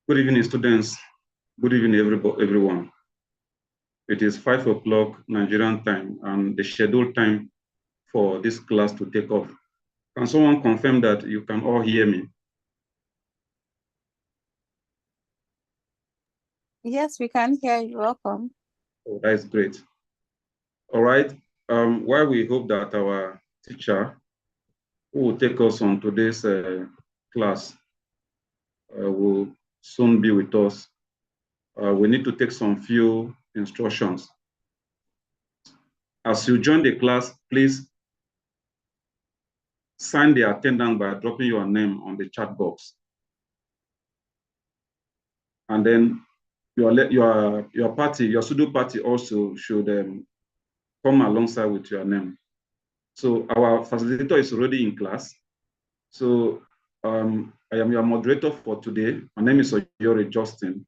Good evening, students. Good evening, everyone. It is 5 o'clock Nigerian time and the scheduled time for this class to take off. Can someone confirm that you can all hear me? Yes, we can hear you. Welcome. Oh, that is great. All right. While we hope that our teacher who will take us on today's class will soon be with us, we need to take some few instructions. As you join the class, please sign the attendance by dropping your name on the chat box. And then your party, your pseudo party also should come alongside with your name. So our facilitator is already in class. So I am your moderator for today. My name is Oyori Justin.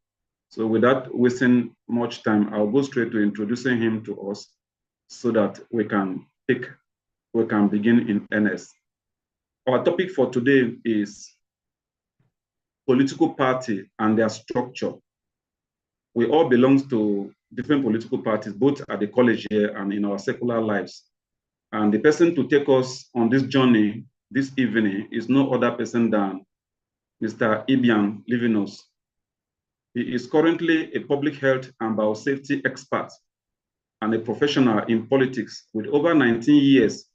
So without wasting much time, I'll go straight to introducing him to us so that we can begin in earnest. Our topic for today is political party and their structure. We all belong to different political parties, both at the college here and in our secular lives. And the person to take us on this journey this evening is no other person than Mr. Ibian Livinus. He is currently a public health and biosafety expert and a professional in politics with over 19 years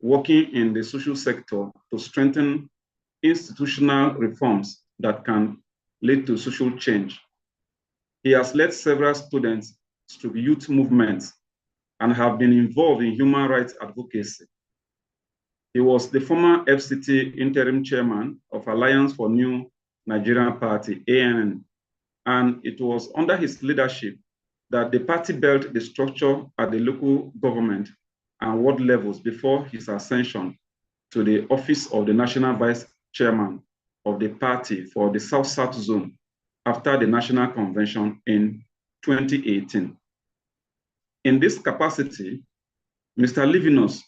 working in the social sector to strengthen institutional reforms that can lead to social change. He has led several students to youth movements and have been involved in human rights advocacy. He was the former FCT interim chairman of Alliance for New Nigerian Party, ANN, and it was under his leadership that the party built the structure at the local government and ward levels before his ascension to the office of the national vice chairman of the party for the South-South zone after the national convention in 2018. In this capacity, Mr. Livinus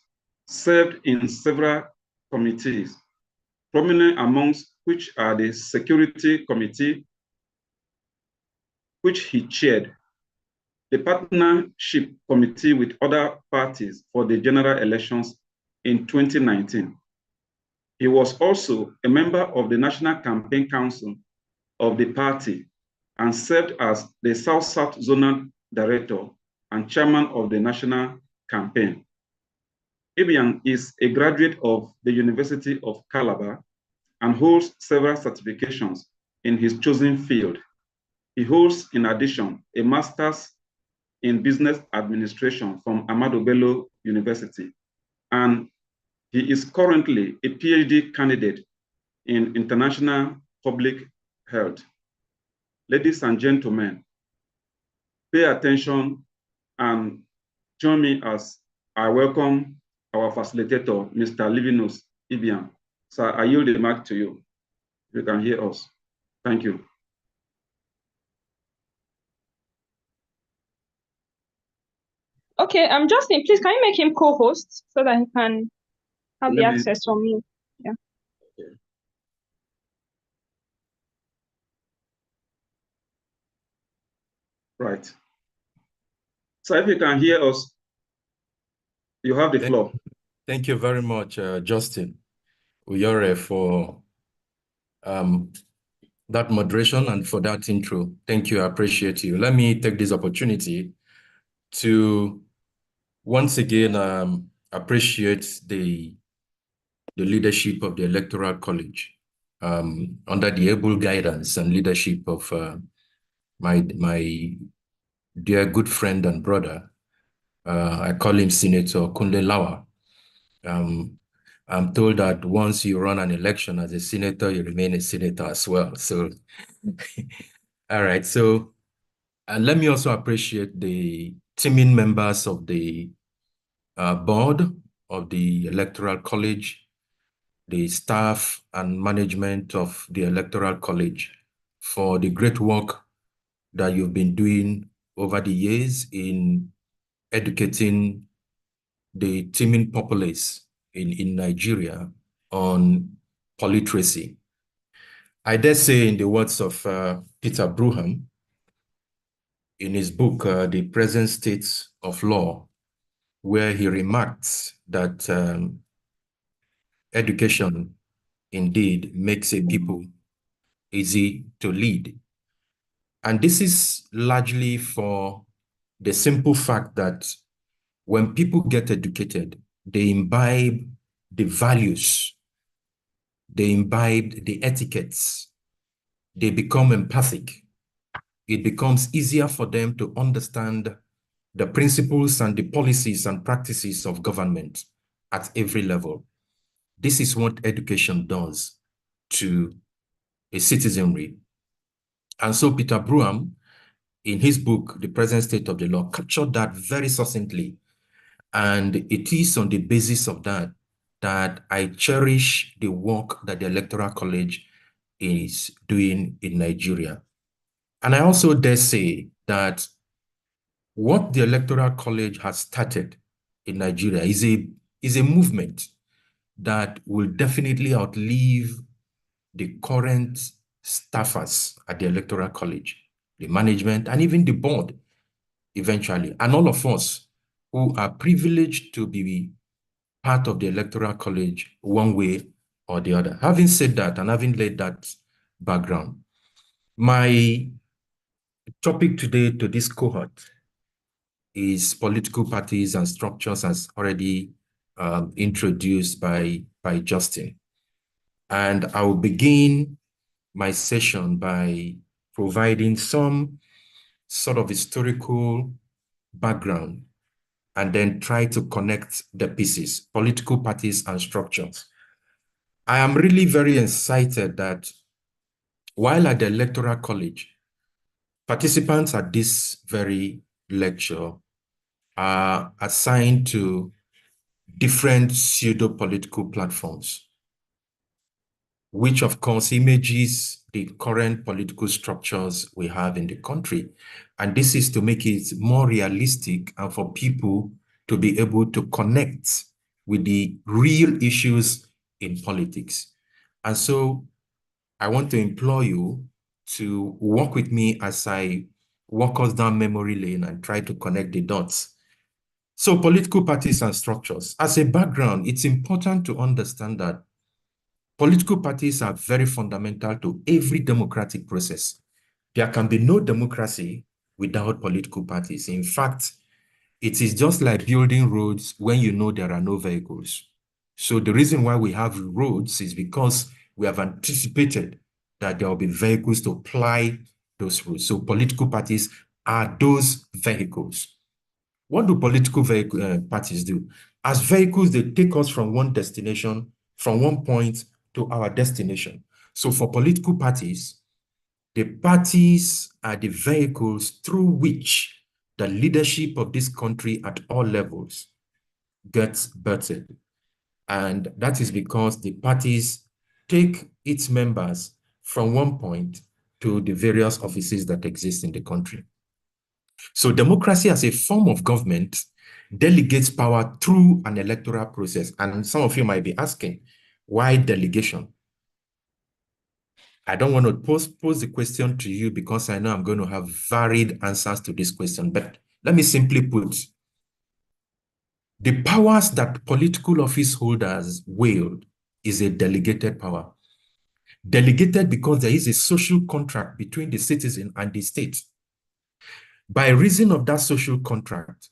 served in several committees, prominent amongst which are the Security Committee, which he chaired, the Partnership Committee with other parties for the general elections in 2019. He was also a member of the National Campaign Council of the party and served as the South-South Zonal Director and Chairman of the National Campaign. Ibian is a graduate of the University of Calabar and holds several certifications in his chosen field. He holds, in addition, a master's in business administration from Ahmadu Bello University, and he is currently a PhD candidate in international public health. Ladies and gentlemen, pay attention and join me as I welcome our facilitator, Mr. Livinus Ibian. Sir, I yield the mic to you. You can hear us. Thank you. Okay, Justin, please, can you make him co-host so that he can have the access from me? Yeah. Okay. Right. So if you can hear us, you have the floor. Thank you very much, Justin Uyore, for that moderation and for that intro. Thank you. I appreciate you. Let me take this opportunity to once again appreciate the leadership of the Electoral College under the able guidance and leadership of my dear good friend and brother. I call him Senator Kunle Lawa. I'm told that once you run an election as a senator, you remain a senator as well. So, all right. So, and let me also appreciate the teaming members of the board of the Electoral College, the staff and management of the Electoral College for the great work that you've been doing over the years in educating the teeming populace in Nigeria on politeracy. I dare say, in the words of Peter Bruham, in his book, The Present State of Law, where he remarks that education indeed makes a people easy to lead. And this is largely for the simple fact that when people get educated, they imbibe the values, they imbibe the etiquettes, they become empathic. It becomes easier for them to understand the principles and the policies and practices of government at every level. This is what education does to a citizenry. And so Peter Bruham, in his book, The Present State of the Law, captured that very succinctly. And it is on the basis of that that I cherish the work that the Electoral College is doing in Nigeria. And I also dare say that what the Electoral College has started in Nigeria is a movement that will definitely outlive the current staffers at the Electoral College, the management, and even the board eventually, and all of us who are privileged to be part of the Electoral College one way or the other. Having said that, and having laid that background, my topic today to this cohort is political parties and structures, as already introduced by Justin. And I will begin my session by providing some sort of historical background and then try to connect the pieces, political parties and structures. I am really very excited that while at the Electoral College, participants at this very lecture are assigned to different pseudo-political platforms, which of course images the current political structures we have in the country. And this is to make it more realistic and for people to be able to connect with the real issues in politics. And so I want to implore you to work with me as I walk us down memory lane and try to connect the dots. So political parties and structures. As a background, it's important to understand that political parties are very fundamental to every democratic process. There can be no democracy without political parties. In fact, it is just like building roads when you know there are no vehicles. So the reason why we have roads is because we have anticipated that there will be vehicles to ply those roads. So political parties are those vehicles. What do political parties do? As vehicles, they take us from one destination, from one point to our destination. So for political parties, the parties are the vehicles through which the leadership of this country at all levels gets birthed. And that is because the parties take its members from one point to the various offices that exist in the country. So democracy as a form of government delegates power through an electoral process. And some of you might be asking, why delegation? I don't want to pose the question to you because I know I'm going to have varied answers to this question. But let me simply put, the powers that political office holders wield is a delegated power. Delegated because there is a social contract between the citizen and the state. By reason of that social contract,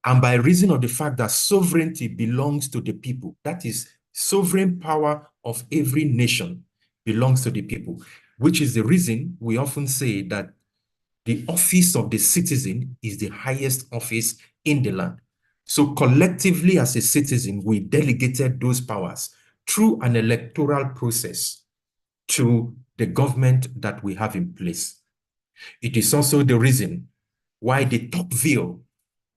and by reason of the fact that sovereignty belongs to the people, that is, sovereign power of every nation belongs to the people, which is the reason we often say that the office of the citizen is the highest office in the land. So collectively as a citizen, we delegated those powers through an electoral process to the government that we have in place. It is also the reason why the top view,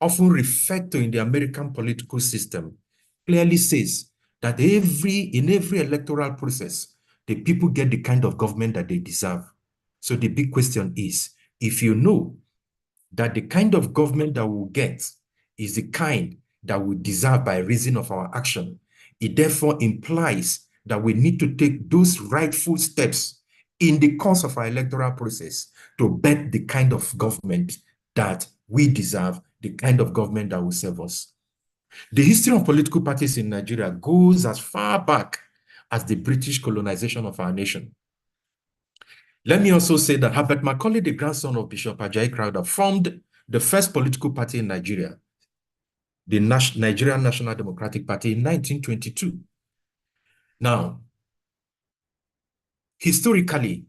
often referred to in the American political system, clearly says that in every electoral process, the people get the kind of government that they deserve. So the big question is, if you know that the kind of government that we'll get is the kind that we deserve by reason of our action, it therefore implies that we need to take those rightful steps in the course of our electoral process to bet the kind of government that we deserve, the kind of government that will serve us. The history of political parties in Nigeria goes as far back as the British colonization of our nation. Let me also say that Herbert Macaulay, the grandson of Bishop Ajayi Crowther, formed the first political party in Nigeria, the Nigerian National Democratic Party, in 1922. Now, historically,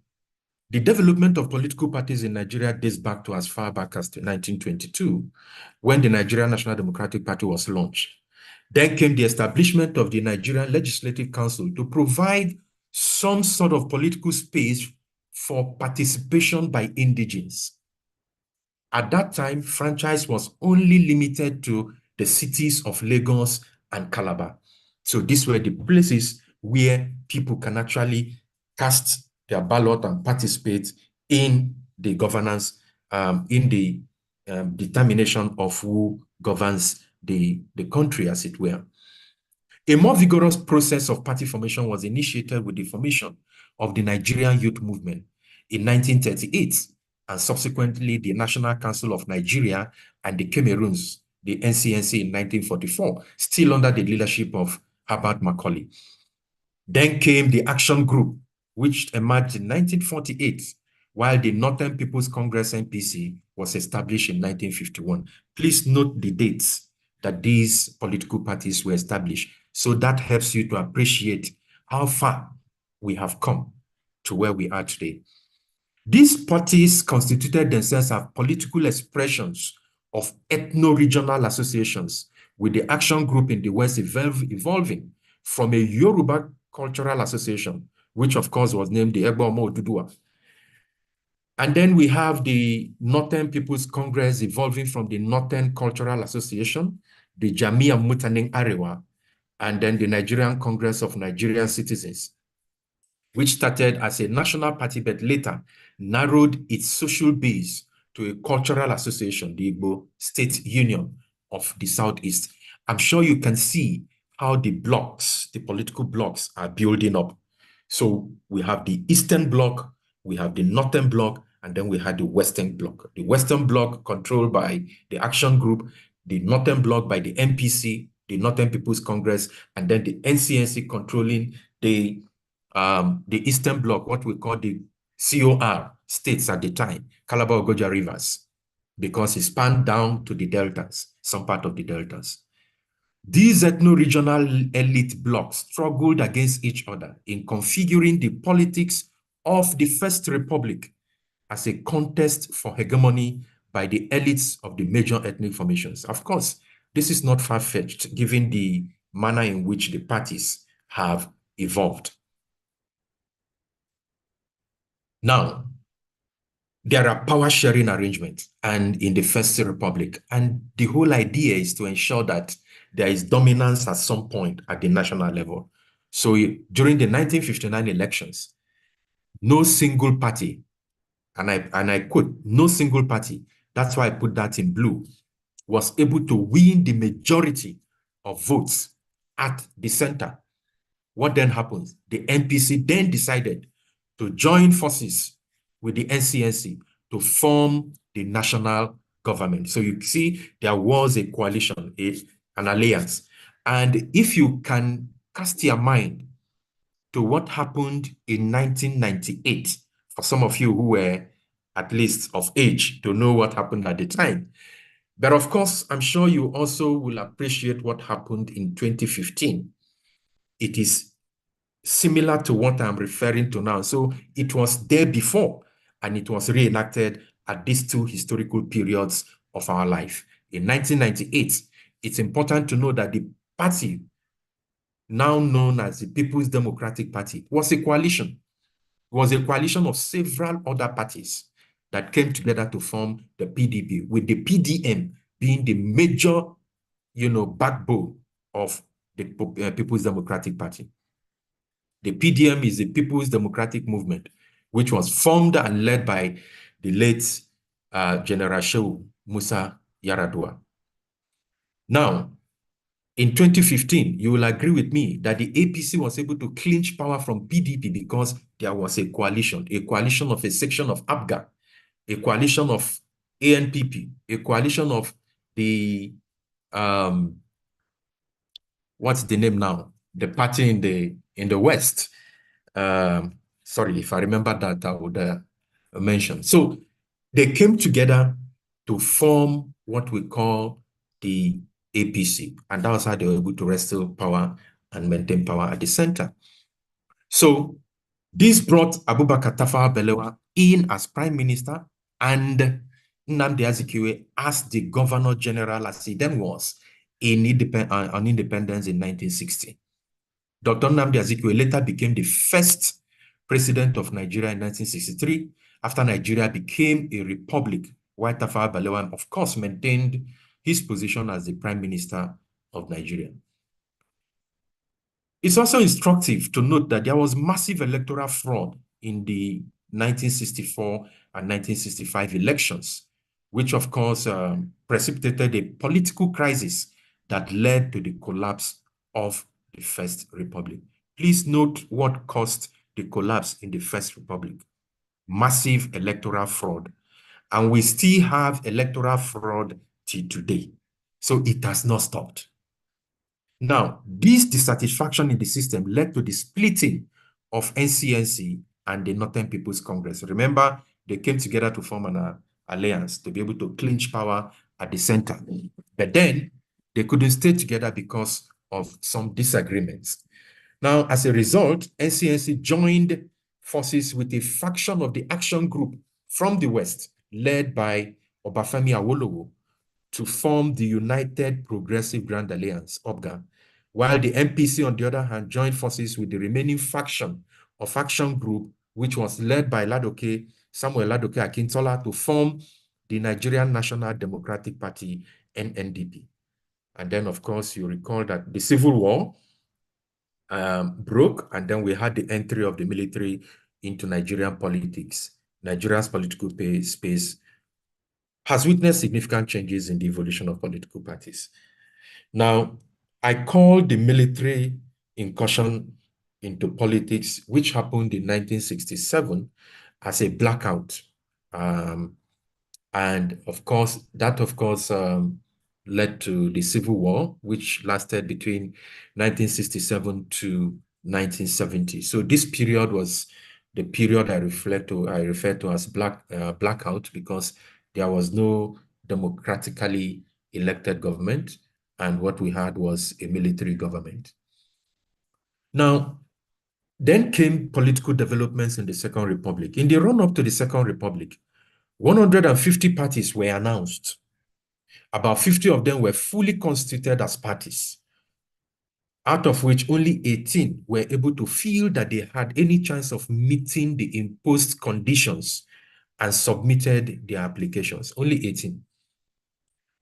the development of political parties in Nigeria dates back to as far back as 1922, when the Nigerian National Democratic Party was launched. Then came the establishment of the Nigerian Legislative Council to provide some sort of political space for participation by indigenes. At that time, franchise was only limited to the cities of Lagos and Calabar. So these were the places where people can actually cast their ballot and participate in the governance, in the determination of who governs the country, as it were. A more vigorous process of party formation was initiated with the formation of the Nigerian Youth Movement in 1938, and subsequently the National Council of Nigeria and the Cameroons, the NCNC, in 1944, still under the leadership of Herbert Macaulay. Then came the Action Group, which emerged in 1948, while the Northern People's Congress, NPC, was established in 1951. Please note the dates that these political parties were established, so that helps you to appreciate how far we have come to where we are today. These parties constituted themselves as political expressions of ethno-regional associations, with the Action Group in the West evolving from a Yoruba cultural association, which of course was named the Egbo Omo Oduduwa. And then we have the Northern People's Congress evolving from the Northern Cultural Association, the Jamia Mutaning Arewa, and then the Nigerian Congress of Nigerian Citizens, which started as a national party but later narrowed its social base to a cultural association, the Igbo State Union of the Southeast. I'm sure you can see how the blocks, the political blocks, are building up. So we have the Eastern Bloc, we have the Northern Bloc, and then we had the Western Bloc. The Western Bloc controlled by the Action Group, the Northern Bloc by the NPC, the Northern People's Congress, and then the NCNC controlling the Eastern Bloc, what we call the COR states at the time, Calabar Ogoja Rivers, because it spanned down to the deltas, some part of the deltas. These ethno-regional elite blocs struggled against each other in configuring the politics of the First Republic as a contest for hegemony by the elites of the major ethnic formations. Of course, this is not far-fetched given the manner in which the parties have evolved. Now, there are power-sharing arrangements and in the First Republic, and the whole idea is to ensure that there is dominance at some point at the national level. So during the 1959 elections, no single party, and I quote, no single party, that's why I put that in blue, was able to win the majority of votes at the center. What then happens? The NPC then decided to join forces with the NCNC to form the national government. So you see, there was a coalition, an alliance. And if you can cast your mind to what happened in 1998, for some of you who were at least of age to know what happened at the time. But of course, I'm sure you also will appreciate what happened in 2015. It is similar to what I'm referring to now. So it was there before, and it was reenacted at these two historical periods of our life. In 1998, it's important to know that the party, now known as the People's Democratic Party, was a coalition. It was a coalition of several other parties that came together to form the PDP, with the PDM being the major, backbone of the People's Democratic Party. The PDM is the People's Democratic Movement, which was formed and led by the late General Shehu Musa Yaradua. Now, In 2015, you will agree with me that the APC was able to clinch power from PDP because there was a coalition of a section of APGA, a coalition of ANPP, a coalition of the, what's the name now? The party in the West. Sorry, if I remember that, I would mention. So they came together to form what we call the APC, and that was how they were able to wrestle power and maintain power at the center. So this brought Abubakar Tafawa Balewa in as prime minister and Nnamdi Azikiwe as the governor general, as he then was on independence in 1960. Dr. Nnamdi Azikiwe later became the first president of Nigeria in 1963, after Nigeria became a republic, while Tafawa Balewa, of course, maintained his position as the prime minister of Nigeria. It's also instructive to note that there was massive electoral fraud in the 1964 and 1965 elections, which of course precipitated a political crisis that led to the collapse of the First Republic. Please note what caused the collapse in the First Republic. Massive electoral fraud. And we still have electoral fraud till today. So it has not stopped. Now, this dissatisfaction in the system led to the splitting of NCNC and the Northern People's Congress. Remember, they came together to form an alliance to be able to clinch power at the center. But then they couldn't stay together because of some disagreements. Now, as a result, NCNC joined forces with a faction of the Action Group from the West, led by Obafemi Awolowo, to form the United Progressive Grand Alliance, UPGA, while the MPC, on the other hand, joined forces with the remaining faction of Action Group, which was led by Samuel Ladoke Akintola, to form the Nigerian National Democratic Party, NNDP. And then, of course, you recall that the Civil War broke, and then we had the entry of the military into Nigerian politics. Nigeria's political space has witnessed significant changes in the evolution of political parties. Now, I call the military incursion into politics, which happened in 1967, as a blackout. And of course, that led to the Civil War, which lasted between 1967 to 1970. So this period was the period I refer to as blackout, because there was no democratically elected government, and what we had was a military government. Now, then came political developments in the Second Republic. In the run-up to the Second Republic, 150 parties were announced. About 50 of them were fully constituted as parties, out of which only 18 were able to feel that they had any chance of meeting the imposed conditions and submitted their applications. Only 18.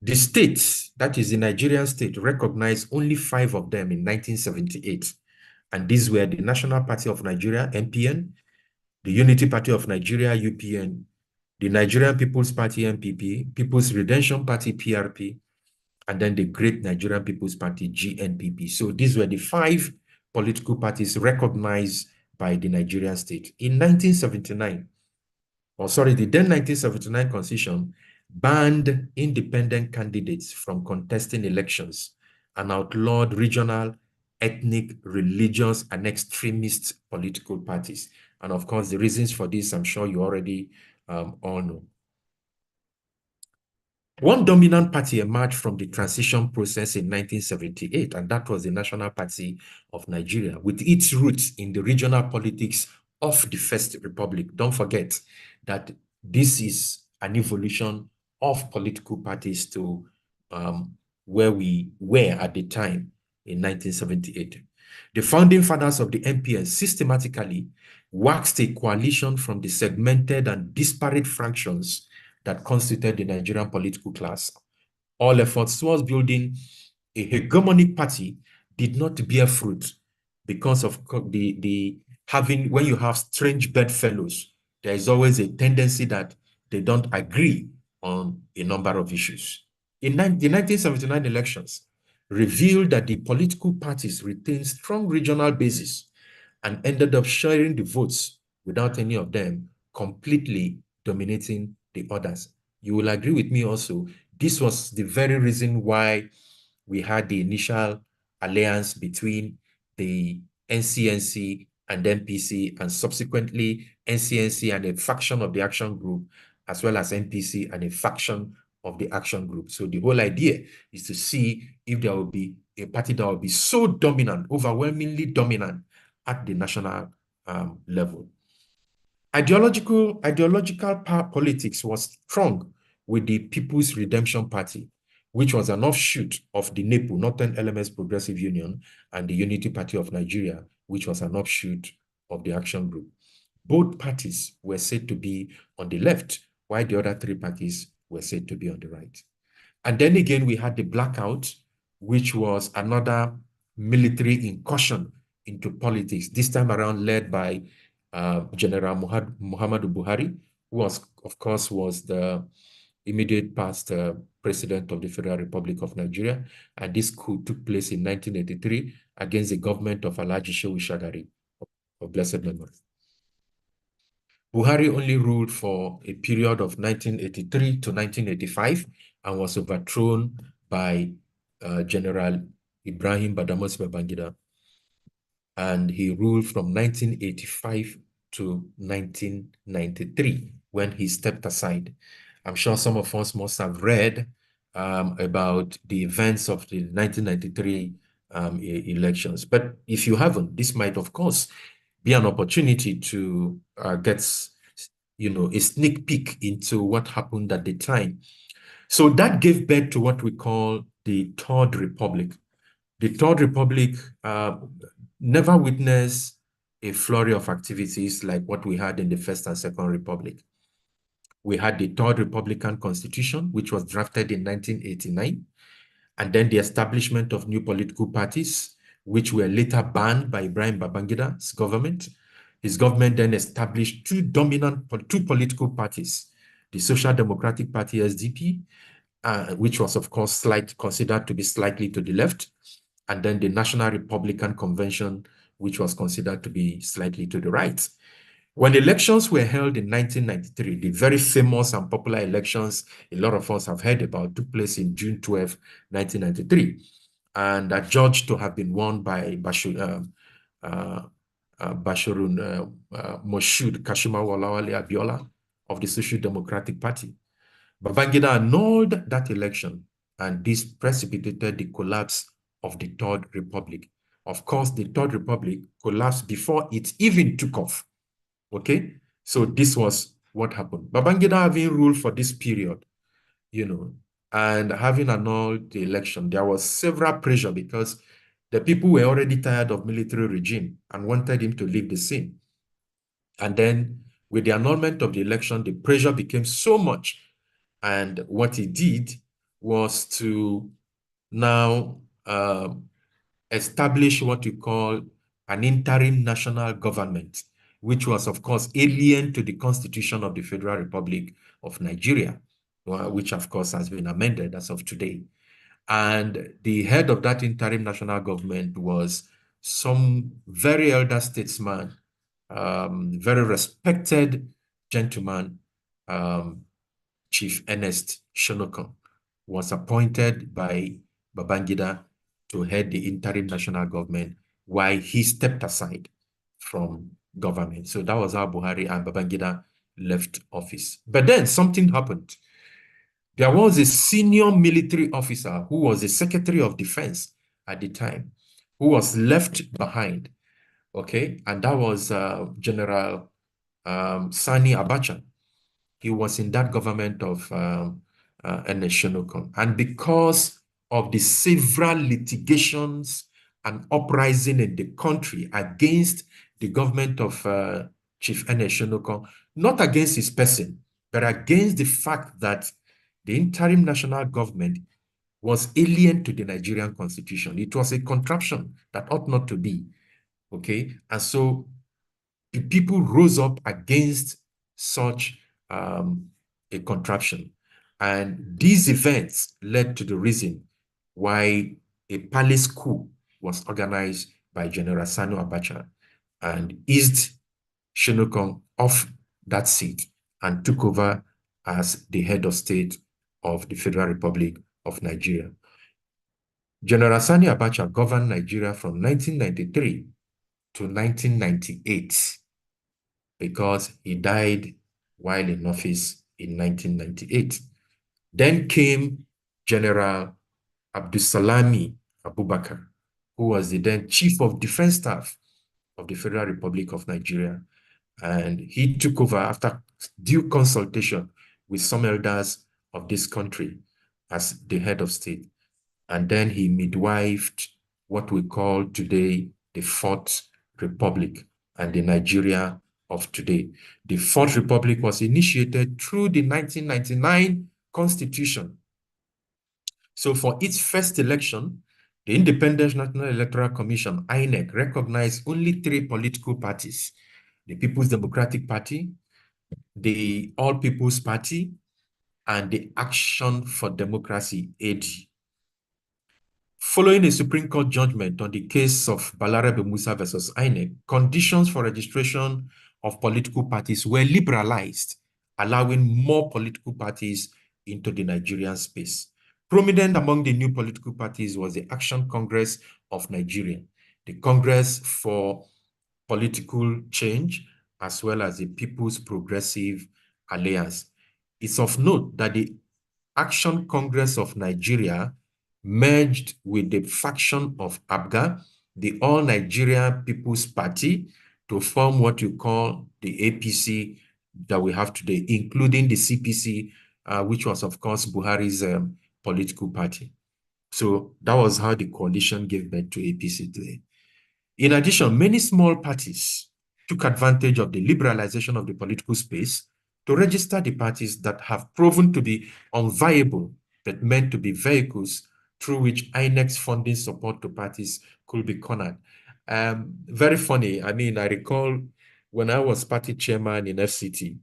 The states, that is the Nigerian state, recognized only 5 of them in 1978. And these were the National Party of Nigeria, NPN, the Unity Party of Nigeria, UPN, the Nigerian People's Party, NPP, People's Redemption Party, PRP, and then the Great Nigerian People's Party, GNPP. So these were the 5 political parties recognized by the Nigerian state. In 1979, the then 1979 Constitution banned independent candidates from contesting elections and outlawed regional, ethnic, religious, and extremist political parties. And of course, the reasons for this, I'm sure you already all know. One dominant party emerged from the transition process in 1978, and that was the National Party of Nigeria, with its roots in the regional politics of the First Republic. Don't forget that this is an evolution of political parties to where we were at the time in 1978. The founding fathers of the NPN systematically waxed a coalition from the segmented and disparate fractions that constituted the Nigerian political class. All efforts towards building a hegemonic party did not bear fruit because of when you have strange bedfellows, there is always a tendency that they don't agree on a number of issues. In the 1979 elections, revealed that the political parties retained strong regional bases and ended up sharing the votes without any of them completely dominating the others. You will agree with me also, this was the very reason why we had the initial alliance between the NCNC and MPC, and subsequently NCNC and a faction of the action group, as well as MPC and a faction of the action group. So the whole idea is to see if there will be a party that will be so dominant, overwhelmingly dominant at the national level. Ideological politics was strong with the People's Redemption Party, which was an offshoot of the NEPU, Northern Elements Progressive Union, and the Unity Party of Nigeria, which was an offshoot of the Action Group. Both parties were said to be on the left, while the other three parties were said to be on the right. And then again, we had the blackout, which was another military incursion into politics, this time around led by General Muhammadu Buhari, who was, of course, was the immediate past president of the Federal Republic of Nigeria. And this coup took place in 1983 against the government of Alhaji Shehu Shagari of blessed memory. Buhari only ruled for a period of 1983 to 1985 and was overthrown by General Ibrahim Badamos Babangida. And he ruled from 1985 to 1993 when he stepped aside. I'm sure some of us must have read about the events of the 1993 elections. But if you haven't, this might, of course, be an opportunity to get, a sneak peek into what happened at the time. So that gave birth to what we call the Third Republic. The Third Republic never witnessed a flurry of activities like what we had in the First and Second Republic. We had the Third Republican Constitution, which was drafted in 1989, and then the establishment of new political parties, which were later banned by Ibrahim Babangida's government. His government then established two political parties, the Social Democratic Party, SDP, which was, of course, considered to be slightly to the left, and then the National Republican Convention, which was considered to be slightly to the right. When elections were held in 1993, the very famous and popular elections a lot of us have heard about took place in June 12, 1993, and are judged to have been won by Bashirun Moshood Kashimawo Abiola of the Social Democratic Party. Babangida annulled that election, and this precipitated the collapse of the Third Republic. Of course, the Third Republic collapsed before it even took off. Okay, so this was what happened. Babangida having ruled for this period, and having annulled the election, there was several pressure because the people were already tired of military regime and wanted him to leave the scene. And then with the annulment of the election, the pressure became so much. And what he did was to now establish what you call an interim national government, which was, of course, alien to the Constitution of the Federal Republic of Nigeria, which, of course, has been amended as of today. And the head of that interim national government was some very elder statesman, very respected gentleman, Chief Ernest Shonokan, was appointed by Babangida to head the interim national government while he stepped aside from government. So that was how Buhari and Babangida left office. But then something happened. There was a senior military officer who was the Secretary of Defense at the time, who was left behind, okay? And that was General Sani Abacha. He was in that government of Ernest Shonokan. And because of the several litigations and uprising in the country against the government of Chief Ernest Shonokan, not against his person, but against the fact that the interim national government was alien to the Nigerian constitution. It was a contraption that ought not to be, okay? And so the people rose up against such a contraption. And these events led to the reason why a palace coup was organized by General Sani Abacha and eased Shonokong off that seat and took over as the head of state of the Federal Republic of Nigeria. General Sani Abacha governed Nigeria from 1993 to 1998 because he died while in office in 1998. Then came General Abdulsalami Abubakar, who was the then Chief of Defense Staff of the Federal Republic of Nigeria. And he took over after due consultation with some elders of this country as the head of state. And then he midwifed what we call today the Fourth Republic and the Nigeria of today. The Fourth Republic was initiated through the 1999 Constitution. So for its first election, the Independent National Electoral Commission, INEC, recognized only 3 political parties: the People's Democratic Party, the All People's Party, and the Action for Democracy, AD. Following a Supreme Court judgment on the case of Balarabe Musa versus INEC, conditions for registration of political parties were liberalized, allowing more political parties into the Nigerian space. Prominent among the new political parties was the Action Congress of Nigeria, the Congress for Political Change, as well as the People's Progressive Alliance. It's of note that the Action Congress of Nigeria merged with the faction of ABGA, the All Nigeria People's Party, to form what you call the APC that we have today, including the CPC, which was, of course, Buhari's political party. So that was how the coalition gave birth to APC today. In addition, many small parties took advantage of the liberalization of the political space to register the parties that have proven to be unviable, but meant to be vehicles through which INEC's funding support to parties could be cornered. Very funny. I mean, I recall when I was party chairman in FCT,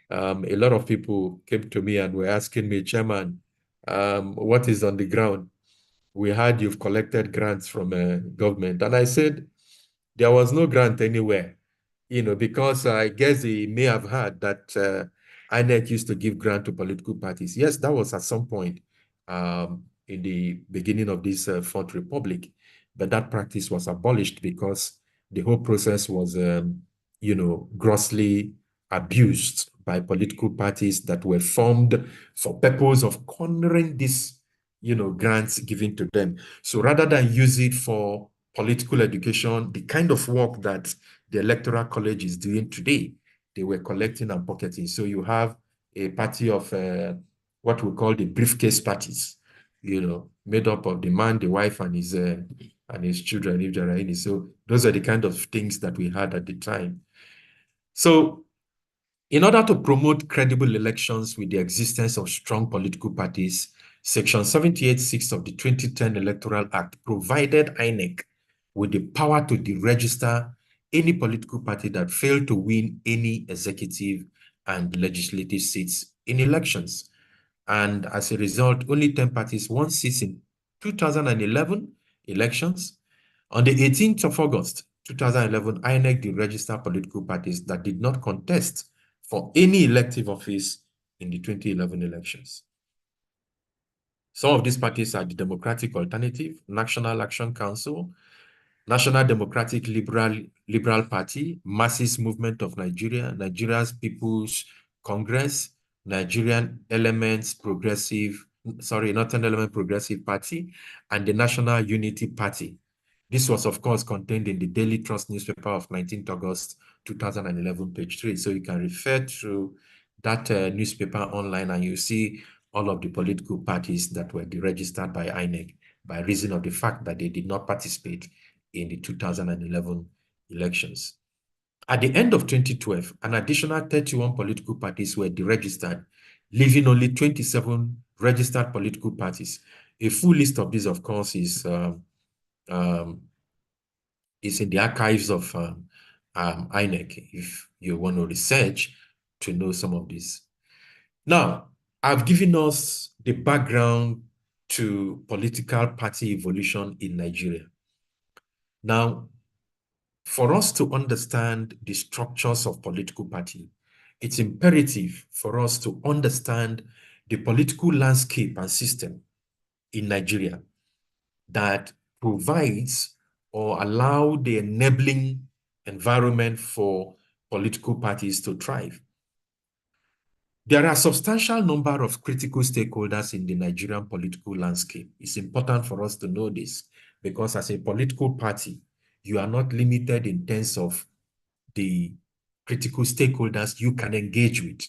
a lot of people came to me and were asking me, Chairman, what is on the ground? We heard you've collected grants from government. And I said, there was no grant anywhere, because I guess they may have heard that INEC used to give grant to political parties. Yes, that was at some point in the beginning of this Fourth Republic, but that practice was abolished because the whole process was, grossly abused by political parties that were formed for purpose of cornering these, grants given to them. So rather than use it for political education, the kind of work that the Electoral College is doing today, they were collecting and pocketing. So you have a party of what we call the briefcase parties, made up of the man, the wife, and his children, if there are any. So those are the kind of things that we had at the time. So in order to promote credible elections with the existence of strong political parties, Section 78(6) of the 2010 Electoral Act provided INEC with the power to deregister any political party that failed to win any executive and legislative seats in elections. And as a result, only 10 parties won seats in 2011 elections. On the 18th of August 2011, INEC deregistered political parties that did not contest for any elective office in the 2011 elections. Some of these parties are the Democratic Alternative, National Action Council, National Democratic Liberal Party, Masses Movement of Nigeria, Nigeria's People's Congress, Nigerian Elements Progressive, Northern Element Progressive Party, and the National Unity Party. This was, of course, contained in the Daily Trust newspaper of 19th August 2011, page 3. So you can refer to that newspaper online and you see all of the political parties that were deregistered by INEC by reason of the fact that they did not participate in the 2011 elections. At the end of 2012, an additional 31 political parties were deregistered, leaving only 27 registered political parties. A full list of these, of course, is in the archives of INEC if you want to research to know some of this. Now, I've given us the background to political party evolution in Nigeria. Now, for us to understand the structures of political party, it's imperative for us to understand the political landscape and system in Nigeria that provides or allow the enabling environment for political parties to thrive. There are a substantial number of critical stakeholders in the Nigerian political landscape. It's important for us to know this because as a political party, you are not limited in terms of the critical stakeholders you can engage with,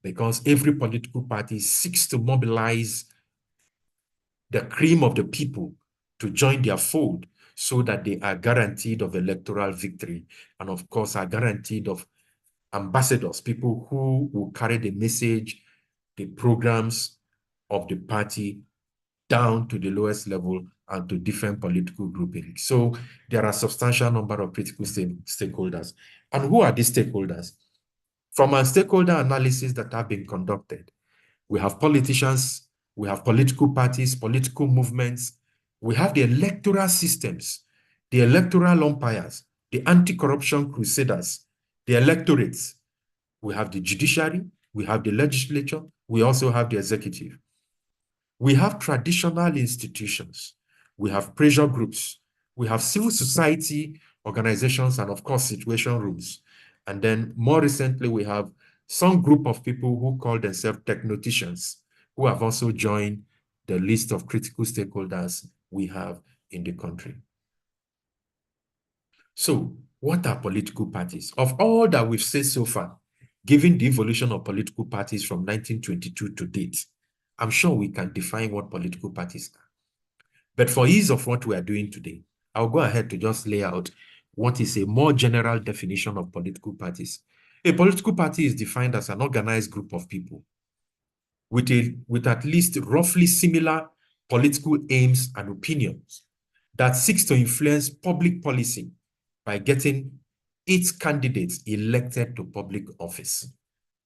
because every political party seeks to mobilize the cream of the people to join their fold so that they are guaranteed of electoral victory and of course are guaranteed of ambassadors, people who will carry the message, the programs of the party down to the lowest level and to different political groupings. So there are a substantial number of critical stakeholders. And who are these stakeholders? From our stakeholder analysis that have been conducted, we have politicians, we have political parties, political movements, we have the electoral systems, the electoral umpires, the anti-corruption crusaders, the electorates, we have the judiciary, we have the legislature, we also have the executive. We have traditional institutions, we have pressure groups, we have civil society organizations, and of course, situation rooms. And then more recently, we have some group of people who call themselves technoticians, who have also joined the list of critical stakeholders we have in the country. So, what are political parties? Of all that we've said so far, given the evolution of political parties from 1922 to date, I'm sure we can define what political parties are. But for ease of what we are doing today, I'll go ahead to just lay out what is a more general definition of political parties. A political party is defined as an organized group of people with at least roughly similar political aims and opinions that seeks to influence public policy by getting its candidates elected to public office.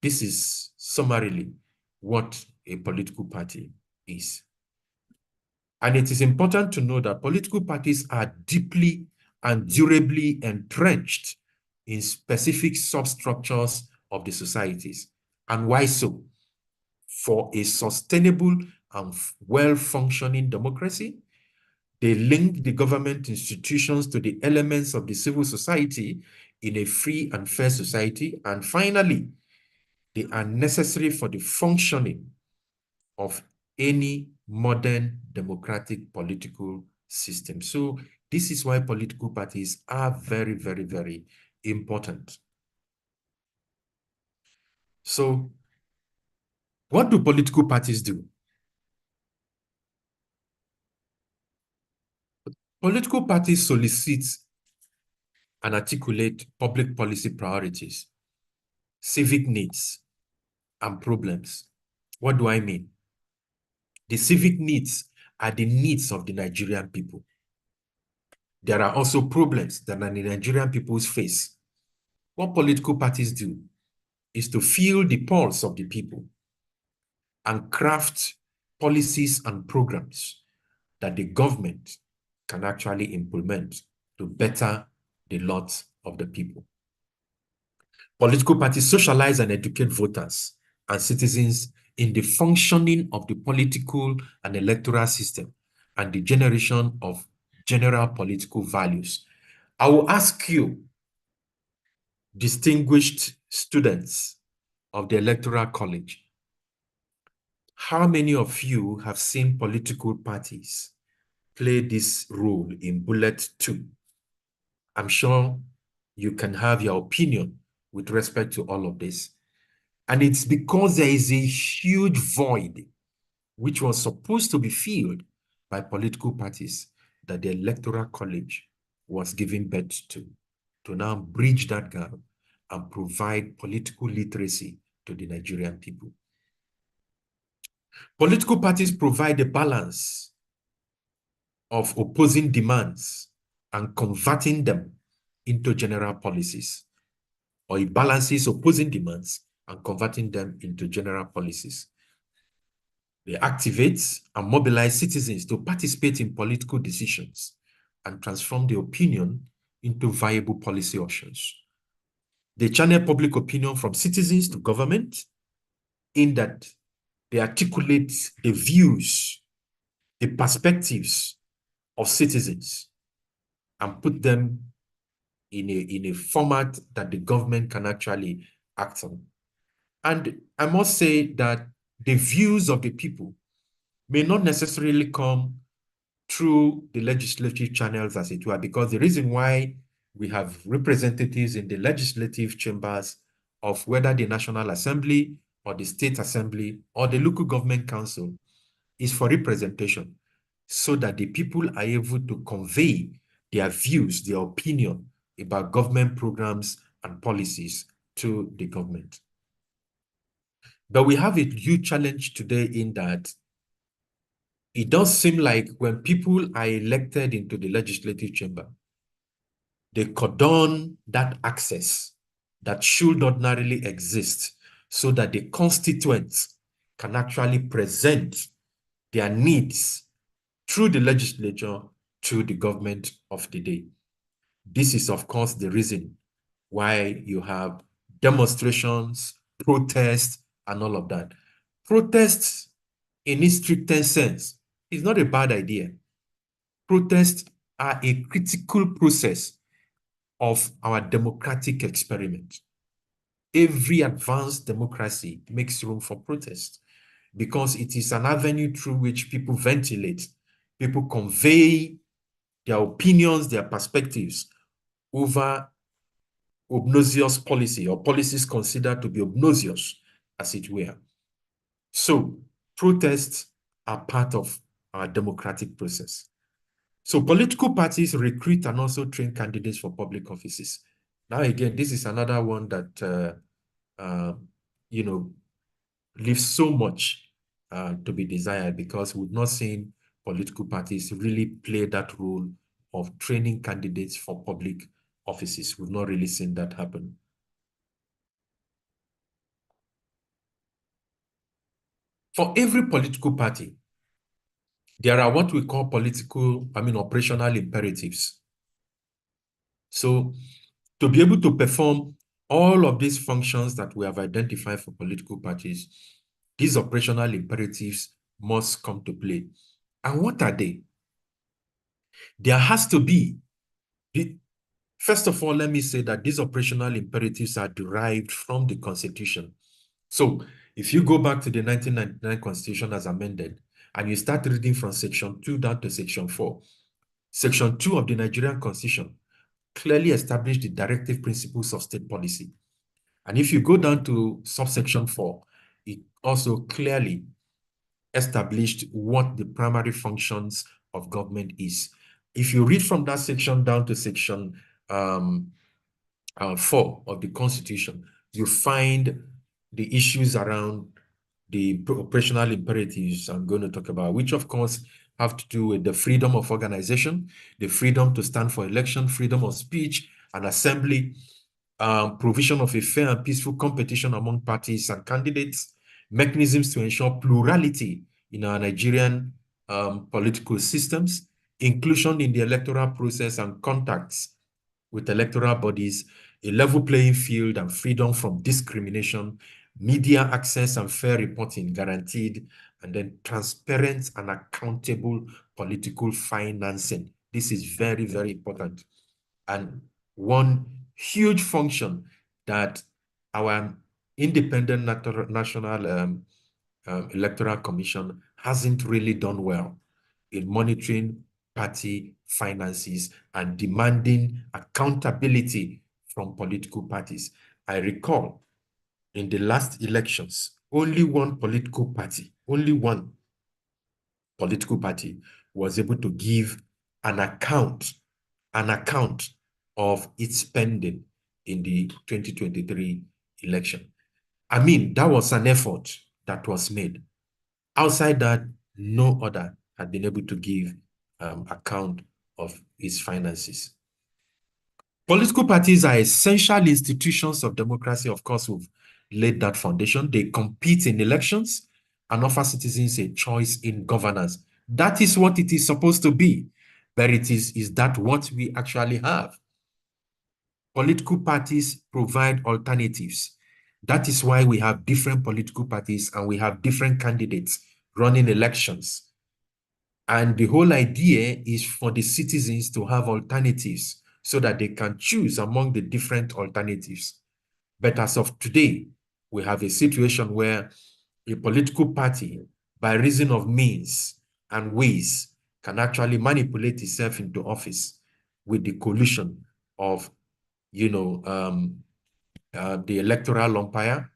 This is summarily what a political party is. And it is important to know that political parties are deeply and durably entrenched in specific substructures of the societies. And why so? For a sustainable and well-functioning democracy, they link the government institutions to the elements of the civil society in a free and fair society. And finally, they are necessary for the functioning of any modern democratic political system. So this is why political parties are very, very, very important. So what do political parties do? Political parties solicit and articulate public policy priorities, civic needs, and problems. What do I mean? The civic needs are the needs of the Nigerian people. There are also problems that the Nigerian people face. What political parties do is to feel the pulse of the people and craft policies and programs that the government can actually implement to better the lot of the people. Political parties socialize and educate voters and citizens in the functioning of the political and electoral system and the generation of general political values. I will ask you, distinguished students of the Electoral College, how many of you have seen political parties play this role in Bullet 2? I'm sure you can have your opinion with respect to all of this. And it's because there is a huge void which was supposed to be filled by political parties that the Electoral College was giving birth to now bridge that gap and provide political literacy to the Nigerian people. Political parties provide a balance of opposing demands and converting them into general policies, or it balances opposing demands and converting them into general policies. They activate and mobilize citizens to participate in political decisions and transform their opinion into viable policy options. They channel public opinion from citizens to government in that they articulate the views, the perspectives of citizens and put them in a format that the government can actually act on. And I must say that the views of the people may not necessarily come through the legislative channels, as it were, because the reason why we have representatives in the legislative chambers of whether the National Assembly or the State Assembly or the local government council is for representation, so that the people are able to convey their views, their opinion about government programs and policies to the government. But we have a huge challenge today in that it does seem like when people are elected into the legislative chamber, they cordon that access that should ordinarily exist so that the constituents can actually present their needs through the legislature to the government of the day. This is, of course, the reason why you have demonstrations, protests, and all of that. Protests, in its strictest sense, is not a bad idea. Protests are a critical process of our democratic experiment. Every advanced democracy makes room for protest because it is an avenue through which people ventilate, people convey their opinions, their perspectives over obnoxious policy or policies considered to be obnoxious, as it were. So protests are part of our democratic process. So political parties recruit and also train candidates for public offices. Now, again, this is another one that, you know, leaves so much to be desired, because we've not seen political parties really play that role of training candidates for public offices. We've not really seen that happen. For every political party, there are what we call operational imperatives. So to be able to perform all of these functions that we have identified for political parties, these operational imperatives must come to play. And what are they? There has to be, first of all, let me say that these operational imperatives are derived from the Constitution. So if you go back to the 1999 Constitution as amended, and you start reading from Section 2 down to Section 4, Section 2 of the Nigerian Constitution clearly established the directive principles of state policy. And if you go down to subsection 4, it also clearly established what the primary functions of government is. If you read from that section down to section 4 of the Constitution, you find the issues around the operational imperatives I'm going to talk about, which of course have to do with the freedom of organization, the freedom to stand for election, freedom of speech and assembly, provision of a fair and peaceful competition among parties and candidates, mechanisms to ensure plurality in our Nigerian political systems, inclusion in the electoral process and contacts with electoral bodies, a level playing field and freedom from discrimination, media access and fair reporting guaranteed, and then transparent and accountable political financing. This is very, very important. And one huge function that our independent national electoral commission hasn't really done well in monitoring party finances and demanding accountability from political parties. I recall in the last elections, only one political party was able to give an account of its spending in the 2023 election. I mean, that was an effort that was made. Outside that, no other had been able to give account of its finances. Political parties are essential institutions of democracy. Of course, we've laid that foundation. They compete in elections. and offer citizens a choice in governance. That is what it is supposed to be. But is that what we actually have? Political parties provide alternatives. That is why we have different political parties and we have different candidates running elections. And the whole idea is for the citizens to have alternatives so that they can choose among the different alternatives. But as of today, we have a situation where a political party, by reason of means and ways, can actually manipulate itself into office with the collusion of, the electoral umpire,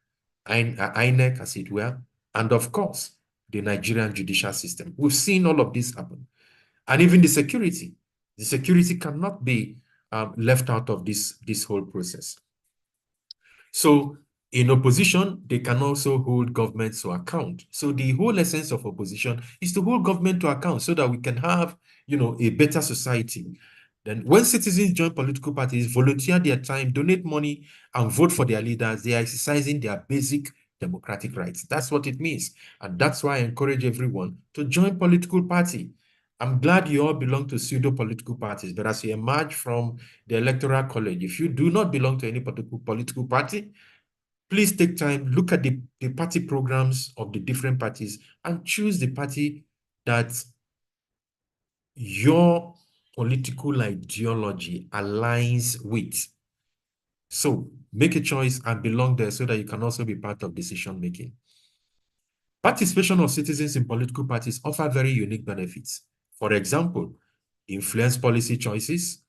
INEC, as it were, and of course, the Nigerian judicial system. We've seen all of this happen. And even the security. The security cannot be left out of this whole process. So in opposition, they can also hold government to account. So the whole essence of opposition is to hold government to account so that we can have, a better society. Then when citizens join political parties, volunteer their time, donate money, and vote for their leaders, they are exercising their basic democratic rights. That's what it means. And that's why I encourage everyone to join political party. I'm glad you all belong to pseudo-political parties, but as you emerge from the Electoral College, if you do not belong to any political party, please take time, look at the party programs of the different parties and choose the party that your political ideology aligns with. So make a choice and belong there so that you can also be part of decision making. Participation of citizens in political parties offer very unique benefits. For example, influence policy choices,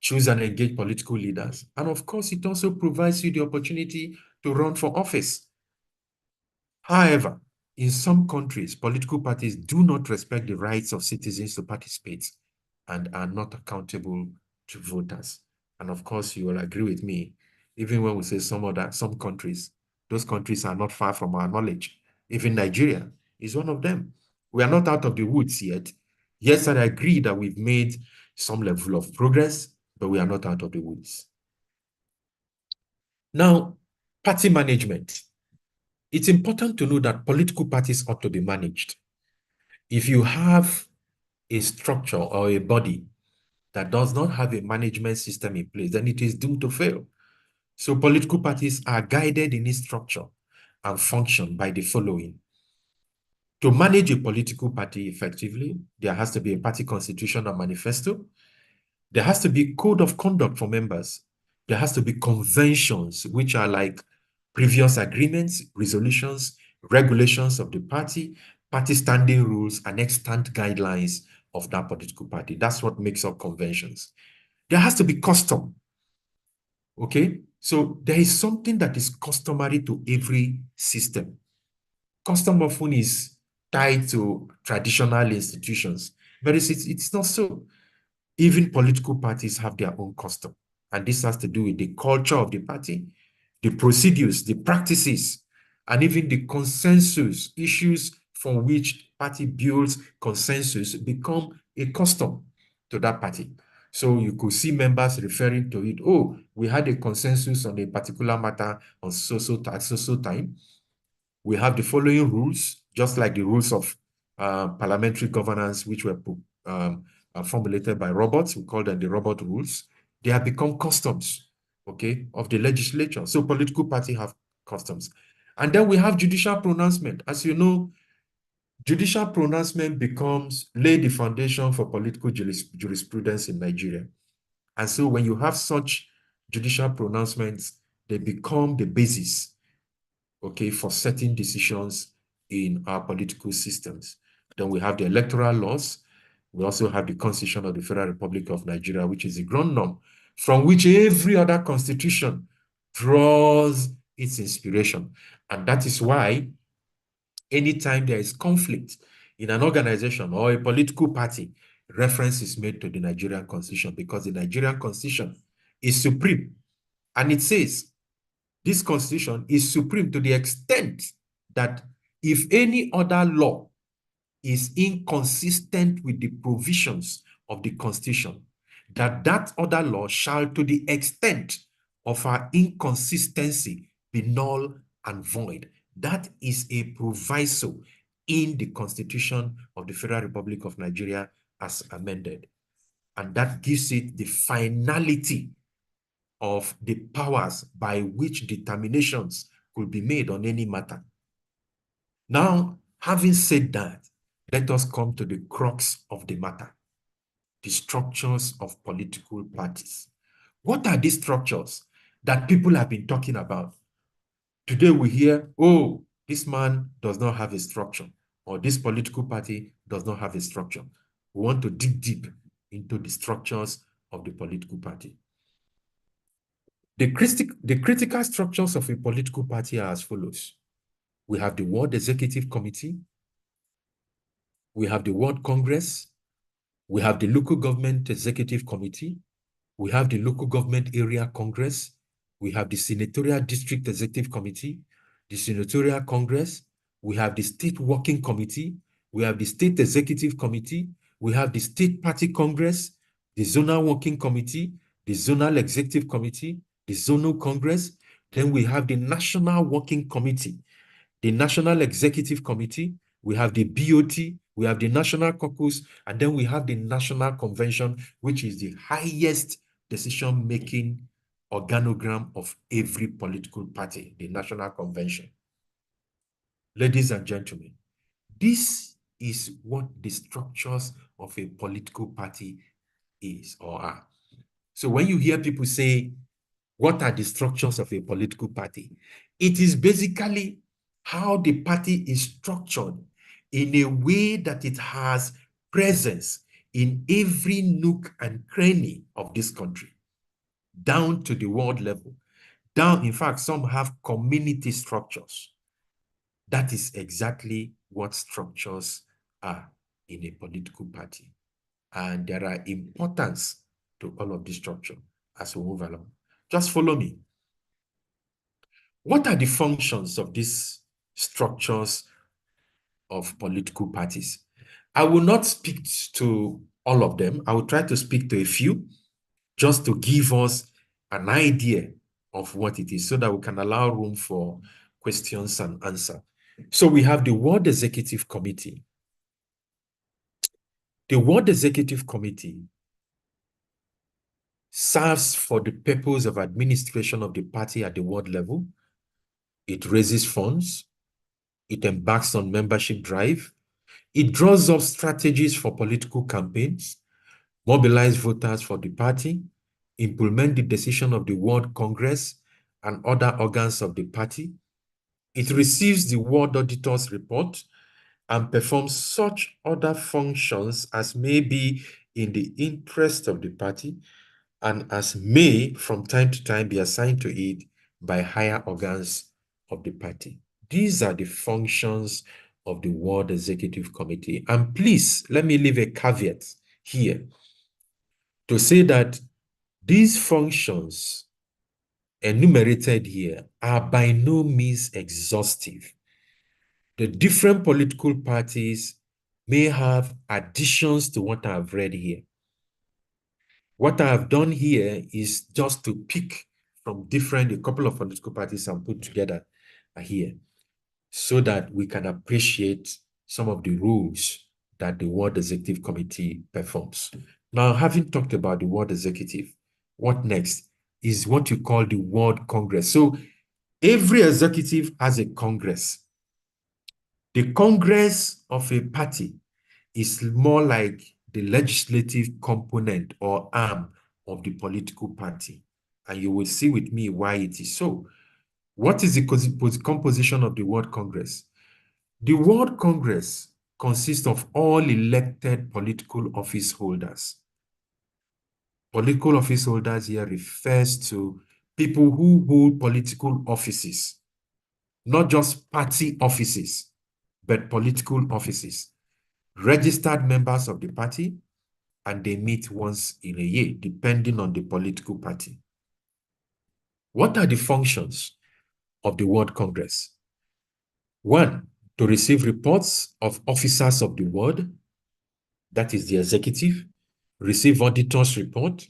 choose and engage political leaders, and of course, it also provides you the opportunity to run for office. However, in some countries, political parties do not respect the rights of citizens to participate and are not accountable to voters. And of course, you will agree with me, even when we say some countries, those countries are not far from our knowledge. Even Nigeria is one of them. We are not out of the woods yet. Yes, I agree that we've made some level of progress, but we are not out of the woods. Now, party management. It's important to know that political parties ought to be managed. If you have a structure or a body that does not have a management system in place, then it is doomed to fail. So political parties are guided in its structure and function by the following. To manage a political party effectively, there has to be a party constitution and manifesto. There has to be a code of conduct for members. There has to be conventions, which are like previous agreements, resolutions, regulations of the party standing rules, and extant guidelines of that political party. That's what makes up conventions. There has to be custom. Okay? So there is something that is customary to every system. Custom often is tied to traditional institutions, but it's not so. Even political parties have their own custom. And this has to do with the culture of the party, the procedures, the practices, and even the consensus issues from which party builds consensus become a custom to that party. So you could see members referring to it, oh, we had a consensus on a particular matter on so time. We have the following rules, just like the rules of parliamentary governance, which were formulated by Roberts. We call them the Robert rules. They have become customs, okay, of the legislature. So political parties have customs. And then we have judicial pronouncement. As you know, judicial pronouncement lay the foundation for political jurisprudence in Nigeria. And so when you have such judicial pronouncements, they become the basis, okay, for certain decisions in our political systems. Then we have the electoral laws. We also have the Constitution of the Federal Republic of Nigeria, which is the ground norm from which every other constitution draws its inspiration. And that is why anytime there is conflict in an organization or a political party, reference is made to the Nigerian Constitution because the Nigerian Constitution is supreme. And it says, this constitution is supreme to the extent that if any other law is inconsistent with the provisions of the constitution, that other law shall, to the extent of our inconsistency, be null and void. That is a proviso in the Constitution of the Federal Republic of Nigeria as amended. And that gives it the finality of the powers by which determinations could be made on any matter. Now, having said that, let us come to the crux of the matter, the structures of political parties. What are these structures that people have been talking about? Today we hear, oh, this man does not have a structure, or this political party does not have a structure. We want to dig deep into the structures of the political party. The critical structures of a political party are as follows. We have the World Executive Committee, we have the World Congress, we have the Local Government Executive Committee, we have the Local Government Area Congress, we have the Senatorial District Executive Committee, the Senatorial Congress, we have the State Working Committee, we have the State Executive Committee, we have the State Party Congress, the Zonal Working Committee, the Zonal Executive Committee, the Zonal Congress, then we have the National Working Committee, the National Executive Committee, we have the BOT, we have the National Caucus, and then we have the National Convention, which is the highest decision-making organogram of every political party, the National Convention. Ladies and gentlemen, this is what the structures of a political party is or are. So when you hear people say, what are the structures of a political party? It is basically how the party is structured in a way that it has presence in every nook and cranny of this country, down to the world level. Down, in fact, some have community structures. That is exactly what structures are in a political party. And there are importance to all of this structure as we move along. Just follow me. What are the functions of these structures of political parties? I will not speak to all of them. I will try to speak to a few just to give us an idea of what it is so that we can allow room for questions and answer. So we have the World Executive Committee. The World Executive Committee serves for the purpose of administration of the party at the world level. It raises funds. It embarks on membership drive. It draws up strategies for political campaigns, mobilize voters for the party, implement the decision of the World Congress and other organs of the party. It receives the World Auditor's report and performs such other functions as may be in the interest of the party and as may from time to time be assigned to it by higher organs of the party. These are the functions of the World Executive Committee. And please, let me leave a caveat here to say that these functions enumerated here are by no means exhaustive. The different political parties may have additions to what I've read here. What I have done here is just to pick from a couple of political parties and put together here so that we can appreciate some of the roles that the World Executive Committee performs. Now, having talked about the World Executive, what next is what you call the World Congress. So every executive has a Congress. The Congress of a party is more like the legislative component or arm of the political party. And you will see with me why it is so. What is the composition of the World Congress? The World Congress consists of all elected political office holders. Political office holders here refers to people who hold political offices, not just party offices, but political offices, registered members of the party, and they meet once in a year, depending on the political party. What are the functions of the World Congress? One, to receive reports of officers of the world, that is the executive, receive auditors' report,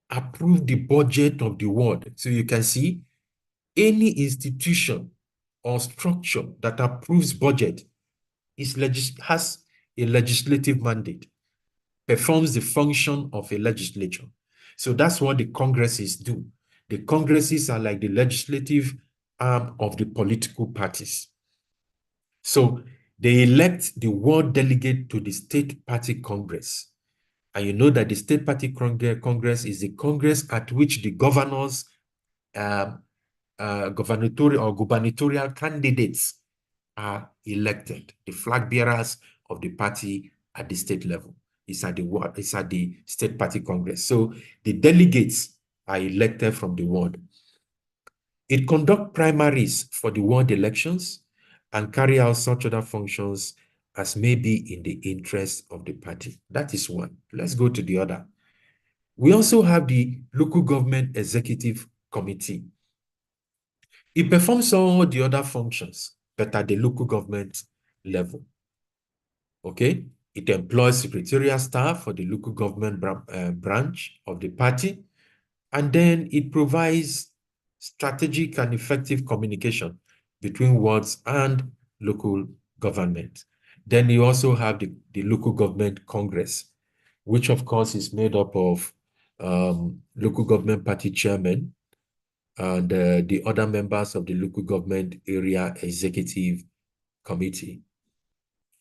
approve the budget of the world. So you can see any institution or structure that approves budget has a legislative mandate, performs the function of a legislature. So that's what the congresses do. The congresses are like the legislative arm of the political parties. So they elect the ward delegate to the state party congress. And you know that the state party congress is the congress at which the governors, gubernatorial candidates are elected, the flag bearers of the party at the state level. It's at the state party congress. So the delegates are elected from the ward. It conducts primaries for the ward elections and carry out such other functions as may be in the interest of the party. That is one. Let's go to the other. We also have the local government executive committee. It performs all the other functions, but at the local government level. Okay? It employs secretarial staff for the local government branch of the party, and then it provides strategic and effective communication between wards and local government. Then you also have the local government congress, which of course is made up of local government party chairmen and the other members of the local government area executive committee.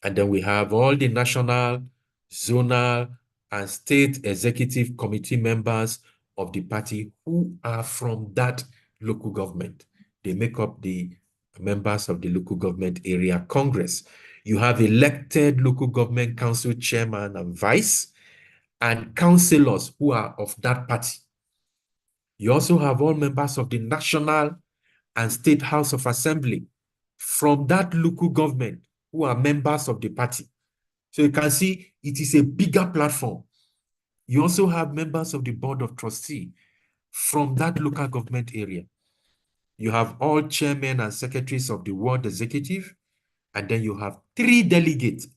And then we have all the national, zonal, and state executive committee members of the party who are from that local government. They make up the members of the local government area congress. You have elected local government council chairman and vice, and councillors who are of that party. You also have all members of the national and state house of assembly from that local government who are members of the party. So you can see it is a bigger platform. You also have members of the board of trustees from that local government area. You have all chairmen and secretaries of the ward executive, and then you have three delegates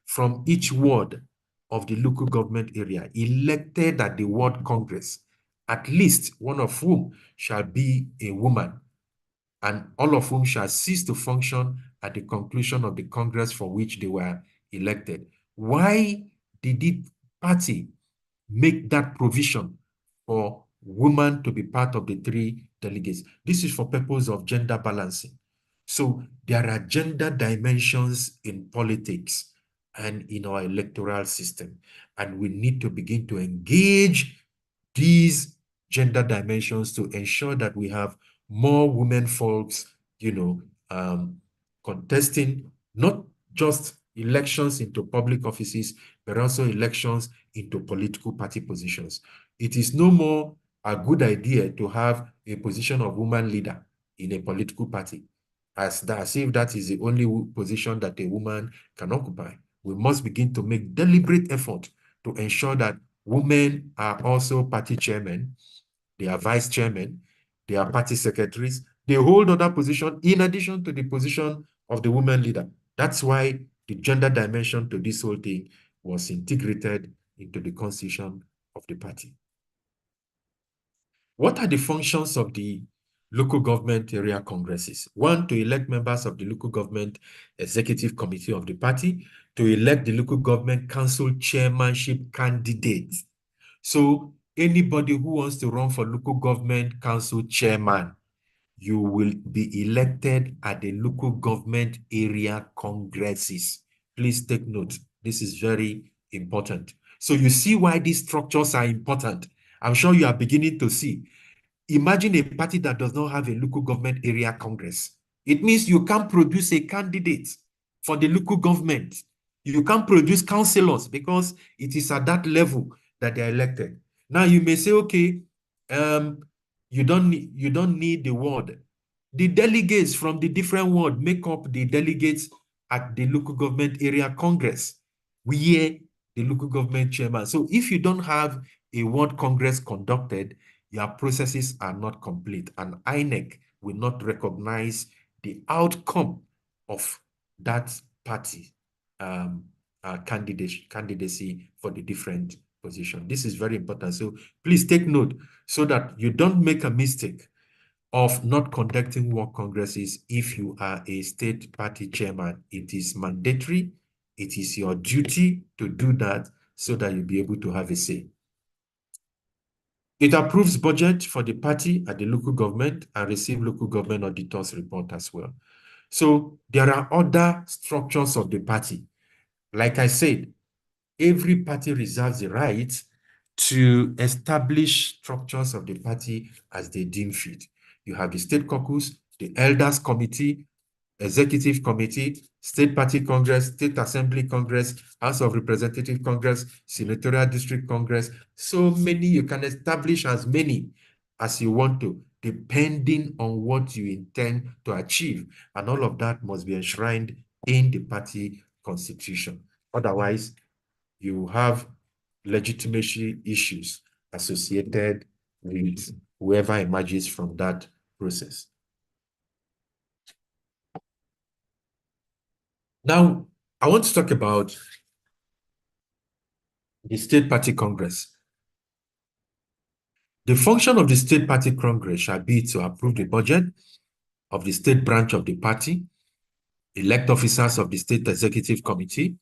from each ward of the local government area elected at the ward congress, at least one of whom shall be a woman, and all of whom shall cease to function at the conclusion of the congress for which they were elected. Why did the party make that provision for women to be part of the three delegates? This is for purpose of gender balancing. So there are gender dimensions in politics and in our electoral system, and we need to begin to engage these gender dimensions to ensure that we have more women folks, contesting not just elections into public offices, but also elections into political party positions. It is no more a good idea to have a position of woman leader in a political party, as if that is the only position that a woman can occupy. We must begin to make deliberate effort to ensure that women are also party chairmen, they are vice chairmen, they are party secretaries, they hold other positions in addition to the position of the woman leader. That's why the gender dimension to this whole thing was integrated into the constitution of the party. What are the functions of the local government area congresses? One, to elect members of the local government executive committee of the party, to elect the local government council chairmanship candidates. So anybody who wants to run for local government council chairman, you will be elected at the local government area congresses. Please take note. This is very important. So you see why these structures are important. I'm sure you are beginning to see. Imagine a party that does not have a local government area congress. It means you can't produce a candidate for the local government. You can't produce councillors because it is at that level that they are elected. Now you may say, okay, you don't need the ward. The delegates from the different ward make up the delegates at the local government area congress, where the local government chairman. So if you don't have a ward congress conducted, your processes are not complete, and INEC will not recognize the outcome of that party candidacy for the different position. This is very important. So please take note so that you don't make a mistake of not conducting work congresses if you are a state party chairman. It is mandatory. It is your duty to do that so that you'll be able to have a say. It approves budget for the party at the local government and receive local government auditors report as well. So there are other structures of the party. Like I said, every party reserves the right to establish structures of the party as they deem fit. You have the state caucus, the elders committee, executive committee, state party congress, state assembly congress, House of Representative Congress, senatorial district congress. So many, you can establish as many as you want to, depending on what you intend to achieve. And all of that must be enshrined in the party constitution. Otherwise, you have legitimacy issues associated with whoever emerges from that process. Now, I want to talk about the State Party Congress. The function of the State Party Congress shall be to approve the budget of the state branch of the party, elect officers of the State Executive Committee,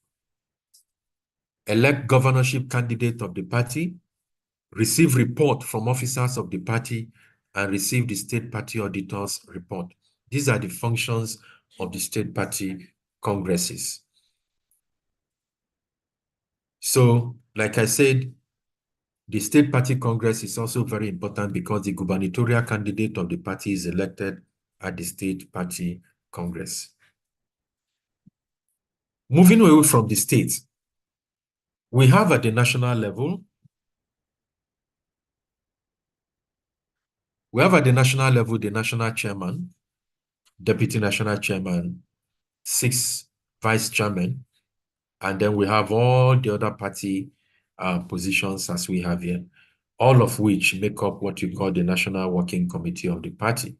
elect governorship candidate of the party, receive report from officers of the party, and receive the State Party Auditor's report. These are the functions of the State Party Congresses. So, like I said, the State Party Congress is also very important because the gubernatorial candidate of the party is elected at the State Party Congress. Moving away from the states, we have at the national level, the national chairman, deputy national chairman, 6 vice chairmen, and then we have all the other party positions as we have here, all of which make up what you call the National Working Committee of the party.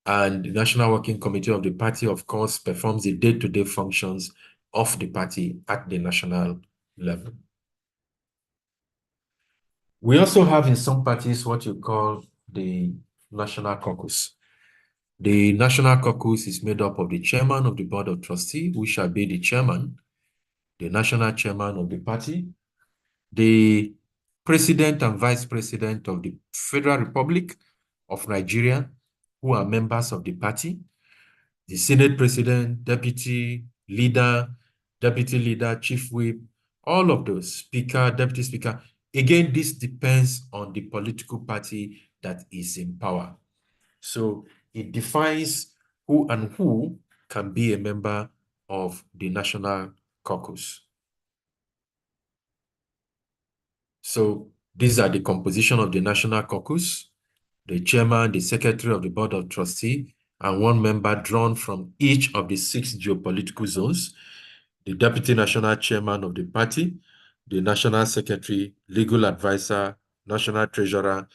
And the National Working Committee of the party, of course, performs the day-to-day functions of the party at the national level. We also have in some parties what you call the National Caucus. The National Caucus is made up of the chairman of the Board of Trustees, who shall be the chairman, the national chairman of the party, the president and vice president of the Federal Republic of Nigeria, who are members of the party, the Senate president, deputy leader, chief whip, all of those, speaker, deputy speaker. Again, this depends on the political party that is in power. So it defines who and who can be a member of the National Caucus. So these are the composition of the National Caucus, the chairman, the secretary of the Board of Trustees, and 1 member drawn from each of the 6 geopolitical zones, the deputy national chairman of the party, the national secretary, legal advisor, national treasurer,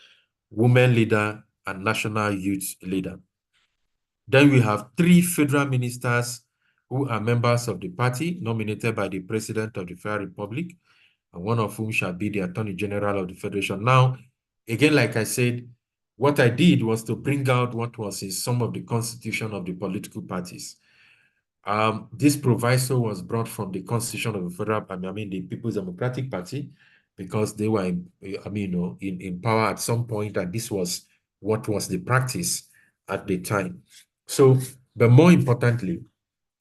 women leader, and national youth leader. Then we have 3 federal ministers who are members of the party, nominated by the President of the Federal Republic, and one of whom shall be the Attorney General of the Federation. Now, again, like I said, what I did was to bring out what was in some of the constitution of the political parties. This proviso was brought from the constitution of the Federal, the People's Democratic Party, because they were, in power at some point, and this was what was the practice at the time. So, but more importantly,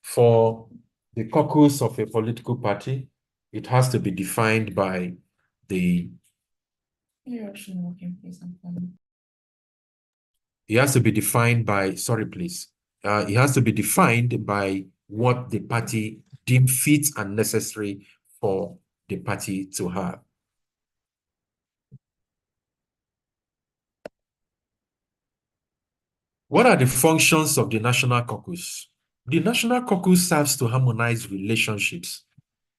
for the caucus of a political party, it has to be defined by the it has to be defined by, sorry, please. It has to be defined by what the party deemed fit and necessary for the party to have. What are the functions of the National Caucus? The National Caucus serves to harmonize relationships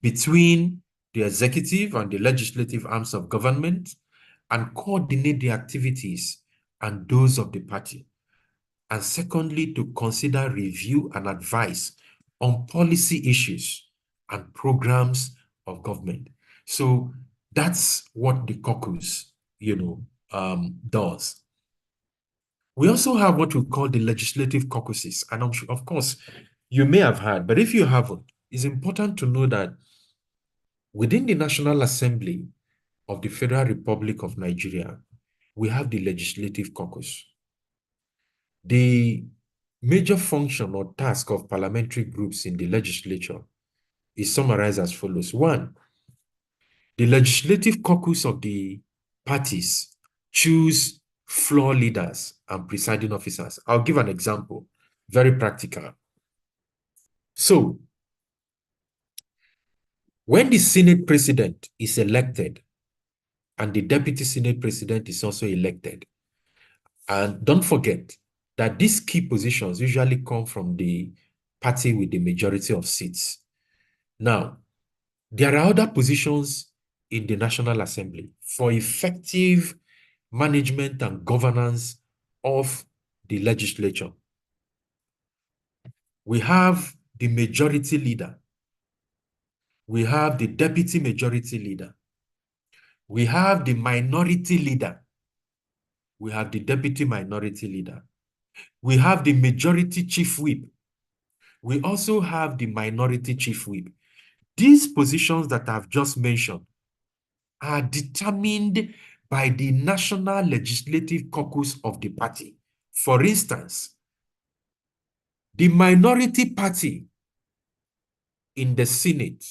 between the executive and the legislative arms of government and coordinate the activities and those of the party. And secondly, to consider, review, and advise on policy issues and programs of government. So that's what the caucus, does. We also have what we call the legislative caucuses. And I'm sure, of course, you may have heard, but if you haven't, it's important to know that within the National Assembly of the Federal Republic of Nigeria, we have the legislative caucus. The major function or task of parliamentary groups in the legislature is summarized as follows. One, the legislative caucus of the parties choose floor leaders and presiding officers. I'll give an example, very practical. So, when the Senate president is elected and the deputy Senate president is also elected, and don't forget that these key positions usually come from the party with the majority of seats. Now, there are other positions in the National Assembly for effective management and governance of the legislature. We have the majority leader. We have the deputy majority leader. We have the minority leader. We have the deputy minority leader. We have the majority chief whip. We also have the minority chief whip. These positions that I've just mentioned are determined by the National Legislative Caucus of the party. For instance, the minority party in the Senate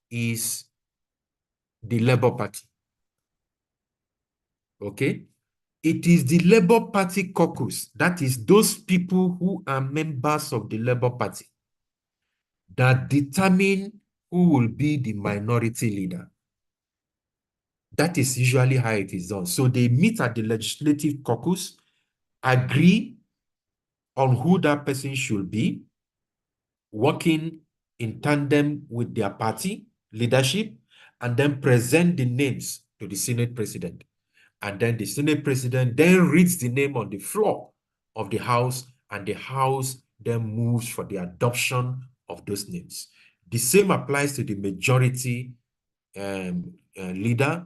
is the Labour Party. Okay? It is the Labour Party caucus, that is those people who are members of the Labour Party, that determine who will be the minority leader. That is usually how it is done. So they meet at the legislative caucus, agree on who that person should be, working in tandem with their party leadership, and then present the names to the Senate president. And then the Senate president then reads the name on the floor of the House, and the House then moves for the adoption of those names. The same applies to the majority leader,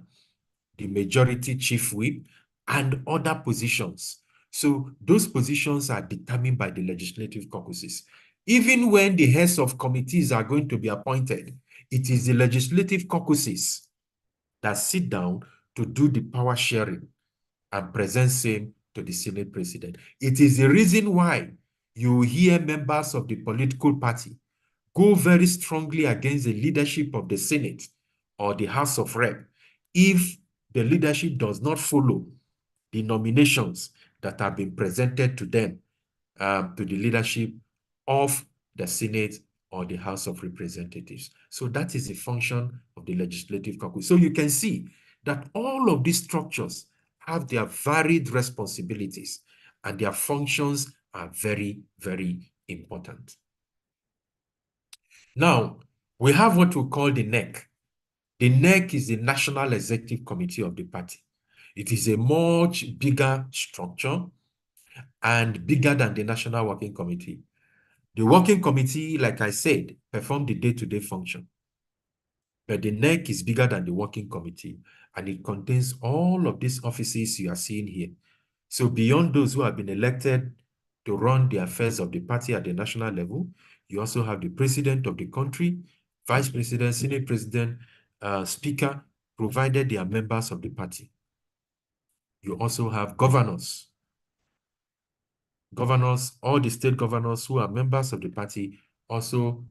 the majority chief whip, and other positions. So those positions are determined by the legislative caucuses. Even when the heads of committees are going to be appointed, it is the legislative caucuses that sit down to do the power sharing and present same to the Senate president. It is the reason why you hear members of the political party go very strongly against the leadership of the Senate or the House of Rep if the leadership does not follow the nominations that have been presented to them, to the leadership of the Senate or the House of Representatives. So that is the function of the legislative caucus. So you can see that all of these structures have their varied responsibilities, and their functions are very, very important. Now, we have what we call the NEC. The NEC is the National Executive Committee of the party. It is a much bigger structure and bigger than the National Working Committee. The Working Committee, like I said, performs the day-to-day function. But the NEC is bigger than the Working Committee, and it contains all of these offices you are seeing here. So beyond those who have been elected to run the affairs of the party at the national level, you also have the president of the country, vice president, senate president, speaker, provided they are members of the party. You also have governors. Governors, all the state governors who are members of the party also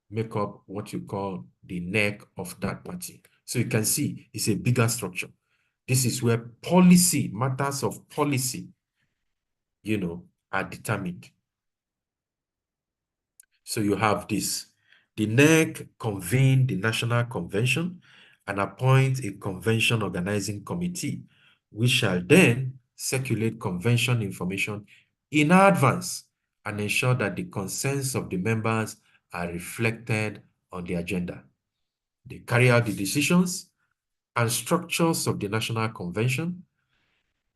make up what you call the neck of that party. So you can see it's a bigger structure. This is where policy, matters of policy, are determined. So you have this. The NEC convene the National Convention and appoint a convention organizing committee, which shall then circulate convention information in advance and ensure that the concerns of the members are reflected on the agenda. They carry out the decisions and structures of the National Convention.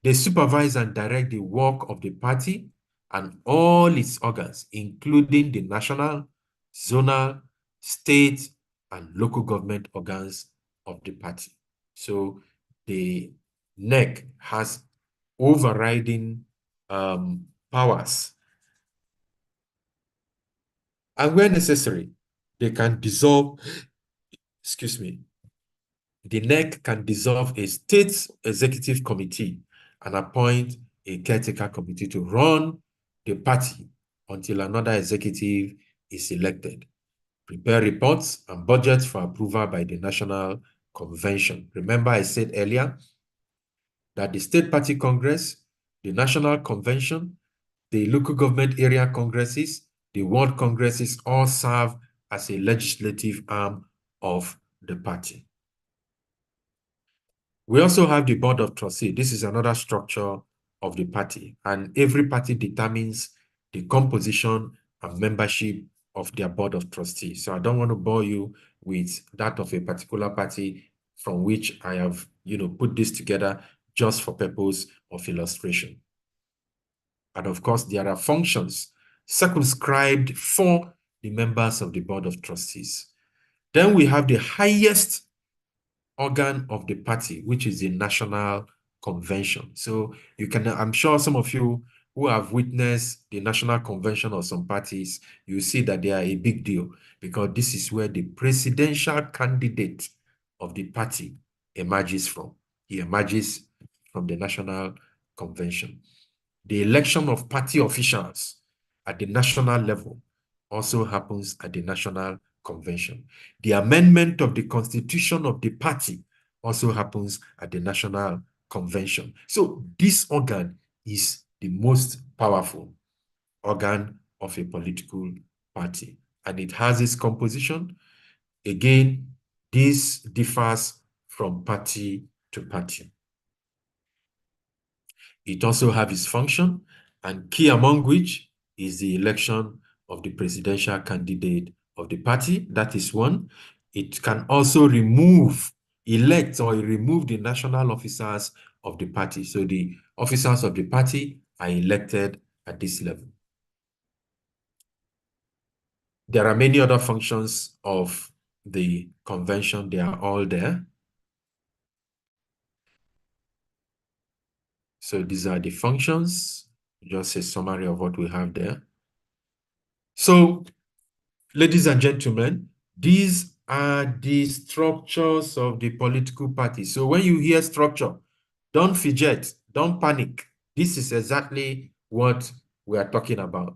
They supervise and direct the work of the party and all its organs, including the national, zonal, state, and local government organs of the party. So the NEC has overriding powers. And where necessary, they can dissolve, excuse me, the NEC can dissolve a state executive committee and appoint a caretaker committee to run the party until another executive is elected. Prepare reports and budgets for approval by the National Convention. Remember, I said earlier that the State Party Congress, the National Convention, the local government area congresses, the world congresses all serve as a legislative arm of the party. We also have the Board of Trustees. This is another structure of the party, and every party determines the composition and membership of their Board of Trustees. So I don't want to bore you with that of a particular party from which I have, put this together just for purpose of illustration. And of course, there are functions circumscribed for the members of the Board of Trustees. Then we have the highest organ of the party, which is the National Convention. So you can, I'm sure some of you who have witnessed the National Convention of some parties, you see that they are a big deal because this is where the presidential candidate of the party emerges from. He emerges from the National Convention. The election of party officials at the national level also happens at the National Convention. The amendment of the constitution of the party also happens at the National Convention. So this organ is the most powerful organ of a political party, and it has its composition. Again, this differs from party to party. It also has its function, and key among which is the election of the presidential candidate of the party. That is one. It can also elect or remove the national officers of the party. So the officers of the party are elected at this level. There are many other functions of the convention. They are all there. So these are the functions, just a summary of what we have there. So, ladies and gentlemen, these are the structures of the political party. So when you hear structure, don't fidget, don't panic. This is exactly what we are talking about.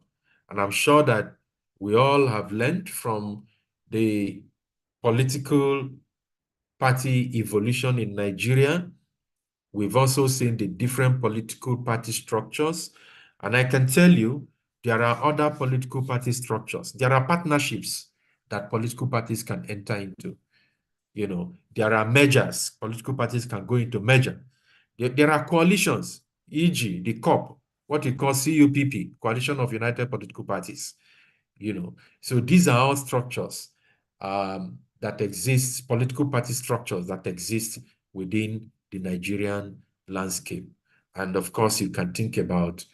And I'm sure that we all have learned from the political party evolution in Nigeria. We've also seen the different political party structures. And I can tell you, there are other political party structures. There are partnerships that political parties can enter into. There are mergers. Political parties can go into merger. There are coalitions, e.g. the COP, what we call CUPP, Coalition of United Political Parties. So these are all structures that exist, political party structures that exist within the Nigerian landscape. And of course, you can think about,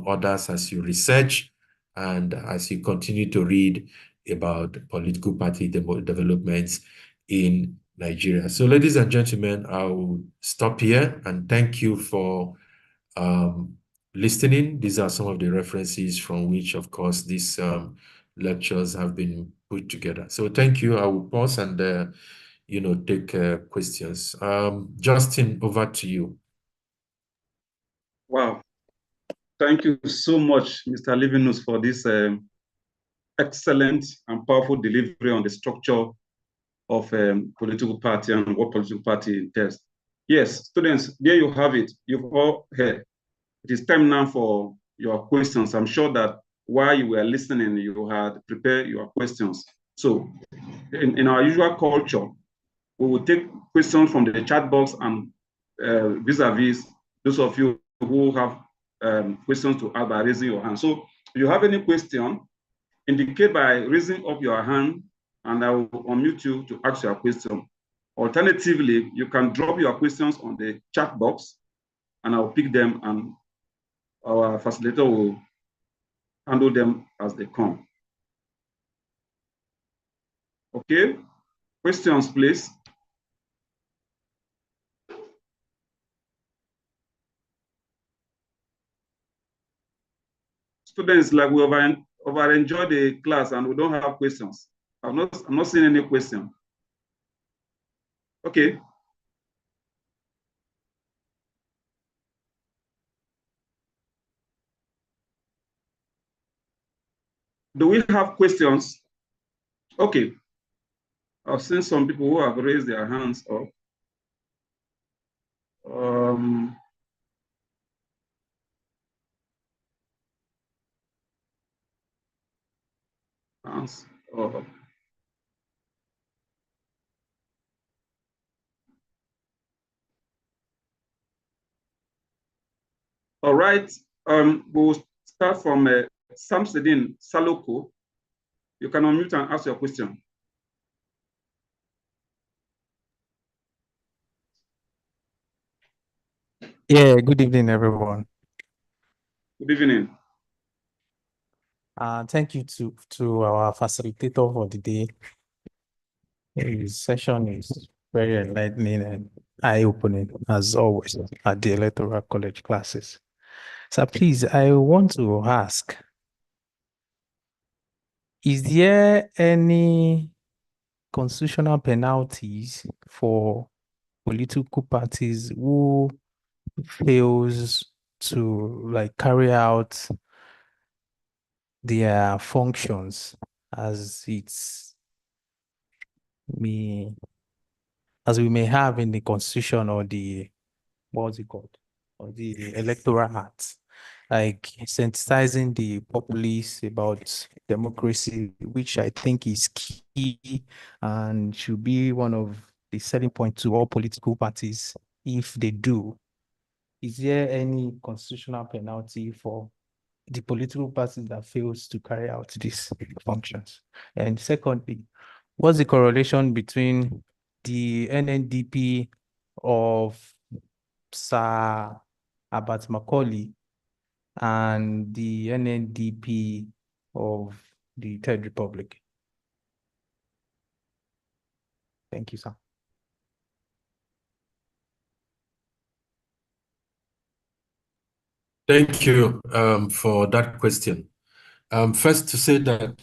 others as you research and as you continue to read about political party developments in Nigeria. So ladies and gentlemen, I will stop here and thank you for listening. These are some of the references from which, of course, these lectures have been put together. So thank you. I will pause and take questions. Justin, over to you. Wow. Thank you so much, Mr. Livinus, for this excellent and powerful delivery on the structure of political party and what political party entails. Yes, students, there you have it. You've all heard. It is time now for your questions. I'm sure that while you were listening, you had prepared your questions. So in our usual culture, we will take questions from the chat box and vis-a-vis those of you who have questions to ask by raising your hand. So if you have any question, indicate by raising up your hand and I will unmute you to ask your question. Alternatively, you can drop your questions on the chat box and I'll pick them and our facilitator will handle them as they come. Okay, questions, please. students like we over enjoy the class and we don't have questions. I'm not seeing any question. Okay. Do we have questions? Okay. I've seen some people who have raised their hands up. Hands up. All right. We'll start from Samsedin Saloko. You can unmute and ask your question. Yeah, good evening, everyone. Good evening. Thank you to our facilitator for the day. His session is very enlightening and eye-opening, as always, at the Electoral College classes. So please, I want to ask, is there any constitutional penalties for political parties who fails to carry out their functions as may as we may have in the constitution or the what's it called or the electoral act, like sensitizing the populace about democracy, which I think is key and should be one of the selling point to all political parties if they do. Is there any constitutional penalty for the political parties that fails to carry out these functions? And secondly, what's the correlation between the NNDP of Sir Abat Macaulay and the NNDP of the Third Republic? Thank you, sir. Thank you for that question. First to say that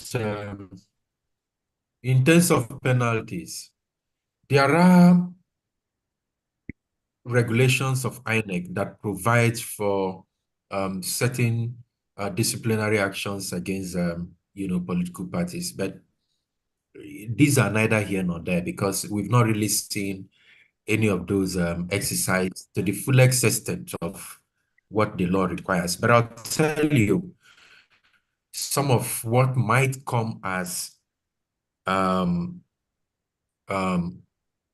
in terms of penalties, there are regulations of INEC that provides for certain disciplinary actions against political parties, but these are neither here nor there because we've not really seen any of those exercised to the full extent of what the law requires. But I'll tell you some of what might come as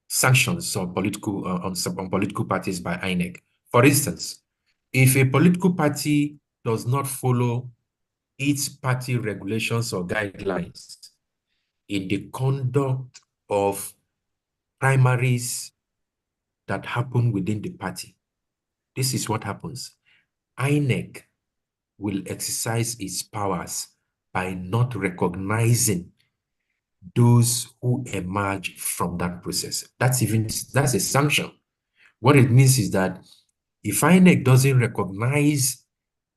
sanctions on political parties by INEC. For instance, if a political party does not follow its party regulations or guidelines in the conduct of primaries that happen within the party, this is what happens. INEC will exercise its powers by not recognizing those who emerge from that process. That's a sanction. What it means is that if INEC doesn't recognize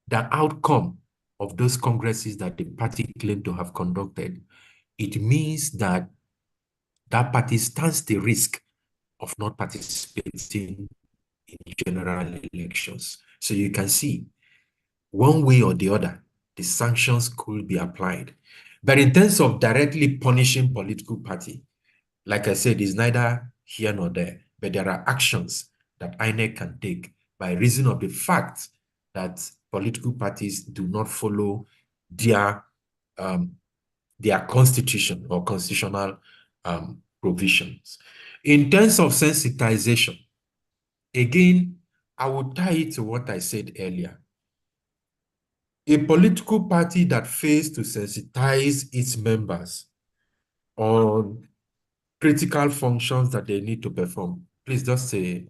the outcome of those congresses that the party claimed to have conducted, it means that that party stands the risk of not participating in general elections. So you can see, one way or the other, the sanctions could be applied. But in terms of directly punishing political party, like I said, it's neither here nor there, but there are actions that INEC can take by reason of the fact that political parties do not follow their constitution or constitutional provisions. In terms of sensitization, again, I would tie it to what I said earlier. A political party that fails to sensitize its members on critical functions that they need to perform. Please just say.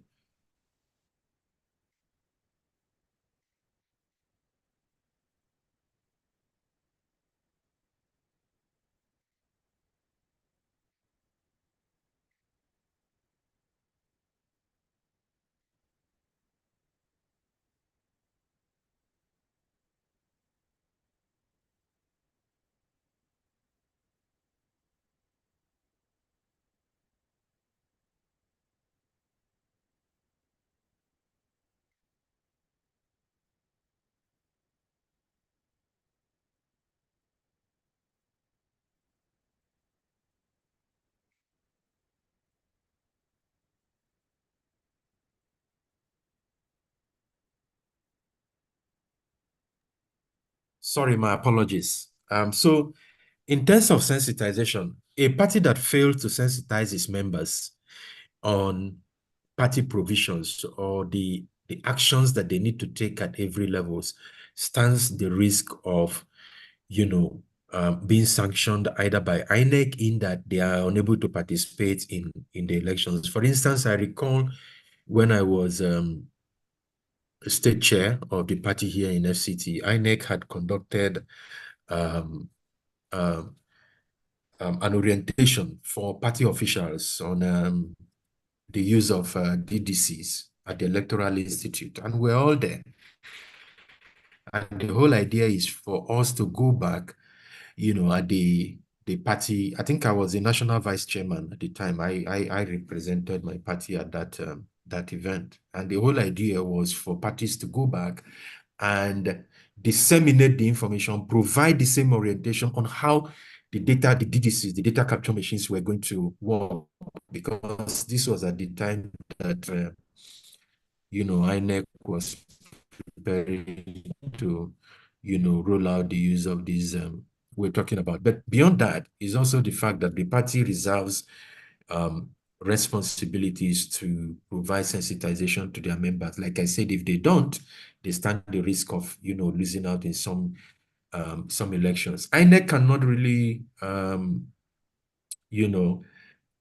Sorry, my apologies. So in terms of sensitization, a party that fails to sensitize its members on party provisions or the actions that they need to take at every levels stands the risk of, being sanctioned either by INEC in that they are unable to participate in the elections. For instance, I recall when I was state chair of the party here in FCT, INEC had conducted an orientation for party officials on the use of DDCs at the Electoral Institute, and we're all there. And the whole idea is for us to go back, at the party. I think I was the national vice chairman at the time. I represented my party at that event, and the whole idea was for parties to go back and disseminate the information, provide the same orientation on how the data, the DDCs, the data capture machines were going to work, because this was at the time that, INEC was preparing to, roll out the use of these we're talking about. But beyond that is also the fact that the party reserves responsibilities to provide sensitization to their members. Like I said, if they don't, they stand the risk of, losing out in some elections. INEC cannot really,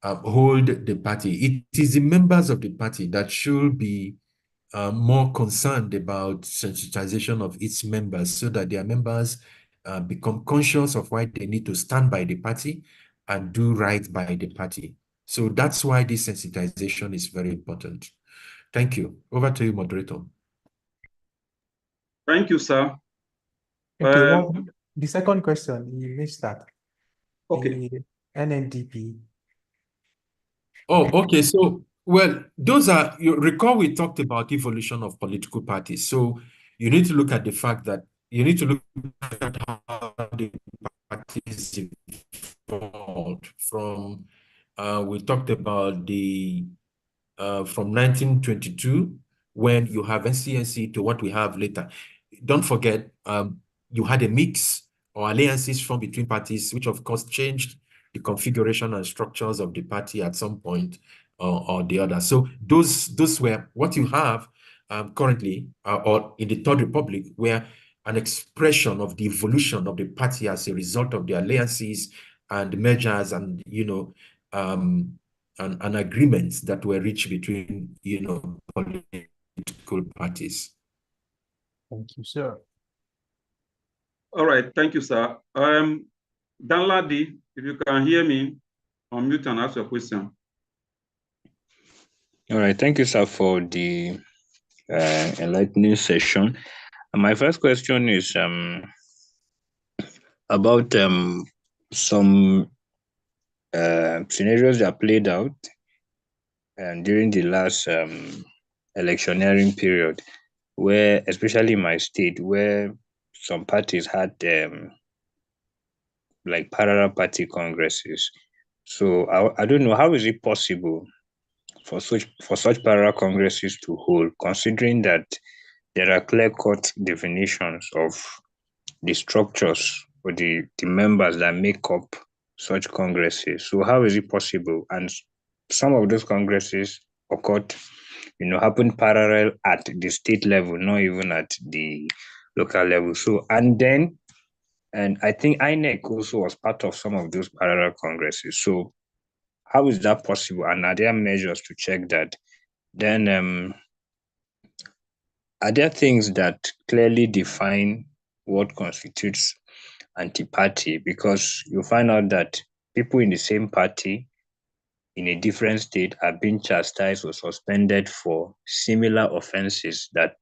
hold the party. It is the members of the party that should be more concerned about sensitization of its members so that their members become conscious of why they need to stand by the party and do right by the party. So that's why this sensitization is very important. Thank you. Over to you, moderator. Thank you, sir. Okay, well, the second question, you missed that. Okay. The NNDP. Oh, okay. So, well, those are, you recall we talked about evolution of political parties. So you need to look at the fact that you need to look at how the parties evolved from, we talked about the, from 1922, when you have NCNC to what we have later. Don't forget, you had a mix or alliances from between parties, which of course changed the configuration and structures of the party at some point or the other. So those were what you have currently or in the Third Republic, where an expression of the evolution of the party as a result of the alliances and mergers and, and agreements that were reached between, political parties. Thank you, sir. All right, thank you, sir. Danladi, if you can hear me, unmute and ask your question. All right, thank you, sir, for the enlightening session. My first question is about some scenarios that played out during the last electioneering period, where, especially in my state, where some parties had like parallel party congresses. So I don't know, how is it possible for such parallel congresses to hold, considering that there are clear-cut definitions of the structures or the members that make up such congresses? So how is it possible? And some of those congresses occurred, happened parallel at the state level, not even at the local level. So, and I think INEC also was part of some of those parallel congresses. So how is that possible? And are there measures to check that? Then are there things that clearly define what constitutes anti-party? Because you find out that people in the same party in a different state are being chastised or suspended for similar offenses that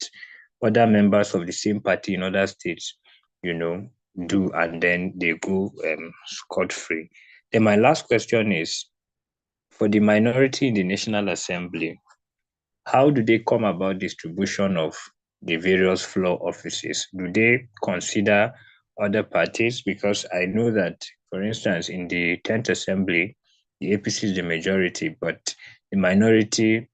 other members of the same party in other states, do, and then they go scot-free. Then my last question is, for the minority in the National Assembly, how do they come about distribution of the various floor offices? Do they consider other parties? Because I know that, for instance, in the 10th Assembly, the APC is the majority, but the minority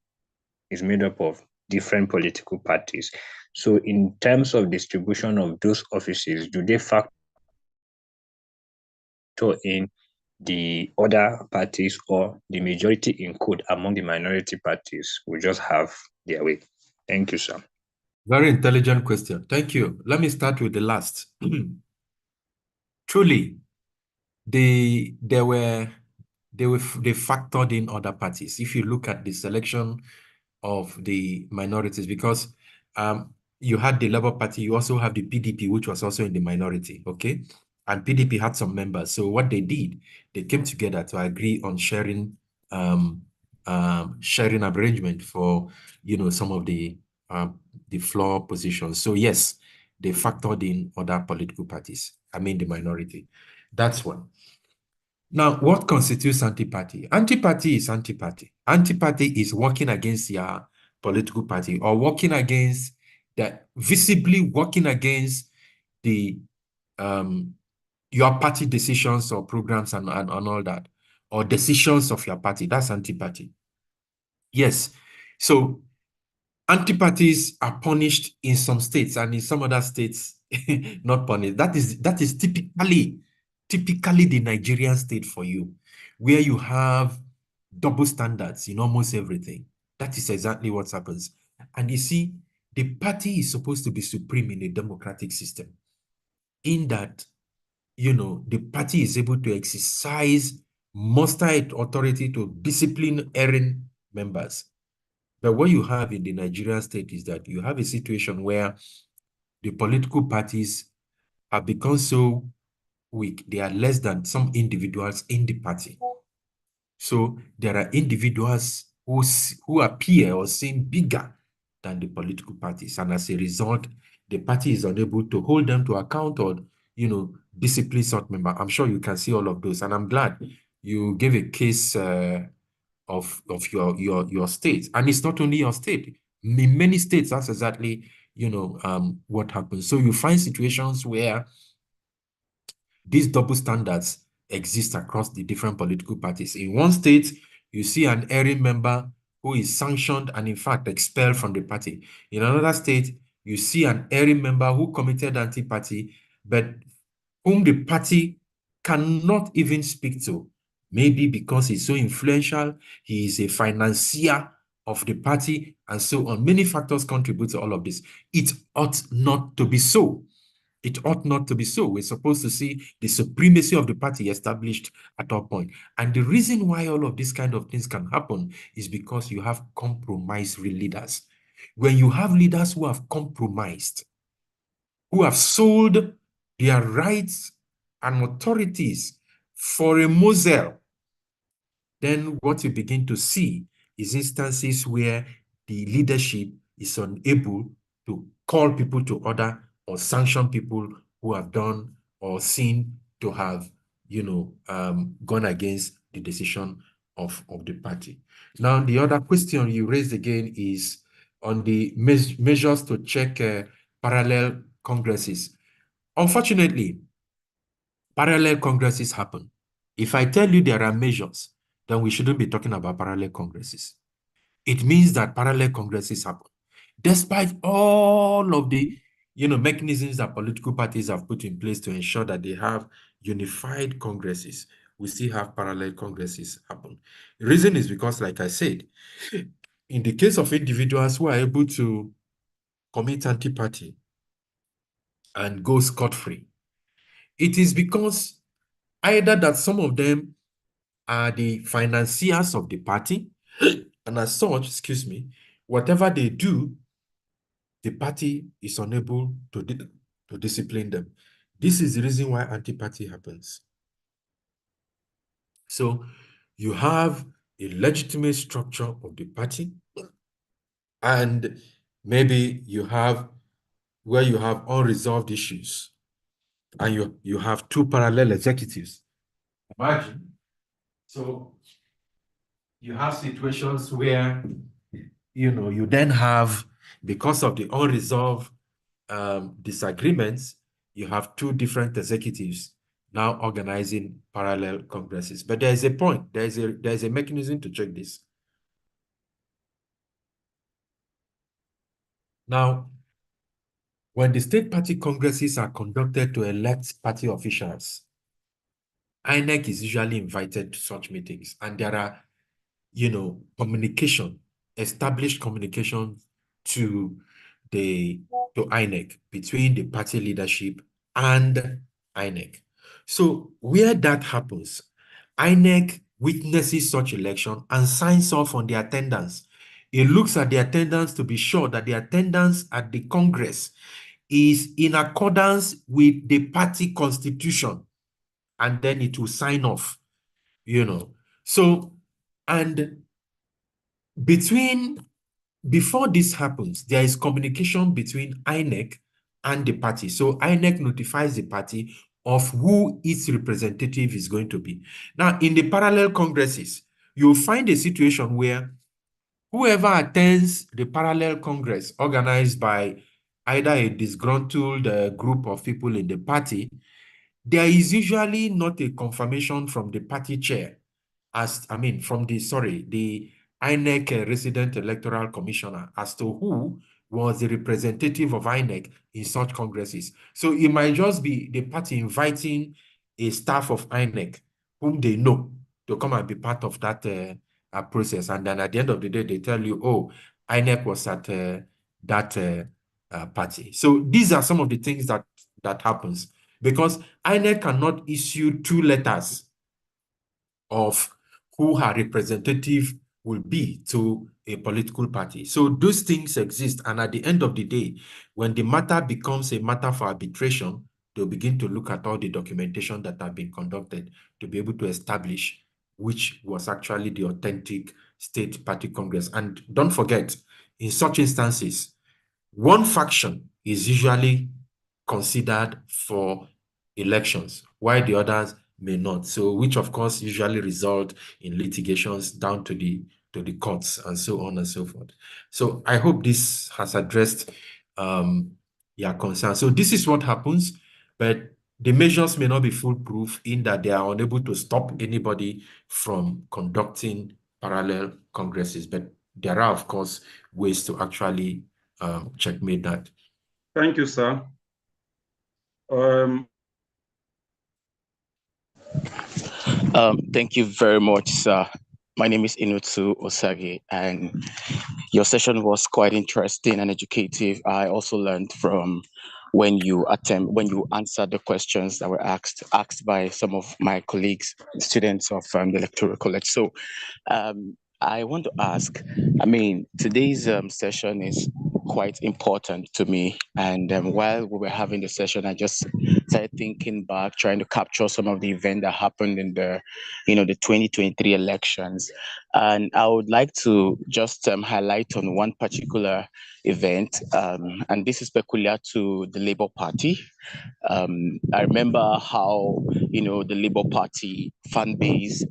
is made up of different political parties. So in terms of distribution of those offices, do they factor in the other parties, or the majority in code among the minority parties will just have their way? Thank you, sir. Very intelligent question. Thank you. Let me start with the last. Truly, they factored in other parties. If you look at the selection of the minorities, because you had the Labour Party, you also have the PDP, which was also in the minority, okay? And PDP had some members. So what they did, they came together to agree on sharing arrangement for, some of the floor positions. So yes, they factored in other political parties. I mean, the minority. That's one. Now, what constitutes anti-party? Anti-party is anti-party. Anti-party is working against your political party, or visibly working against the your party decisions or programs and all that, or decisions of your party. That's anti-party. Yes. So anti-parties are punished in some states, and in some other states not punished. That is typically the Nigerian state for you, where you have double standards in almost everything. That is exactly what happens. And you see, the party is supposed to be supreme in a democratic system, in that, the party is able to exercise muster authority to discipline erring members. But what you have in the Nigerian state is that you have a situation where the political parties have become so weak. They are less than some individuals in the party. So there are individuals who appear or seem bigger than the political parties. And as a result, the party is unable to hold them to account, or, discipline such member. I'm sure you can see all of those. And I'm glad you gave a case of your state. And it's not only your state. In many states, that's exactly, what happens. So you find situations where these double standards exist across the different political parties. In one state, you see an erring member who is sanctioned and, in fact, expelled from the party. In another state, you see an erring member who committed anti-party, but whom the party cannot even speak to. Maybe because he's so influential, he is a financier of the party, and so on. Many factors contribute to all of this. It ought not to be so. It ought not to be so. We're supposed to see the supremacy of the party established at all point. And the reason why all of these kind of things can happen is because you have compromised leaders. When you have leaders who have compromised, who have sold their rights and authorities for a morsel, then what you begin to see is instances where the leadership is unable to call people to order or sanction people who have done or seem to have, gone against the decision of the party. Now, the other question you raised again is on the measures to check parallel congresses. Unfortunately, parallel congresses happen. If I tell you there are measures, then we shouldn't be talking about parallel congresses. It means that parallel congresses happen. Despite all of the, mechanisms that political parties have put in place to ensure that they have unified congresses, we still have parallel congresses happen. The reason is because, like I said, in the case of individuals who are able to commit anti-party and go scot-free, it is because either that some of them are the financiers of the party, and as such, whatever they do, the party is unable to discipline them. This is the reason why anti-party happens. So you have a legitimate structure of the party, and maybe you have where you have unresolved issues, and you have two parallel executives. Imagine. So you have situations where, you then have, because of the unresolved disagreements, you have two different executives now organizing parallel congresses. But there is a point, there is a mechanism to check this. Now, when the state party congresses are conducted to elect party officials, INEC is usually invited to such meetings, and there are, established communication to INEC between the party leadership and INEC. So where that happens, INEC witnesses such election and signs off on the attendance. It looks at the attendance to be sure that the attendance at the Congress is in accordance with the party constitution, and then it will sign off, So, and before this happens, there is communication between INEC and the party. So INEC notifies the party of who its representative is going to be. Now, in the parallel congresses, you'll find a situation where whoever attends the parallel congress organized by either a disgruntled group of people in the party, there is usually not a confirmation from the party chair, from the INEC resident electoral commissioner as to who was the representative of INEC in such congresses. So it might just be the party inviting a staff of INEC whom they know to come and be part of that process. And then at the end of the day, they tell you, oh, INEC was at that party. So these are some of the things that happens, because INEC cannot issue two letters of who her representative will be to a political party. So those things exist, and at the end of the day, when the matter becomes a matter for arbitration, they'll begin to look at all the documentation that have been conducted to be able to establish which was actually the authentic state party congress. And don't forget, in such instances, one faction is usually considered for elections, while the others may not. So, which of course usually result in litigations down to the courts and so on and so forth. So, I hope this has addressed your concern. So, this is what happens, but the measures may not be foolproof in that they are unable to stop anybody from conducting parallel congresses. But there are, of course, ways to actually checkmate that. Thank you, sir. Thank you very much, sir. My name is Inutu Osage, and your session was quite interesting and educative. I also learned from when you answered the questions that were asked by some of my colleagues, students of the Electoral College. So I want to ask, today's session is quite important to me. And while we were having the session, I just started thinking back, trying to capture some of the events that happened in the 2023 elections. And I would like to just highlight on one particular event, and this is peculiar to the Labour Party. I remember how, the Labour Party fan base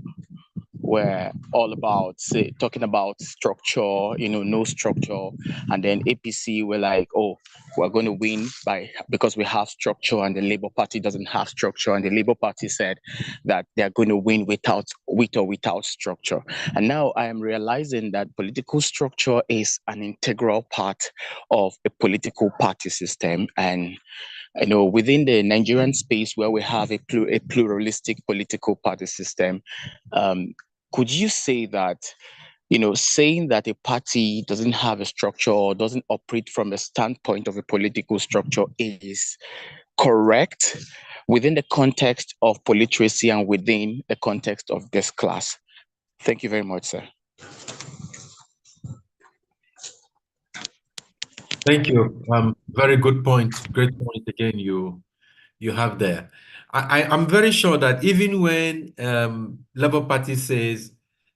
were all about talking about structure, no structure. And then APC were like, oh, we're going to win because we have structure, and the Labour Party doesn't have structure. And the Labour Party said that they're going to win with or without structure. And now I am realizing that political structure is an integral part of a political party system. And within the Nigerian space where we have a pluralistic political party system, could you say that, saying that a party doesn't have a structure or doesn't operate from a standpoint of a political structure is correct within the context of politeracy and within the context of this class? Thank you very much, sir. Thank you. Very good point. Great point again you have there. I'm very sure that even when Labour Party says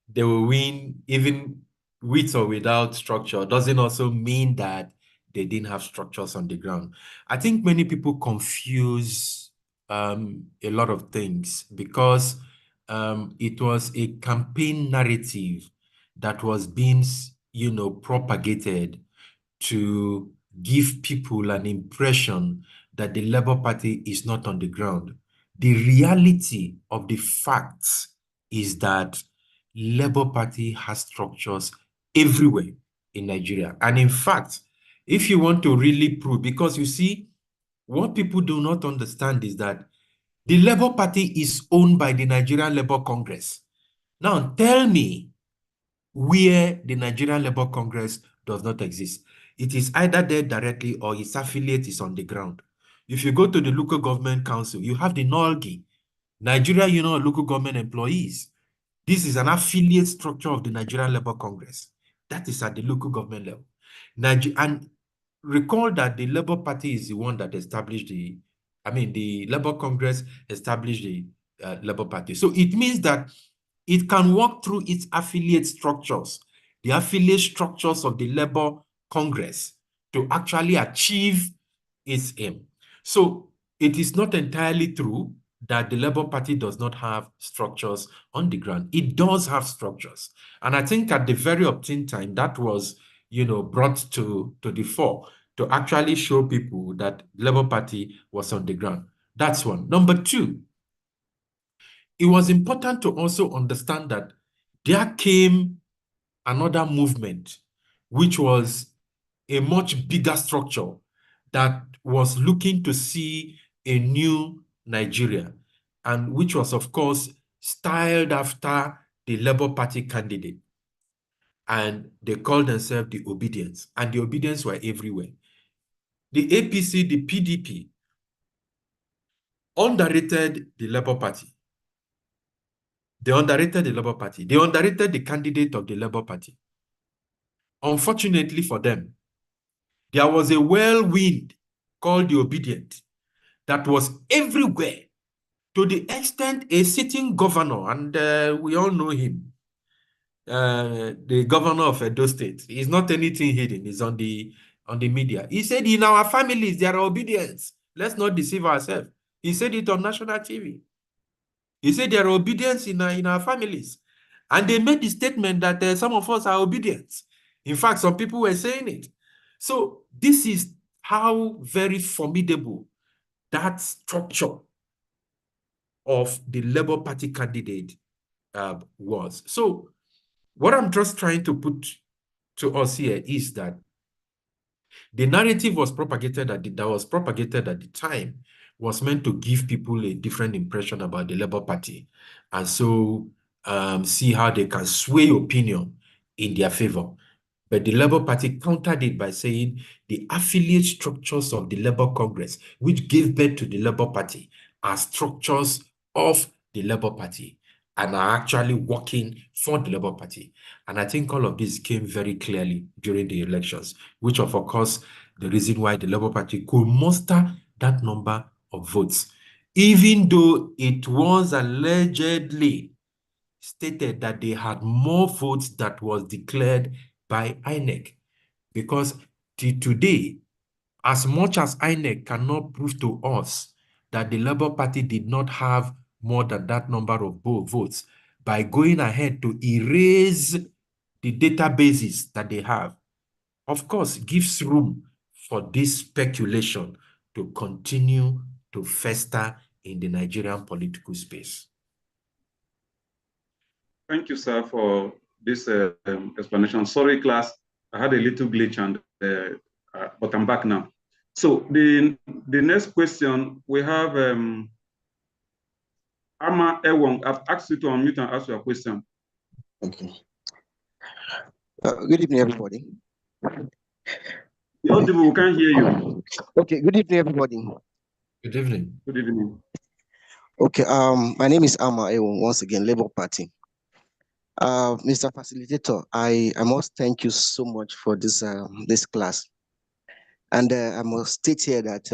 they will win even with or without structure, doesn't also mean that they didn't have structures on the ground. I think many people confuse a lot of things because it was a campaign narrative that was being, propagated to give people an impression that the Labour Party is not on the ground. The reality of the facts is that Labour Party has structures everywhere in Nigeria. And in fact, If you want to really prove, because you see, what people do not understand is that the Labour Party is owned by the Nigerian Labour Congress. Now, tell me where the Nigerian Labour Congress does not exist. It is either there directly or its affiliate is on the ground. If you go to the local government council, you have the NOLGI, Nigeria Union of Local Government Employees. This is an affiliate structure of the Nigerian Labour Congress. That is at the local government level. And recall that the Labour Party is the one that established the Labour Congress established the Labour Party. So it means that it can work through its affiliate structures, the affiliate structures of the Labour Congress, to actually achieve its aim. So it is not entirely true that the Labour Party does not have structures on the ground. It does have structures. And I think at the very opportune time, that was, brought to the fore to actually show people that Labour Party was on the ground. That's one. Number two, it was important to also understand that there came another movement, which was a much bigger structure that was looking to see a new Nigeria, and which was, of course, styled after the Labour Party candidate. And they called themselves the Obedience, and the Obedience were everywhere. The APC, the PDP, underrated the Labour Party. They underrated the Labour Party. They underrated the candidate of the Labour Party. Unfortunately for them, there was a whirlwind called the Obedient that was everywhere, to the extent a sitting governor, and we all know him, the governor of Edo State. He's not anything hidden. He's on the media. He said, in our families, there are obedience. Let's not deceive ourselves. He said it on national TV. He said there are obedience in our families. And they made the statement that some of us are obedient. In fact, some people were saying it. So this is how very formidable that structure of the Labour Party candidate was. So what I'm just trying to put to us here is that the narrative was propagated at the time was meant to give people a different impression about the Labour Party, and so see how they can sway opinion in their favor. But the Labour Party countered it by saying the affiliate structures of the Labour Congress, which gave birth to the Labour Party, are structures of the Labour Party and are actually working for the Labour Party. And I think all of this came very clearly during the elections, which of course, the reason why the Labour Party could muster that number of votes, even though it was allegedly stated that they had more votes that was declared by INEC. Because till today, as much as INEC cannot prove to us that the Labour Party did not have more than that number of votes, by going ahead to erase the databases that they have, of course, gives room for this speculation to continue to fester in the Nigerian political space. Thank you, sir, for this explanation. Sorry, class, I had a little glitch, and but I'm back now. So the next question, we have Ama Ewong. I've asked you to unmute and ask your question. Okay. Good evening, everybody. The audible, we can't hear you. Okay, good evening, everybody. Good evening. Good evening. Okay, my name is Ama Ewong, once again, Labour Party. Mr. Facilitator, I must thank you so much for this this class. And I must state here that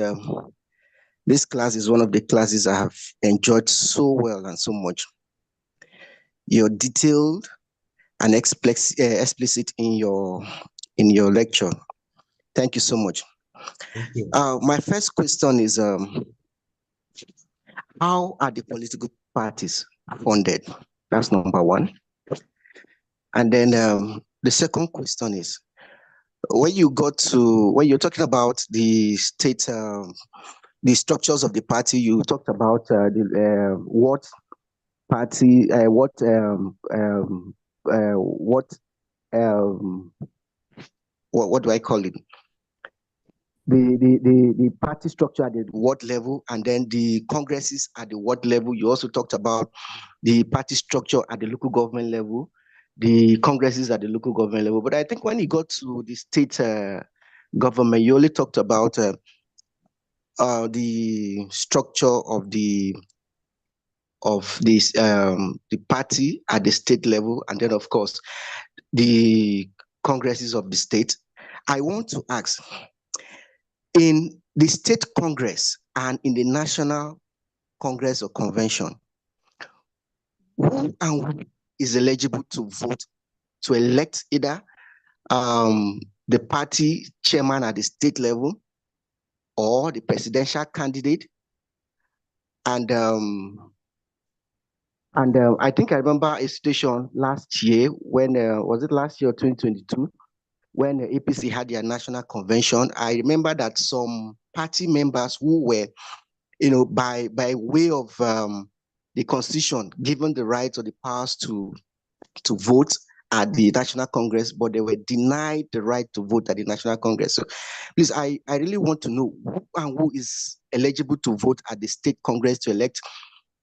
this class is one of the classes I have enjoyed so well and so much. You're detailed and explicit in your lecture. Thank you so much. Thank you. My first question is, how are the political parties funded? That's number one. And then the second question is, when you're talking about the state, the structures of the party, you talked about what party, what do I call it? the party structure at the ward level, and then the congresses at the ward level. You also talked about the party structure at the local government level, the congresses at the local government level. But I think when you got to the state government, you only talked about the structure of the party at the state level, and then of course the congresses of the state. I want to ask, in the state congress and in the national congress or convention, who and who is eligible to vote to elect either the party chairman at the state level or the presidential candidate? And I think I remember a situation last year when, was it last year or 2022, when the APC had their national convention. I remember that some party members who were, by way of the constitution, given the rights or the powers to vote at the National Congress, but they were denied the right to vote at the National Congress. So please, I really want to know who and who is eligible to vote at the state Congress to elect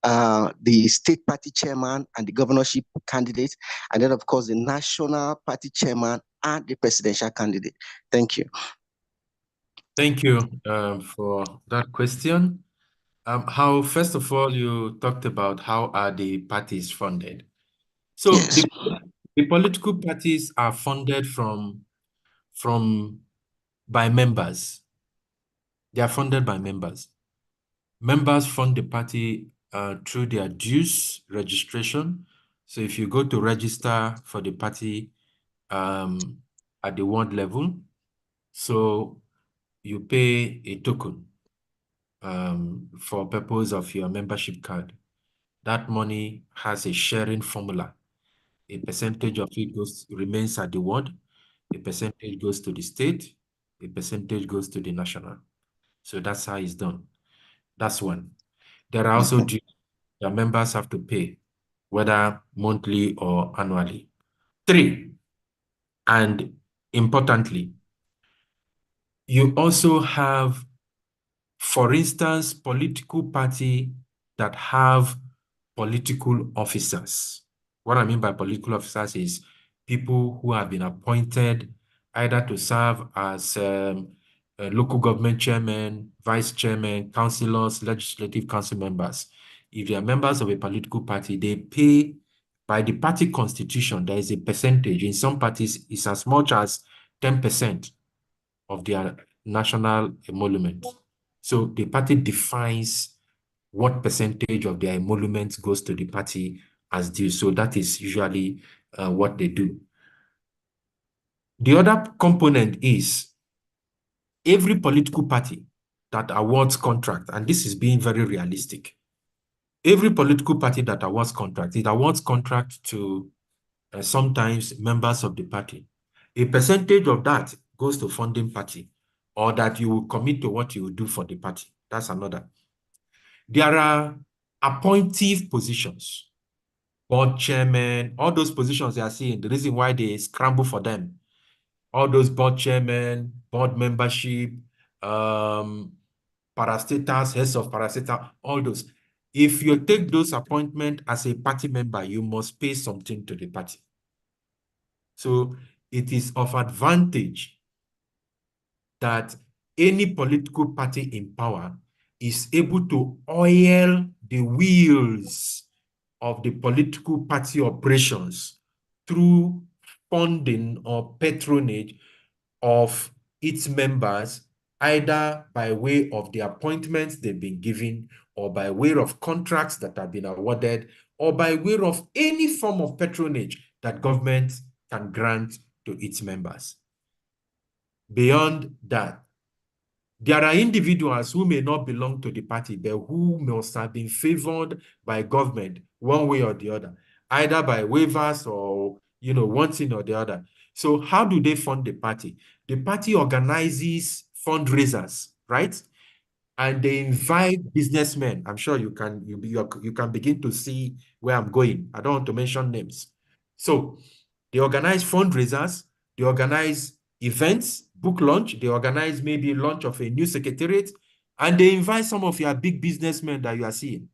the state party chairman and the governorship candidate, and then of course the national party chairman and the presidential candidate. Thank you. Thank you for that question. First of all, you talked about how are the parties funded. So Yes. the political parties are funded by members. They are funded by members. Members fund the party through their dues registration. So if you go to register for the party at the ward level, so you pay a token for purpose of your membership card. That money has a sharing formula. A percentage of it remains at the ward, a percentage goes to the state, a percentage goes to the national. So that's how it's done. That's one. There are also dues that members have to pay, whether monthly or annually. 3, and importantly, you also have, for instance, political party that have political officers. What I mean by political officers is people who have been appointed either to serve as local government chairman, vice chairman, councillors, legislative council members. If they are members of a political party, they pay by the party constitution. There is a percentage. In some parties, it's as much as 10% of their national emolument. So the party defines what percentage of their emoluments goes to the party as due. So that is usually what they do. The other component is every political party that awards contract, and this is being very realistic. Every political party that awards contract, it awards contract to sometimes members of the party. A percentage of that goes to funding party, or that you will commit to what you will do for the party. That's another. There are appointive positions, board chairman, all those positions they are seeing, the reason why they scramble for them, all those board chairman, board membership, parastatals, heads of parastatal, all those. If you take those appointments as a party member, you must pay something to the party. So it is of advantage that any political party in power is able to oil the wheels of the political party operations through funding or patronage of its members, either by way of the appointments they've been given, or by way of contracts that have been awarded, or by way of any form of patronage that government can grant to its members. Beyond that, there are individuals who may not belong to the party, but who must have been favored by government one way or the other, either by waivers or, one thing or the other. So how do they fund the party? The party organizes fundraisers, right? And they invite businessmen. I'm sure you can begin to see where I'm going. I don't want to mention names. So they organize fundraisers, they organize events, book launch, they organize maybe launch of a new secretariat, and they invite some of your big businessmen that you are seeing.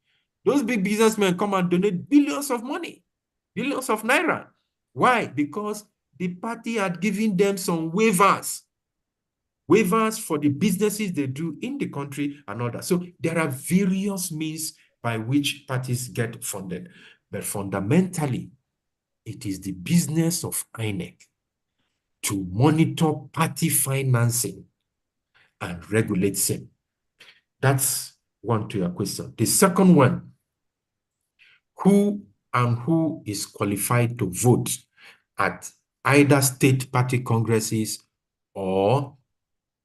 Those big businessmen come and donate billions of money, billions of naira. Why? Because the party had given them some waivers for the businesses they do in the country and all that. So there are various means by which parties get funded. But fundamentally, it is the business of INEC to monitor party financing and regulate same. That's one to your question. The second one, who is qualified to vote at either state party congresses or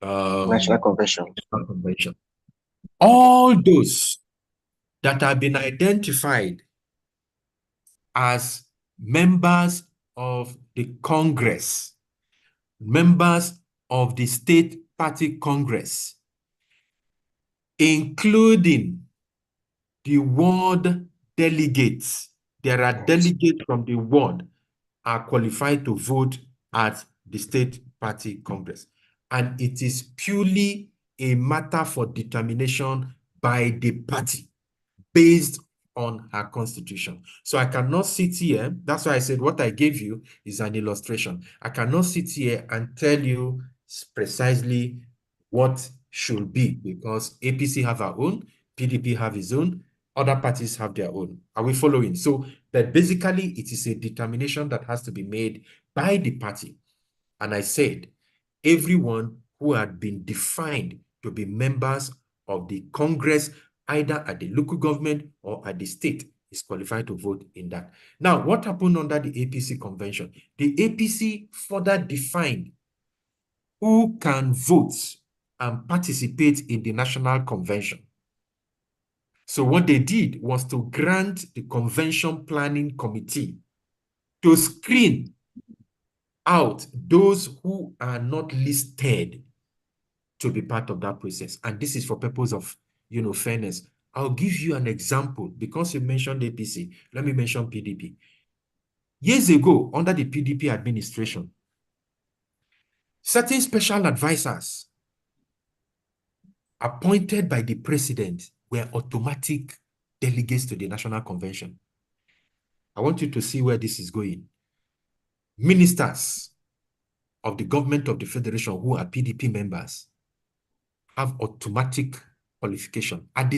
National convention. All those that have been identified as members of the Congress, members of the state party Congress, including the ward delegates. There are delegates from the ward are qualified to vote at the state party Congress. And it is purely a matter for determination by the party based on her constitution. So I cannot sit here. That's why I said what I gave you is an illustration. I cannot sit here and tell you precisely what should be, because APC have our own, PDP have his own, other parties have their own. Are we following? So, but basically it is a determination that has to be made by the party. And I said, everyone who had been defined to be members of the Congress, either at the local government or at the state, is qualified to vote in that. Now, what happened under the APC convention? The APC further defined who can vote and participate in the national convention. So what they did was to grant the convention planning committee to screen out those who are not listed to be part of that process. And this is for purpose of, fairness. I'll give you an example. Because you mentioned APC, let me mention PDP. Years ago, under the PDP administration, certain special advisors appointed by the president were automatic delegates to the National Convention. I want you to see where this is going. Ministers of the government of the Federation who are PDP members have automatic qualification. At the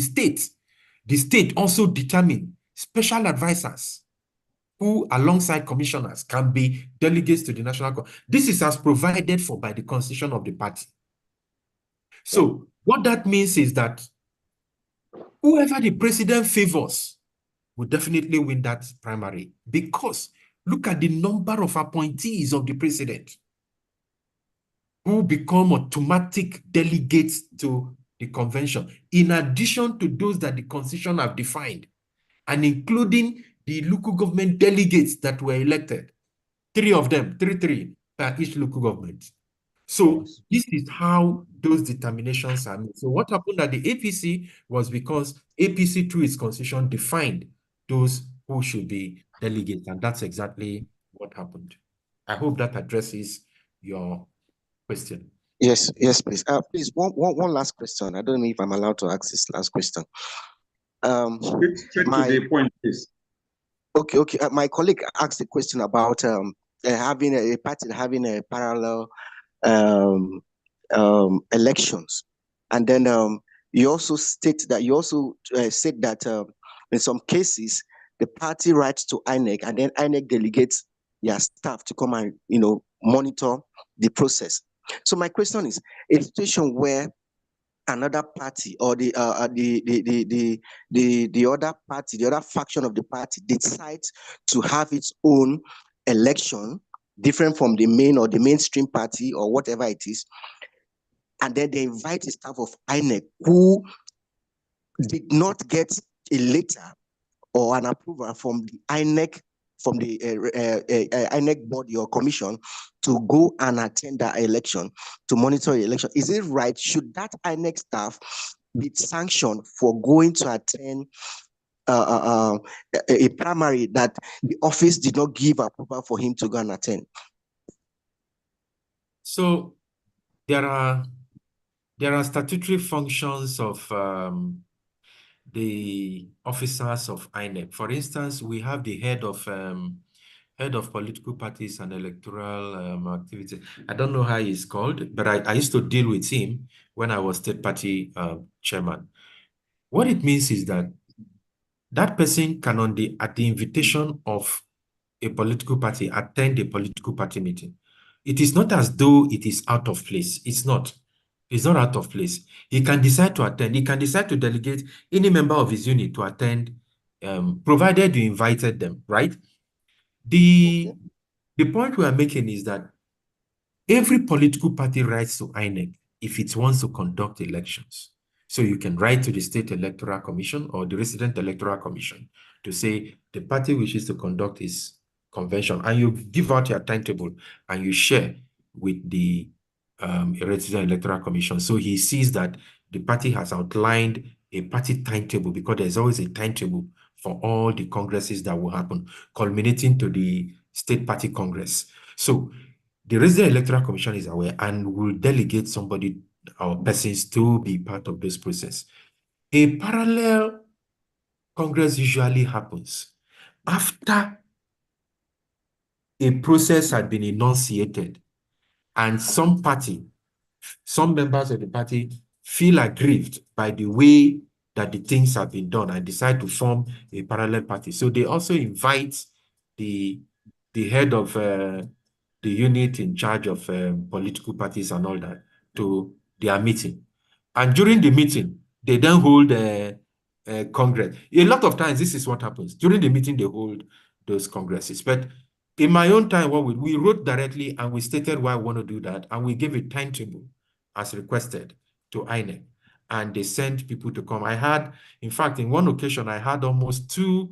state also determine special advisors who, alongside commissioners, can be delegates to the National. This is as provided for by the constitution of the party. So what that means is that whoever the president favors will definitely win that primary, because look at the number of appointees of the president who become automatic delegates to the convention, in addition to those that the constitution have defined, and including the local government delegates that were elected. 3 of them, 3 per each local government. So this is how those determinations are made. So what happened at the APC was because APC, through its constitution, defined those who should be delegates, and that's exactly what happened. I hope that addresses your question. Yes, please. Please, one last question. I don't know if I'm allowed to ask this last question. Straight to the point, please. Okay. My colleague asked a question about having a party having a parallel elections, and then you also said that in some cases the party writes to INEC, and then INEC delegates their staff to come and monitor the process. So my question is, a situation where another party or the other party, the other faction of the party decides to have its own election different from the main or the mainstream party or whatever it is, and then they invite the staff of INEC who did not get a letter or an approval from the INEC, from the INEC body or commission, to go and attend that election, to monitor the election. Is it right? Should that INEC staff be sanctioned for going to attend a primary that the office did not give approval for him to go and attend? So there are statutory functions of the officers of INEC. For instance, we have the head of political parties and electoral activities. I don't know how he's called, but I used to deal with him when I was state party chairman. What it means is that that person can at the invitation of a political party, attend a political party meeting. It is not as though it is out of place. It's not. It's not out of place. He can decide to attend. He can decide to delegate any member of his unit to attend, provided you invited them, right? The point we are making is that every political party writes to INEC if it wants to conduct elections. So you can write to the State Electoral Commission or the Resident Electoral Commission to say the party wishes to conduct its convention, and you give out your timetable and you share with the Resident Electoral Commission. So he sees that the party has outlined a party timetable, because there's always a timetable for all the congresses that will happen, culminating to the State Party Congress. So the Resident Electoral Commission is aware and will delegate somebody or persons to be part of this process. A parallel Congress usually happens after a process had been enunciated and some members of the party feel aggrieved by the way that the things have been done and decide to form a parallel party. So they also invite the head of the unit in charge of political parties and all that to their meeting. And during the meeting, they then hold a Congress. A lot of times, this is what happens. During the meeting, they hold those congresses. But in my own time, we wrote directly and we stated why we want to do that, and we gave a timetable as requested to INEC, and they sent people to come. In fact, in one occasion, I had almost 2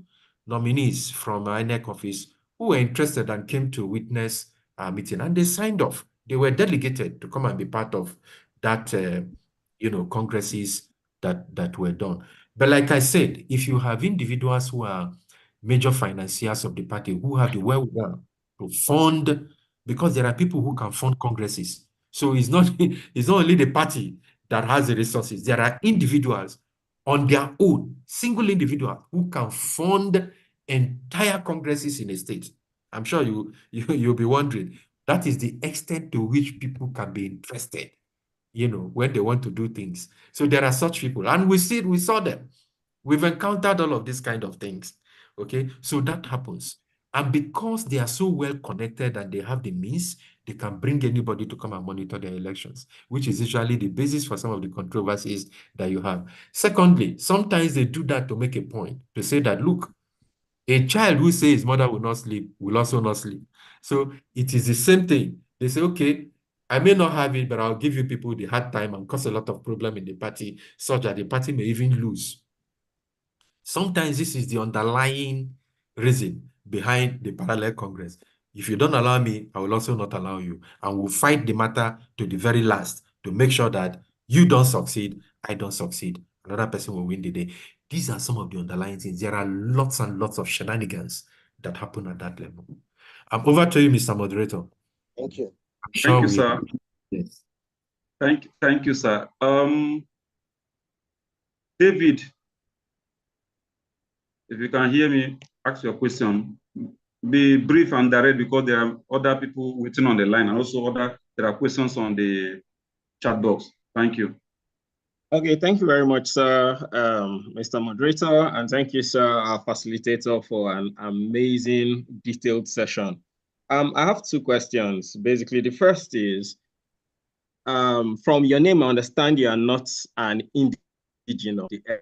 nominees from INEC office who were interested and came to witness our meeting, and they signed off. They were delegated to come and be part of that, congresses that were done. But like I said, if you have individuals who are major financiers of the party who have the wherewithal to fund, because there are people who can fund congresses. So it's not only the party that has the resources. There are individuals on their own, single individuals who can fund entire congresses in a state. I'm sure you'll be wondering, that is the extent to which people can be interested, when they want to do things. So there are such people, and we saw them. We've encountered all of these kind of things. Okay, so that happens. And because they are so well connected and they have the means, they can bring anybody to come and monitor their elections, which is usually the basis for some of the controversies that you have. Secondly, sometimes they do that to make a point, to say that, look, a child who says his mother will not sleep will also not sleep. So it is the same thing. They say, okay, I may not have it, but I'll give you people the hard time and cause a lot of problem in the party, such that the party may even lose. Sometimes this is the underlying reason behind the parallel Congress. If you don't allow me, I will also not allow you. And we'll fight the matter to the very last to make sure that you don't succeed, I don't succeed. Another person will win the day. These are some of the underlying things. There are lots and lots of shenanigans that happen at that level. Over to you, Mr. Moderator. Thank you. I'm sure Thank you, sir. Yes. Thank you, sir. David, if you can hear me, ask your question. Be brief and direct, because there are other people waiting on the line, and also there are questions on the chat box. Thank you. Okay, thank you very much, sir, Mr. Moderator, and thank you, sir, our facilitator, for an amazing detailed session. I have 2 questions. Basically, the first is, from your name, I understand you are not an indigenous of the earth.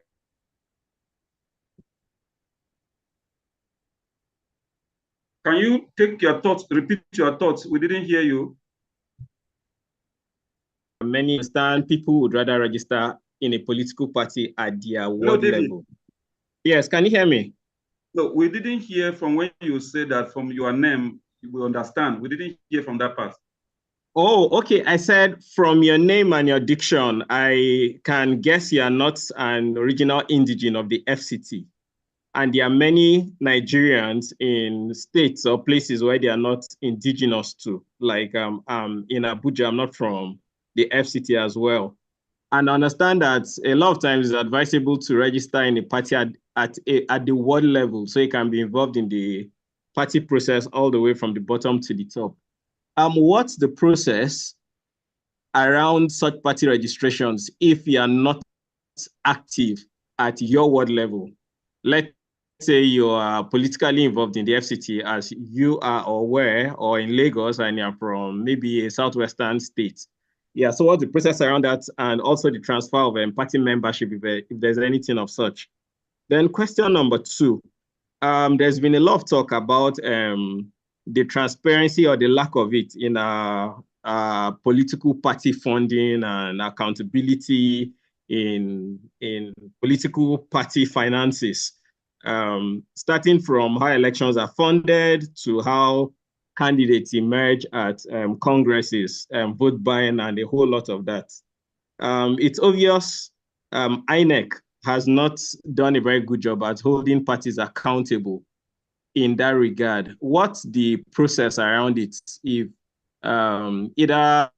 Can you take your thoughts, repeat your thoughts? We didn't hear you. Many understand people would rather register in a political party at their ward level. Yes, can you hear me? No, we didn't hear from when you said that from your name, we understand. We didn't hear from that part. Oh, okay. I said from your name and your diction, I can guess you are not an original indigene of the FCT. And there are many Nigerians in states or places where they are not indigenous to. Like in Abuja, I'm not from the FCT as well. And understand that a lot of times it's advisable to register in a party at the ward level, so you can be involved in the party process all the way from the bottom to the top. What's the process around such party registrations if you are not active at your ward level? Let's say you are politically involved in the FCT as you are aware, or in Lagos and you're from maybe a southwestern state. Yeah, so what's the process around that, and also the transfer of party membership if there's anything of such? Then question number 2, there's been a lot of talk about the transparency or the lack of it in political party funding and accountability in political party finances, starting from how elections are funded to how candidates emerge at congresses, vote buying, and a whole lot of that. It's obvious INEC has not done a very good job at holding parties accountable in that regard. What's the process around it if either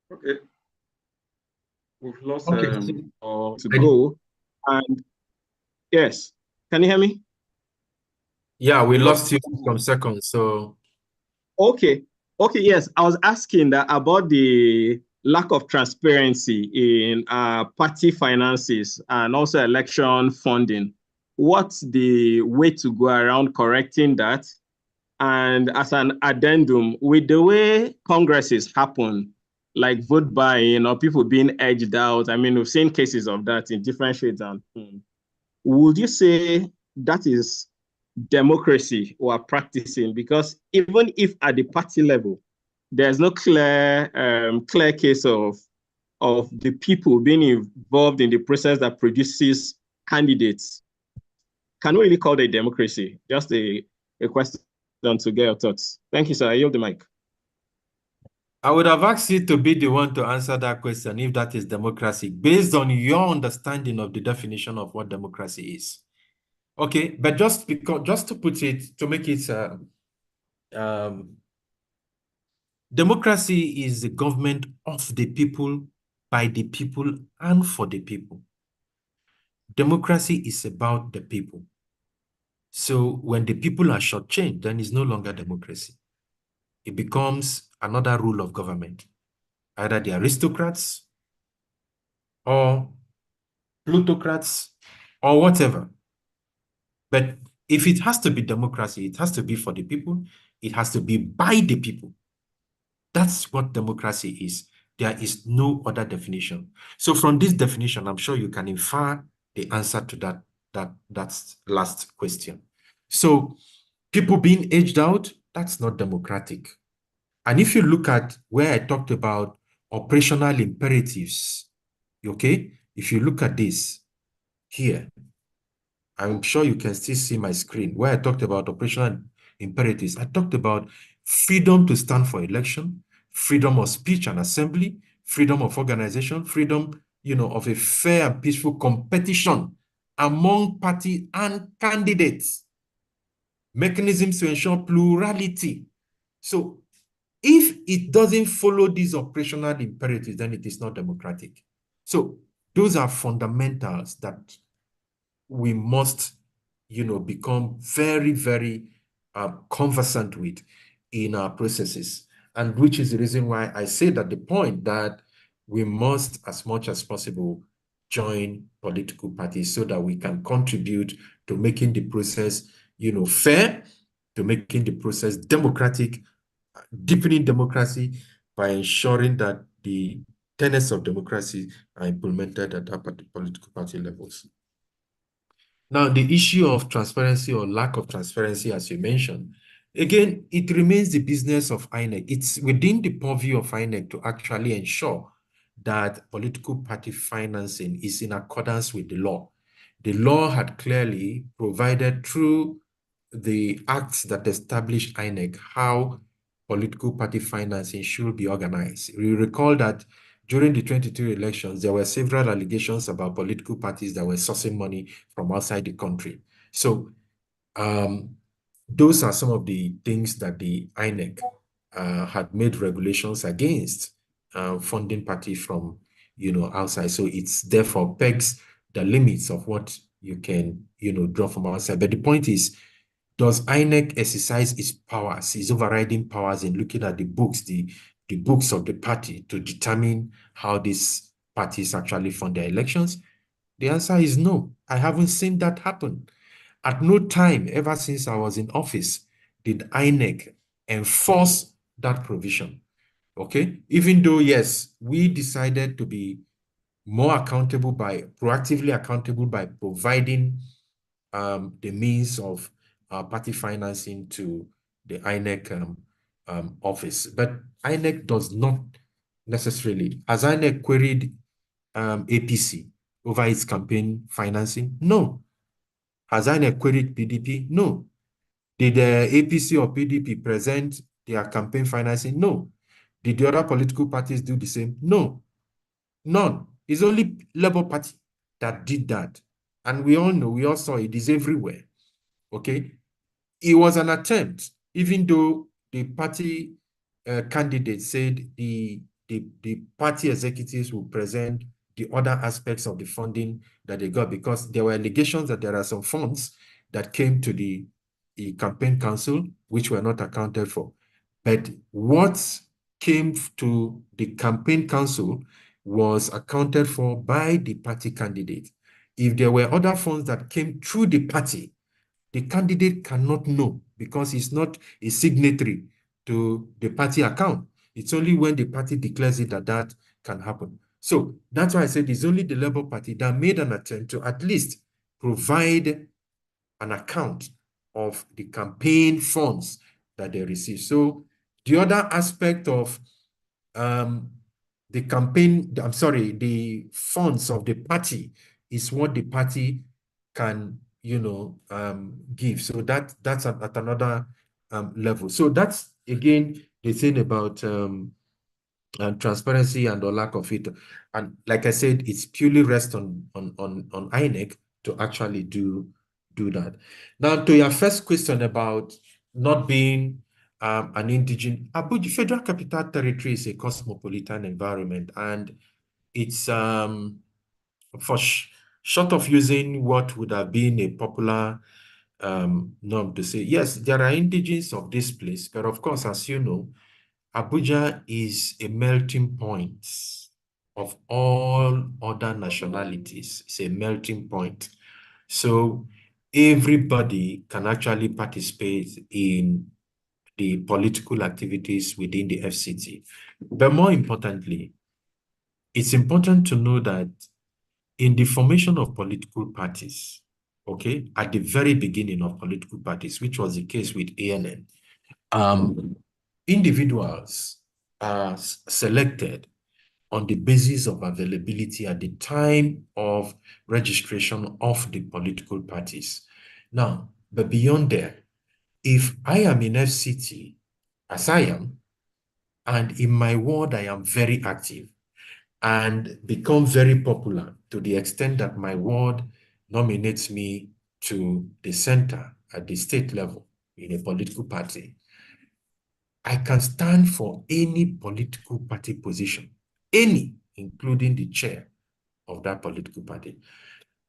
Okay. We've lost Okay. or to go? And yes, can you hear me? Yeah, we lost you for some seconds. So Okay, yes. I was asking that about the lack of transparency in party finances and also election funding. What's the way to go around correcting that? And as an addendum, with the way congresses happen, like vote buying or people being edged out, I mean, we've seen cases of that in different shades and would you say that is democracy we are practicing? Because even if at the party level, there's no clear case of the people being involved in the process that produces candidates, can we really call that democracy? Just a question to get your thoughts. Thank you, sir. I yield the mic. I would have asked you to be the one to answer that question if that is democracy, based on your understanding of the definition of what democracy is. Okay, but just to put it, to make it, democracy is the government of the people, by the people, and for the people. Democracy is about the people. So when the people are shortchanged, then it's no longer democracy. It becomes another rule of government. Either the aristocrats or plutocrats or whatever. But if it has to be democracy, it has to be for the people. It has to be by the people. That's what democracy is. There is no other definition. So from this definition, I'm sure you can infer the answer to that last question. So people being aged out, that's not democratic. And if you look at where I talked about operational imperatives, okay? If you look at this here, I'm sure you can still see my screen where I talked about operational imperatives. I talked about freedom to stand for election, freedom of speech and assembly, freedom of organization, freedom, of a fair and peaceful competition among party and candidates, mechanisms to ensure plurality. So if it doesn't follow these operational imperatives, then it is not democratic. So those are fundamentals that we must, become very, very conversant with in our processes. And which is the reason why I say that the point that we must, as much as possible, join political parties so that we can contribute to making the process, fair, to making the process democratic, deepening democracy by ensuring that the tenets of democracy are implemented at our political party levels. Now, the issue of transparency or lack of transparency, as you mentioned, again, it remains the business of INEC. It's within the purview of INEC to actually ensure that political party financing is in accordance with the law. The law had clearly provided through the acts that established INEC how political party financing should be organized. We recall that during the 2022 elections, there were several allegations about political parties that were sourcing money from outside the country. So Those are some of the things that the INEC had made regulations against funding party from, outside. So it's therefore pegs the limits of what you can, draw from outside. But the point is, does INEC exercise its powers, its overriding powers in looking at the books, the books of the party to determine how these parties actually fund their elections? The answer is no. I haven't seen that happen. At no time, ever since I was in office, did INEC enforce that provision. Okay? Even though, yes, we decided to be more accountable proactively accountable by providing the means of party financing to the INEC office. But INEC does not necessarily. Has INEC queried APC over its campaign financing? No. Has INEC queried PDP? No. Did the APC or PDP present their campaign financing? No. Did the other political parties do the same? No. None. It's only Labour Party that did that. And we all know, we all saw it is everywhere. Okay? It was an attempt, even though the party candidate said the party executives will present the other aspects of the funding that they got, because there were allegations that there are some funds that came to the campaign council which were not accounted for. But what came to the campaign council was accounted for by the party candidate. If there were other funds that came through the party, the candidate cannot know, because he's not a signatory to the party account. It's only when the party declares it that can happen. So that's why I said it's only the Labour Party that made an attempt to at least provide an account of the campaign funds that they receive. So the other aspect of the funds of the party is what the party can, give. So that's at another level. So that's, again, the thing about transparency and the lack of it. And like I said, it's purely rest on INEC to actually do that. Now, to your first question about not being an indigenous, Abuja Federal Capital Territory is a cosmopolitan environment, and it's short of using what would have been a popular norm to say, yes, there are indigenes of this place, but of course, as you know, Abuja is a melting point of all other nationalities. It's a melting point. So everybody can actually participate in the political activities within the FCT. But more importantly, it's important to know that in the formation of political parties, okay, at the very beginning of political parties, which was the case with ANN, individuals are selected on the basis of availability at the time of registration of the political parties. Now, but beyond there, if I am in FCT, as I am, and in my ward I am very active and become very popular to the extent that my ward nominates me to the center at the state level in a political party, I can stand for any political party position, any, including the chair of that political party.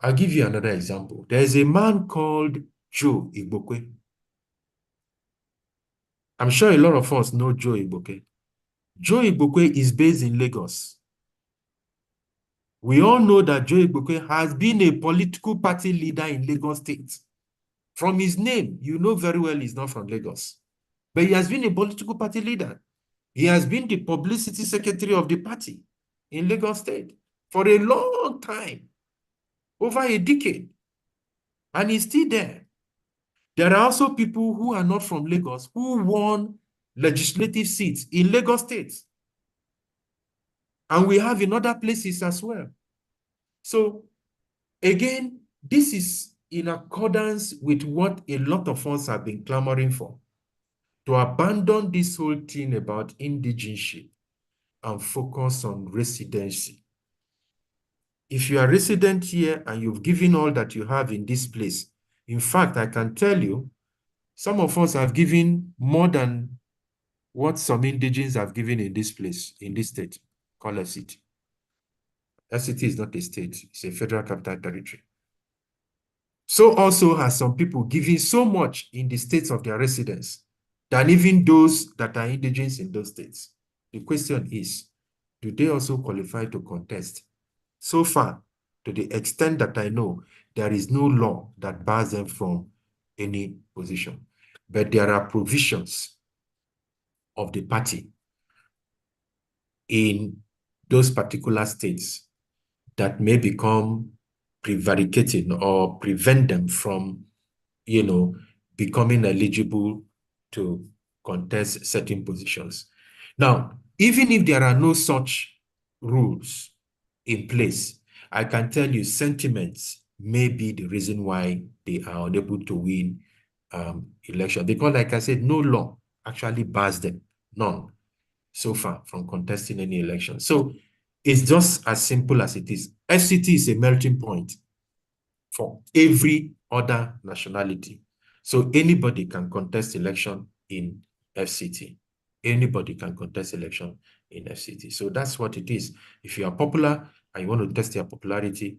I'll give you another example. There's a man called Joe Igbokwe. I'm sure a lot of us know Joe Igbokwe. Joe Igbokwe is based in Lagos. We all know that Joe Igbokwe has been a political party leader in Lagos State. From his name, you know very well he's not from Lagos. But he has been a political party leader. He has been the publicity secretary of the party in Lagos State for a long time, over a decade. And he's still there. There are also people who are not from Lagos who won legislative seats in Lagos State. And we have in other places as well. So, again, this is in accordance with what a lot of us have been clamoring for, to abandon this whole thing about indigenship and focus on residency. If you are resident here and you've given all that you have in this place, In fact, I can tell you, some of us have given more than what some indigenes have given in this place, in this state, called FCT. FCT is not a state, it's a federal capital territory. So also has some people giving so much in the states of their residence than even those that are indigenous in those states. The question is, do they also qualify to contest? So far, to the extent that I know, there is no law that bars them from any position. But there are provisions of the party in those particular states that may become prevaricating or prevent them from, becoming eligible to contest certain positions. Now, even if there are no such rules in place, I can tell you sentiments may be the reason why they are unable to win election. Because, like I said, no law actually bars them, none, so far, from contesting any election. So it's just as simple as it is. FCT is a melting point for every other nationality. So anybody can contest election in FCT. Anybody can contest election in FCT. So that's what it is. If you are popular and you want to test your popularity,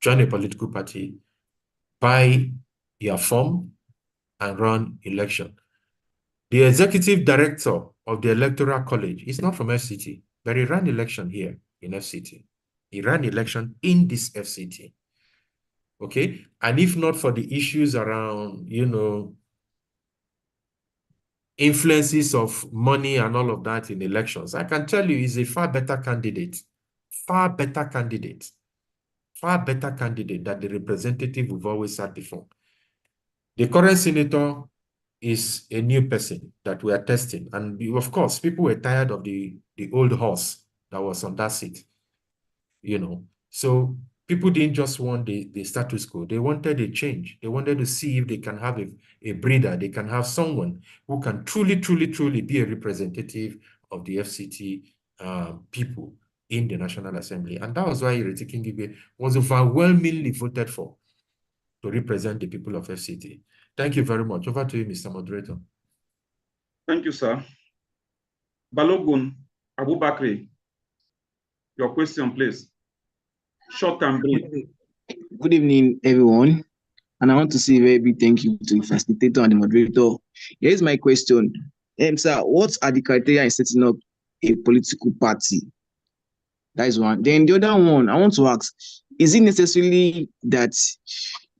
join a political party, buy your form, and run election. The executive director of the Electoral College is not from FCT, but he ran election here in FCT. He ran election in this FCT. Okay? And if not for the issues around, influences of money and all of that in elections, I can tell you he's a far better candidate than the representative we've always had before. The current senator is a new person that we are testing. And of course, people were tired of the old horse that was on that seat, So people didn't just want the status quo. They wanted a change. They wanted to see if they can have a breeder. They can have someone who can truly, truly, truly be a representative of the FCT people in the National Assembly. And that was why Ireti Kingibe was overwhelmingly voted for to represent the people of FCT. Thank you very much. Over to you, Mr. Moderator. Thank you, sir. Balogun Abubakri, your question, please. Short and brief. Good evening, everyone. And I want to say a very big thank you to the facilitator and the moderator. Here is my question. Sir, what are the criteria in setting up a political party? That is one. Then the other one, I want to ask, is it necessarily that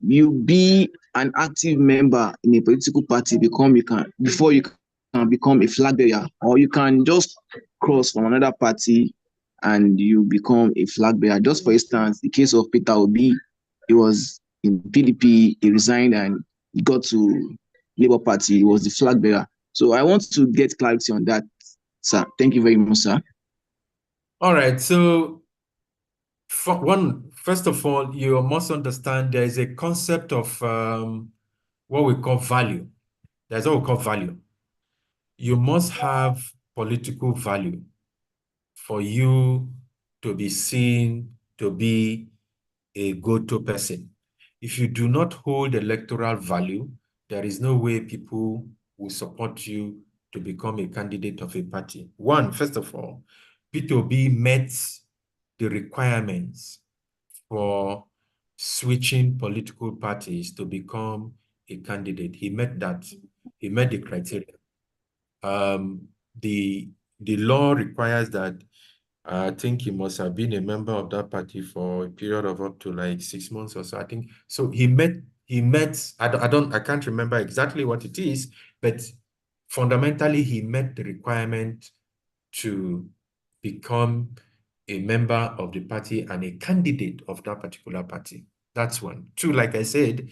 you be an active member in a political party before you can become a flag bearer, or you can just cross from another party and you become a flag bearer? Just for instance, the case of Peter Obi, he was in PDP, he resigned and he got to Labour Party, he was the flag bearer. So I want to get clarity on that, sir. Thank you very much, sir. All right, so first of all, you must understand there is a concept of what we call value. There's what we call value. You must have political value for you to be seen to be a go-to person. If you do not hold electoral value, there is no way people will support you to become a candidate of a party. First of all, P2B met the requirements for switching political parties to become a candidate. He met that. He met the criteria. The law requires that I think he must have been a member of that party for a period of up to like 6 months or so. I think so. He met. I can't remember exactly what it is, but fundamentally he met the requirement to become a member of the party and a candidate of that particular party. That's one. Two, like I said,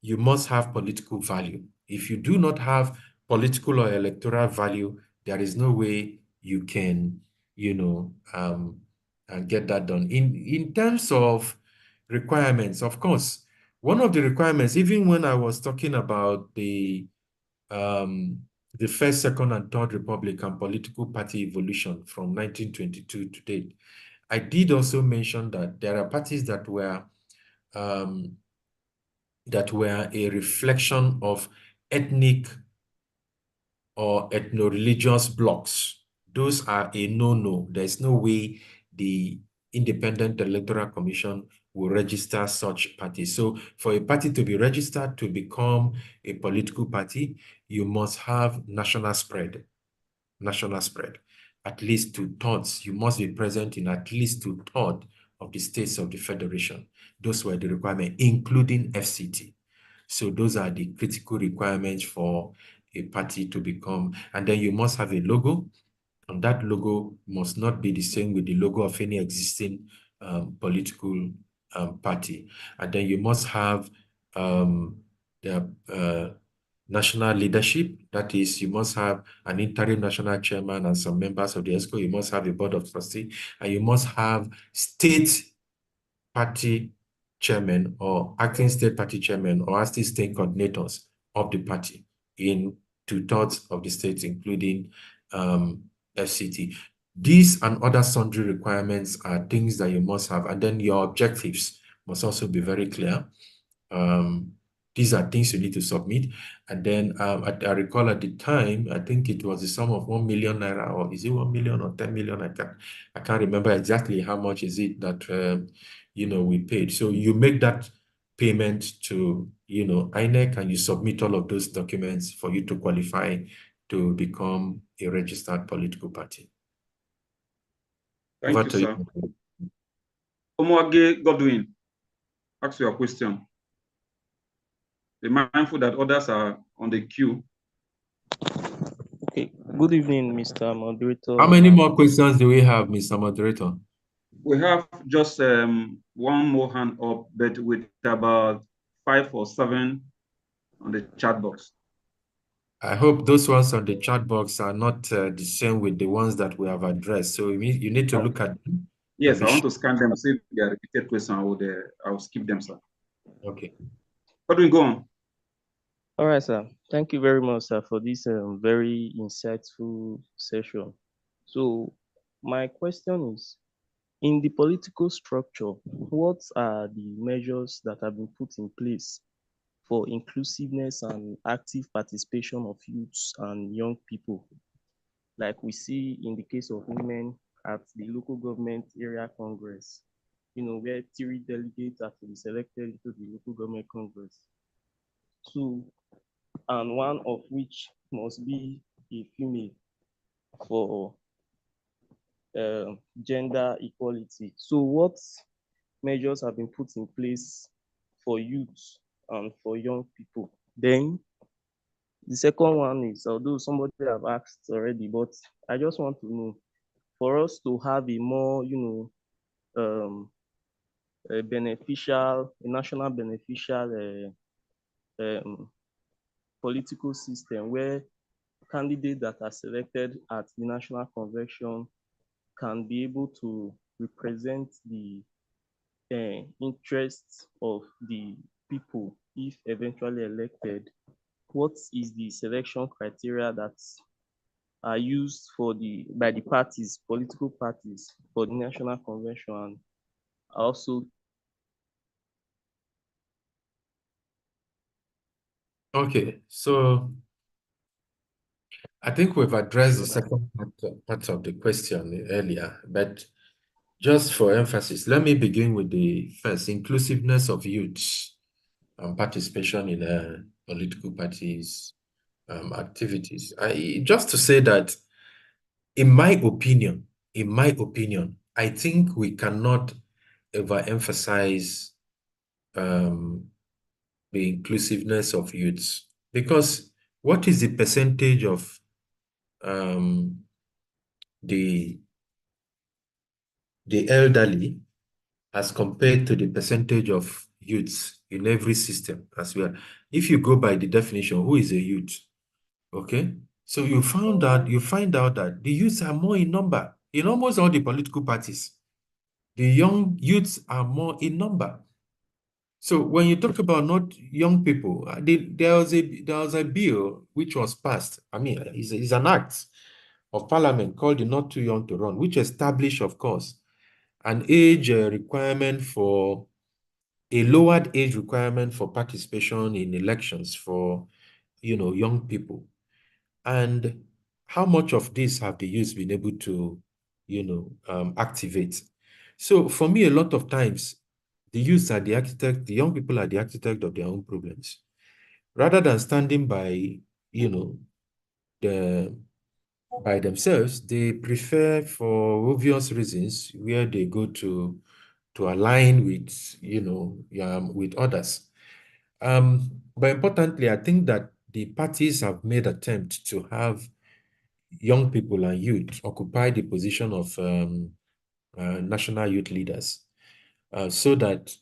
you must have political value. If you do not have political or electoral value, there is no way you can, and get that done. In terms of requirements, of course, one of the requirements, even when I was talking about the First, Second, and Third Republic and political party evolution from 1922 to date, I did also mention that there are parties that were that were a reflection of ethnic or ethno-religious blocks. Those are a no-no. There's no way the Independent Electoral Commission will register such parties. So for a party to be registered to become a political party, you must have national spread. National spread. At least 2/3. You must be present in at least 2/3 of the states of the federation. Those were the requirements, including FCT. So those are the critical requirements for a party to become. And then you must have a logo, and that logo must not be the same with the logo of any existing political party. And then you must have the national leadership. That is, you must have an interim national chairman and some members of the ESCO. You must have a board of trustees, and you must have state party chairman or acting state party chairman or acting state coordinators of the party in 2/3 of the states, including FCT. These and other sundry requirements are things that you must have, and then your objectives must also be very clear. These are things you need to submit. And then I recall at the time, I think it was the sum of 1 million naira, or is it 1 million or 10 million? I can't remember exactly how much is it that we paid. So you make that payment to INEC, and you submit all of those documents for you to qualify to become a registered political party. Thank you, sir. Omoage Godwin, ask your question. Be mindful that others are on the queue. Okay. Good evening, Mr. Moderator. How many more questions do we have, Mr. Moderator? We have just one more hand up, but with about 5 or 7 on the chat box. I hope those ones on the chat box are not the same with the ones that we have addressed. So you need to look at them. Yes, I want to scan them, see if they are repeated questions. I will skip them, sir. Okay. What do we go on? All right, sir. Thank you very much, sir, for this very insightful session. So my question is, in the political structure, what are the measures that have been put in place for inclusiveness and active participation of youths and young people? Like we see in the case of women at the local government area congress, where 3 delegates are to be selected into the local government congress. 2, and one of which must be a female for gender equality. So what measures have been put in place for youth and for young people? Then the second one is, although somebody have asked already, but I just want to know, for us to have a more, a national beneficial political system where candidates that are selected at the national convention can be able to represent the interests of the people if eventually elected. What is the selection criteria that are used by the parties, political parties, for the national convention? And also, okay, so I think we've addressed the second part of the question earlier, but just for emphasis, let me begin with the first: inclusiveness of youths and participation in political parties activities. Just to say that, in my opinion, I think we cannot overemphasize the inclusiveness of youths, because what is the percentage of the elderly as compared to the percentage of youths in every system? If you go by the definition, who is a youth? Okay, so you find out that the youths are more in number in almost all the political parties. The young youths are more in number. So when you talk about not young people, there was a bill which was passed. I mean, it's an act of parliament called the Not Too Young to Run, which established, of course, an age requirement for a lowered age requirement for participation in elections for, young people. And how much of this have the youth been able to, activate? So for me, a lot of times, the youth are the architect, the young people are the architect of their own problems. Rather than standing by, by themselves, they prefer, for obvious reasons, where they go to align with, with others. But importantly, I think that the parties have made attempts to have young people and youth occupy the position of national youth leaders, so that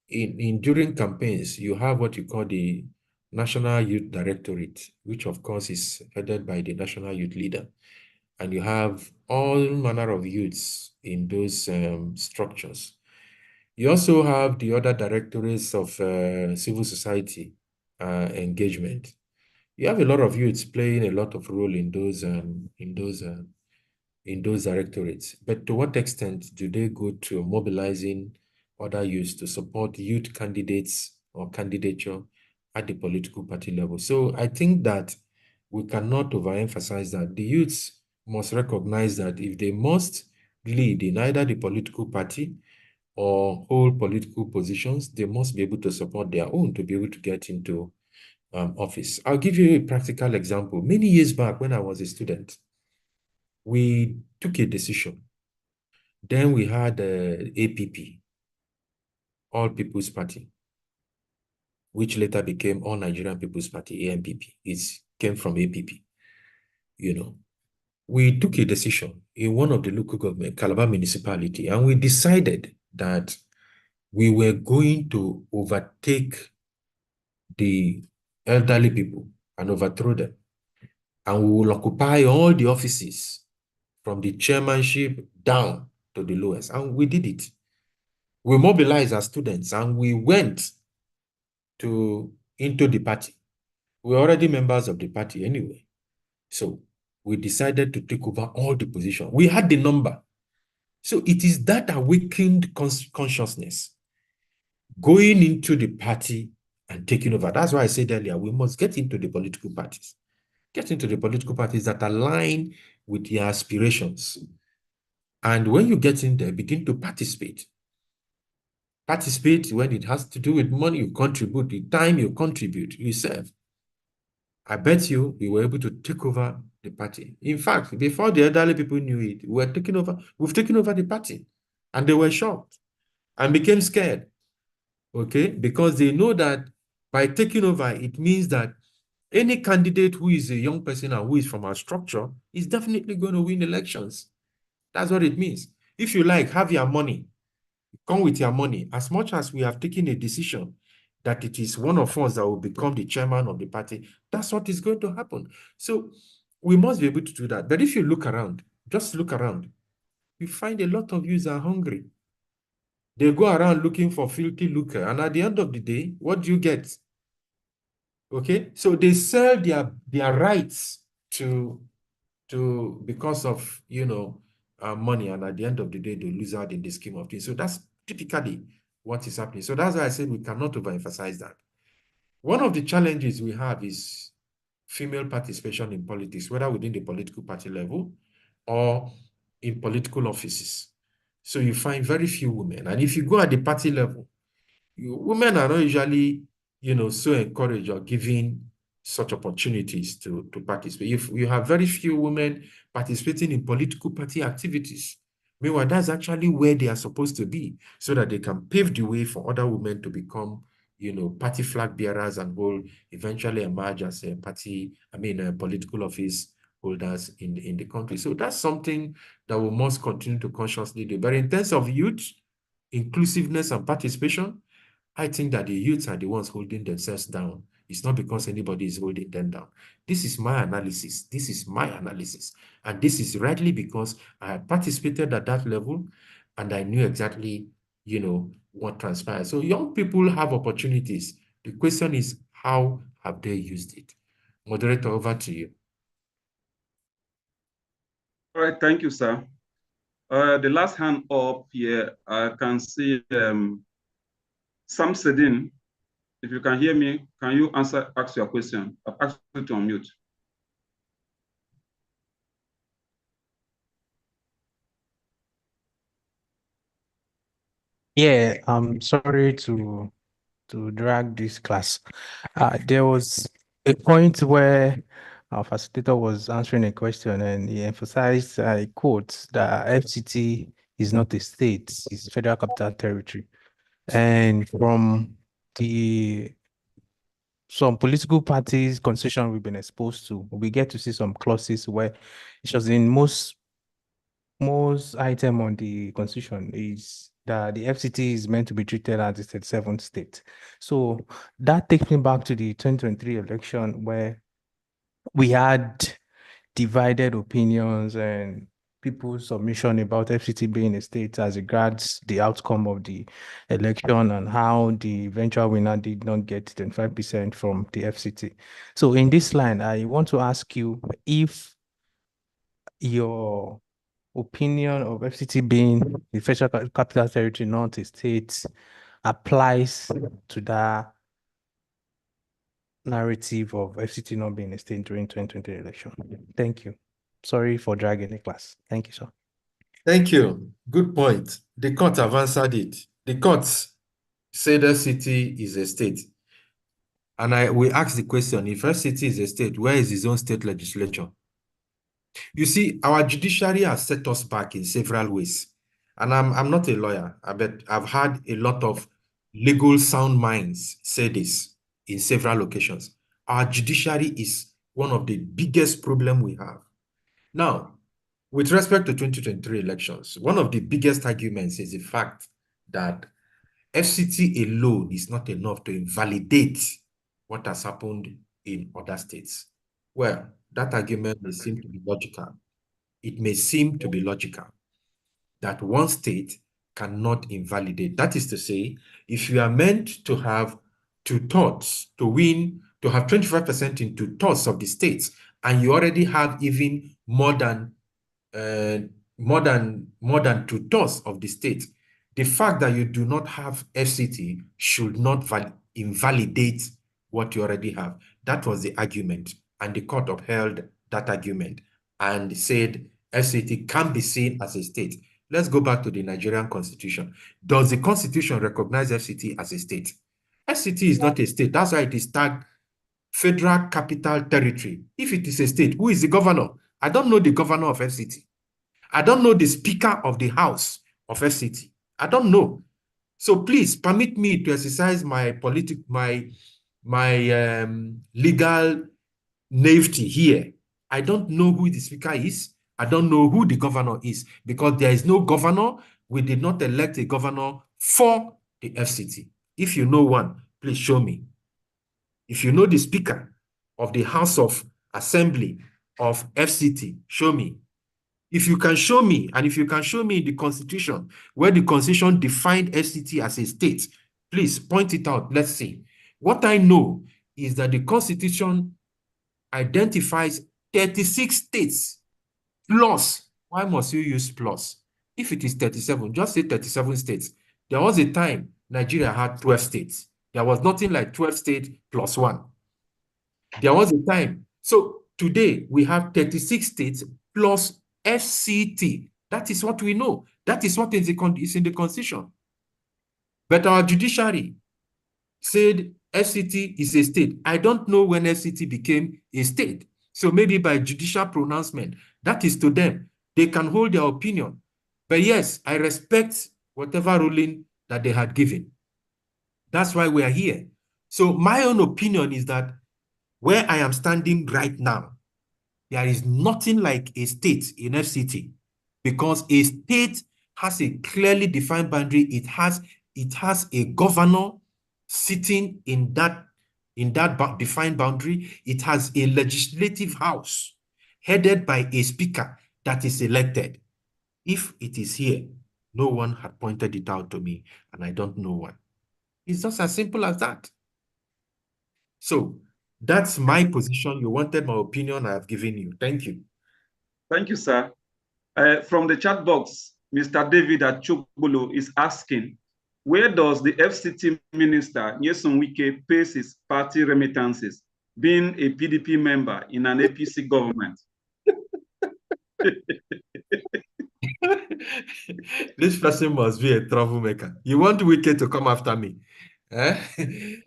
during campaigns, you have what you call the National Youth Directorate, which of course is headed by the national youth leader. And you have all manner of youths in those structures. You also have the other directorates of civil society engagement. You have a lot of youths playing a lot of role in those directorates. But to what extent do they go to mobilizing other youths to support youth candidates or candidature at the political party level? So I think that we cannot overemphasize that the youths must recognize that if they must lead in either the political party or hold political positions, they must be able to support their own to be able to get into office. I'll give you a practical example. Many years back when I was a student, we took a decision. Then we had APP, All People's Party, which later became All Nigerian People's Party, ANPP. It came from APP. We took a decision in one of the local government, Calabar municipality, and we decided that we were going to overtake the elderly people and overthrow them. And we will occupy all the offices from the chairmanship down to the lowest. And we did it. We mobilized our students and we went into the party. We were already members of the party anyway. So we decided to take over all the positions. We had the number. So it is that awakened consciousness going into the party and taking over. That's why I said earlier, we must get into the political parties. Get into the political parties that align with your aspirations. And when you get in there, begin to participate. Participate when it has to do with money, you contribute, the time you contribute, you serve. I bet you we were able to take over the party. In fact, before the elderly people knew it, we've taken over the party. And they were shocked and became scared. Okay? Because they know that by taking over, it means that any candidate who is a young person and who is from our structure is definitely going to win elections. That's what it means. If you like, have your money. Come with your money. As much as we have taken a decision that it is one of us that will become the chairman of the party, that's what is going to happen. So we must be able to do that. But if you look around, just look around, you find a lot of youths are hungry. They go around looking for filthy lucre. And at the end of the day, what do you get? Okay, so they sell their rights because of money, and at the end of the day they lose out in the scheme of things. So that's typically what is happening. So that's why I said we cannot overemphasize that. One of the challenges we have is female participation in politics, whether within the political party level or in political offices. So you find very few women, and if you go at the party level, women are not usually so encouraged or given such opportunities to participate. You have very few women participating in political party activities. Meanwhile, that's actually where they are supposed to be, so that they can pave the way for other women to become, party flag bearers and will eventually emerge as political office holders in the country. So that's something that we must continue to consciously do. But in terms of youth, inclusiveness and participation, I think that the youths are the ones holding themselves down. It's not because anybody is holding them down. This is my analysis. This is my analysis. And this is rightly because I had participated at that level and I knew exactly, what transpired. So young people have opportunities. The question is, how have they used it? Moderator, over to you. All right, thank you, sir. The last hand up here, I can see Sam Sedin, if you can hear me, can you ask your question? I've asked you to unmute. Yeah, I'm sorry to drag this class. There was a point where our facilitator was answering a question and he emphasized, I quote, that FCT is not a state, it's Federal Capital Territory. And from some political parties constitution we've been exposed to, we get to see some clauses where it's just in most item on the constitution is that the FCT is meant to be treated as the 37th state. So that takes me back to the 2023 election where we had divided opinions and people's submission about FCT being a state as regards the outcome of the election and how the eventual winner did not get 25% from the FCT. So in this line, I want to ask you if your opinion of FCT being the Federal Capital Territory, not a state, applies to that narrative of FCT not being a state during 2020 election. Thank you. Sorry for dragging the class. Thank you, sir. Thank you. Good point. The court have answered it. The court said FCT is a state. And we asked the question, if FCT is a state, where is his own state legislature? You see, our judiciary has set us back in several ways. And I'm not a lawyer, but I've had a lot of legal sound minds say this in several occasions. Our judiciary is one of the biggest problems we have. Now, with respect to 2023 elections, one of the biggest arguments is the fact that FCT alone is not enough to invalidate what has happened in other states. Well, that argument may seem to be logical. It may seem to be logical that one state cannot invalidate. That is to say, if you are meant to have two-thirds to win, to have 25% in two-thirds of the states, and you already have even more than two-thirds of the states, the fact that you do not have FCT should not invalidate what you already have. That was the argument, and the court upheld that argument and said FCT can be seen as a state. Let's go back to the Nigerian constitution. Does the constitution recognize FCT as a state? FCT is not a state. That's why it is tagged Federal Capital Territory. If it is a state, who is the governor? I don't know the governor of FCT. I don't know the Speaker of the House of FCT. I don't know. So please permit me to exercise my legal naivety here. I don't know who the Speaker is. I don't know who the governor is, because there is no governor. We did not elect a governor for the FCT. If you know one, please show me. If you know the Speaker of the House of Assembly of FCT, show me. If you can show me, and if you can show me the Constitution, where the Constitution defined FCT as a state, please point it out. Let's see. What I know is that the Constitution identifies 36 states plus. Why must you use plus? If it is 37, just say 37 states. There was a time Nigeria had 12 states. There was nothing like 12 states plus one. There was a time. So today we have 36 states plus FCT. That is what we know. That is what is in the Constitution. But our judiciary said FCT is a state. I don't know when FCT became a state. So maybe by judicial pronouncement, that is to them. They can hold their opinion. But yes, I respect whatever ruling that they had given. That's why we are here. So my own opinion is that where I am standing right now, there is nothing like a state in FCT, because a state has a clearly defined boundary. It has a governor sitting in that defined boundary. It has a legislative house headed by a speaker that is elected. If it is here, no one had pointed it out to me, and I don't know one. It's just as simple as that. So that's my position. You wanted my opinion, I have given you. Thank you. Thank you, sir. From the chat box, Mr. David Achobolo is asking, Where does the FCT minister, Nyesom Wike, pay his party remittances, being a PDP member in an APC government? This person must be a troublemaker. You want Wike to come after me? Eh?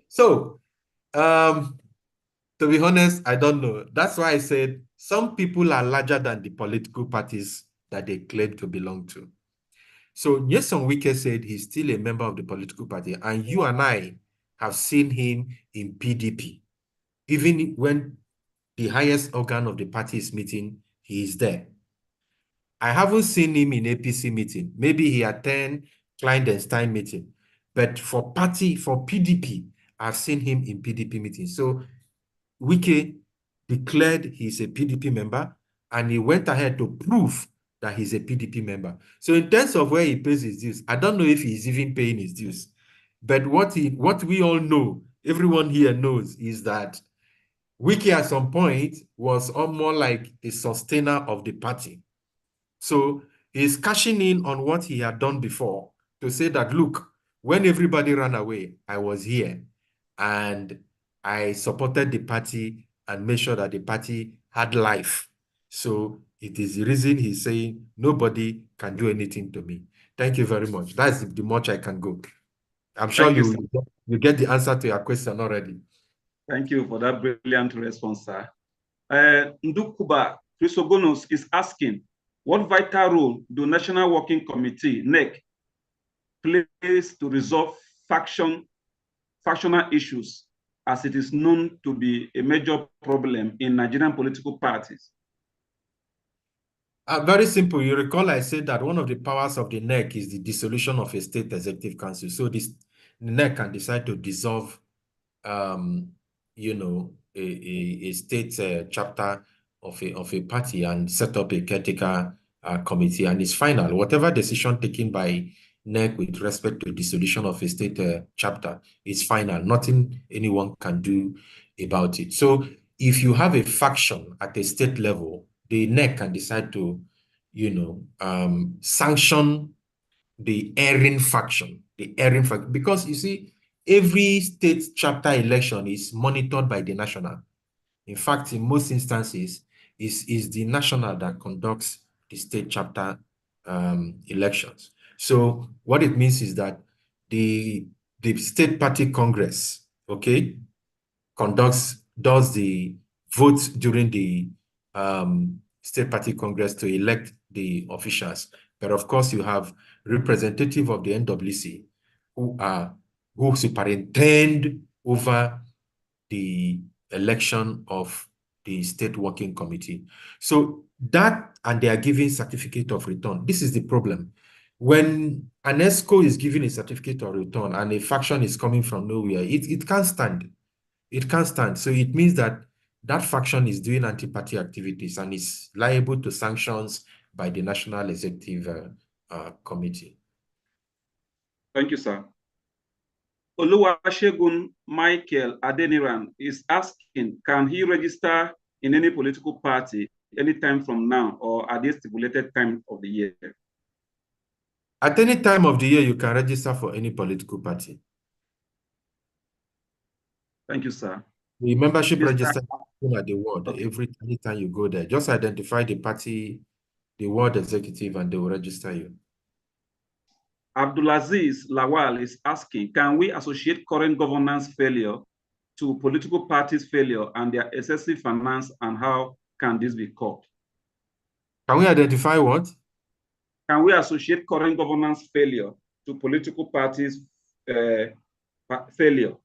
So, to be honest, I don't know. That's why I said some people are larger than the political parties that they claim to belong to. So Nyesom Wike said he's still a member of the political party, and you and I have seen him in PDP. Even when the highest organ of the party is meeting, he is there. I haven't seen him in APC meeting. Maybe he attend Kleindenstein meeting. But for PDP, I've seen him in PDP meeting. So Wike declared he's a PDP member, and he went ahead to prove that he's a PDP member. So in terms of where he pays his dues, I don't know if he's even paying his dues. But what we all know, everyone here knows, is that Wike at some point was more like a sustainer of the party. So he's cashing in on what he had done before to say that, look, when everybody ran away, I was here and I supported the party and made sure that the party had life. So it is the reason he's saying nobody can do anything to me. Thank you very much. That's the much I can go. I'm sure you get the answer to your question already. Thank you for that brilliant response, sir. Ndukuba Chrysogonus is asking, what vital role do National Working Committee, NEC, plays to resolve factional issues, as it is known to be a major problem in Nigerian political parties? Very simple. You recall I said that one of the powers of the NEC is the dissolution of a state executive council. So the NEC can decide to dissolve, a state chapter of a party and set up a caretaker committee, and it's final. Whatever decision taken by NEC with respect to dissolution of a state chapter is final. Nothing anyone can do about it. So if you have a faction at a state level, the NEC can decide to, sanction the erring faction, because you see, every state chapter election is monitored by the national. In fact, in most instances, is the national that conducts the state chapter elections. So what it means is that the state party congress, okay, does the votes during the state party congress to elect the officials. But of course, you have representative of the NWC who superintend over the election of the state working committee. So that, and they are giving certificate of return. This is the problem. When an ESCO is giving a certificate of return and a faction is coming from nowhere, it can't stand. It can't stand. So it means that that faction is doing anti-party activities and is liable to sanctions by the National Executive Committee. Thank you, sir. Oluwasegun Michael Adeniran is asking, can he register in any political party anytime from now or at this stipulated time of the year? At any time of the year, you can register for any political party. Thank you, sir. The membership register at the ward. Okay. Any time you go there, just identify the party, the ward executive, and they will register you. Abdulaziz Lawal is asking, can we associate current governance failure to political parties' failure and their excessive finance, and how can this be curbed? Can we identify what? Can we associate current governance failure to political parties' failure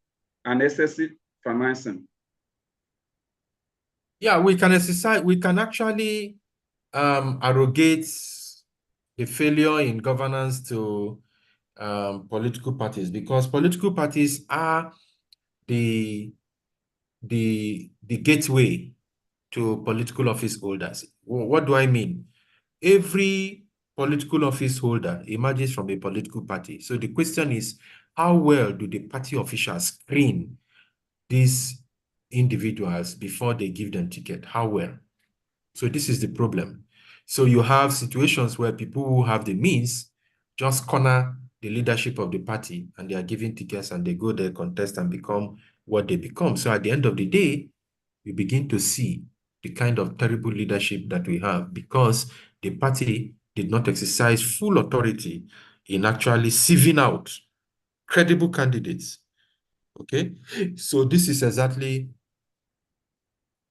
and excessive financing? Yeah, we can actually arrogate the failure in governance to political parties, because political parties are the gateway to political office holders. What do I mean? Every political office holder emerges from a political party. So the question is, how well do the party officials screen these individuals before they give them ticket? How well? So this is the problem. So you have situations where people who have the means just corner the leadership of the party, and they are given tickets and they go there, contest, and become what they become. So at the end of the day, we begin to see the kind of terrible leadership that we have because the party did not exercise full authority in actually sieving out credible candidates. Okay, so this is exactly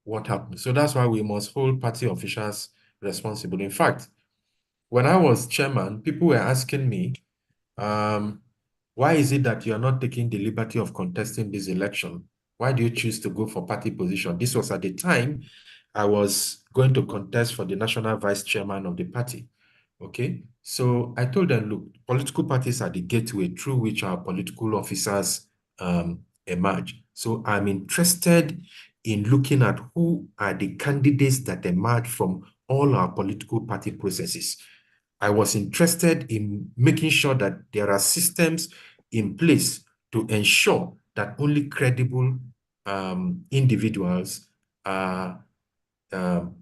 what happened. So that's why we must hold party officials responsible. In fact, when I was chairman, people were asking me, why is it that you are not taking the liberty of contesting this election? Why do you choose to go for party position? This was at the time I was going to contest for the national vice chairman of the party. Okay, so I told them, look, political parties are the gateway through which our political officers emerge. So I'm interested in looking at who are the candidates that emerge from all our political party processes. I was interested in making sure that there are systems in place to ensure that only credible individuals are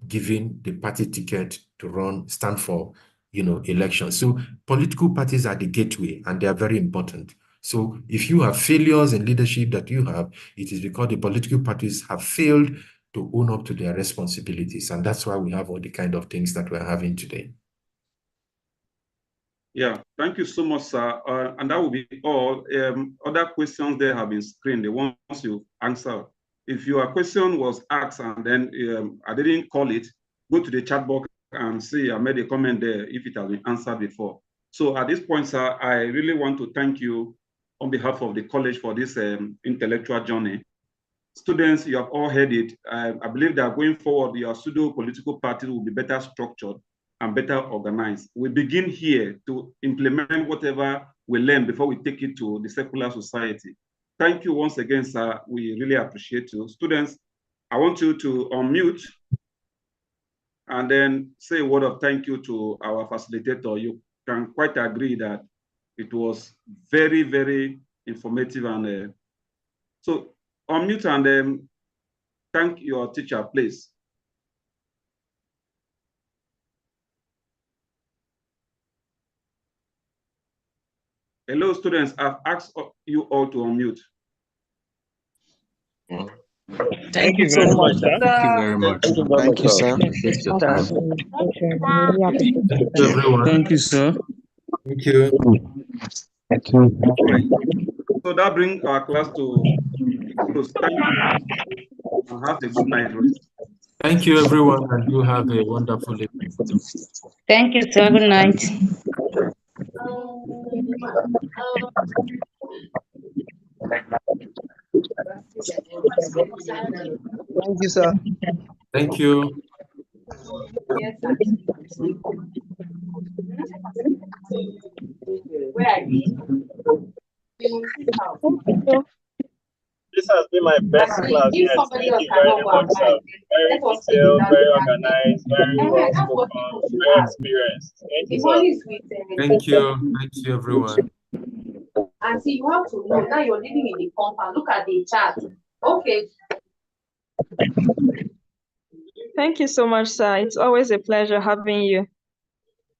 given the party ticket to stand for, elections. So political parties are the gateway, and they are very important. So if you have failures in leadership that you have, it is because the political parties have failed to own up to their responsibilities. And that's why we have all the kind of things that we're having today. Yeah, thank you so much, sir. And that will be all. Other questions there have been screened, the ones you answered. If your question was asked and then I didn't call it, go to the chat box and see I made a comment there if it has been answered before. So at this point, sir, I really want to thank you on behalf of the college for this intellectual journey. Students, you have all heard it. I believe that going forward, your pseudo-political parties will be better structured and better organized. We begin here to implement whatever we learn before we take it to the secular society. Thank you once again, sir. We really appreciate you. Students, I want you to unmute and then say a word of thank you to our facilitator. You can quite agree that it was very, very informative. And so unmute and thank your teacher, please. Hello, students. I've asked you all to unmute. Thank you very much, sir. Thank you very much. Thank you, sir. Appreciate your time. Thank you, everyone. Thank you, sir. Thank you. Thank you. So that brings our class to close. Thank you. And have a good night rest. Thank you, everyone, and you have a wonderful evening. Thank you, sir. Good night. Thank you, sir. Thank you. This has been my best class yet. Thank you very much, sir. Very detailed, very organized, very well spoken, very experienced. Thank you, sir. Thank you. Thank you, everyone. And see, you have to know now you're living in the compound. Look at the chart. Okay. Thank you so much, sir. It's always a pleasure having you.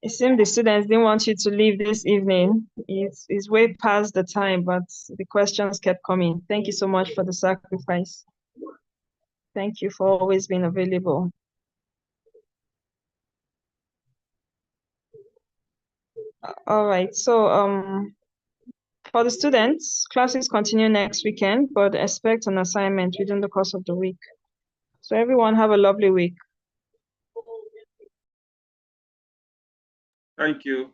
It seems the students didn't want you to leave this evening. It's way past the time, but the questions kept coming. Thank you so much for the sacrifice. Thank you for always being available. All right, so for the students, classes continue next weekend, but expect an assignment within the course of the week. So everyone have a lovely week. Thank you.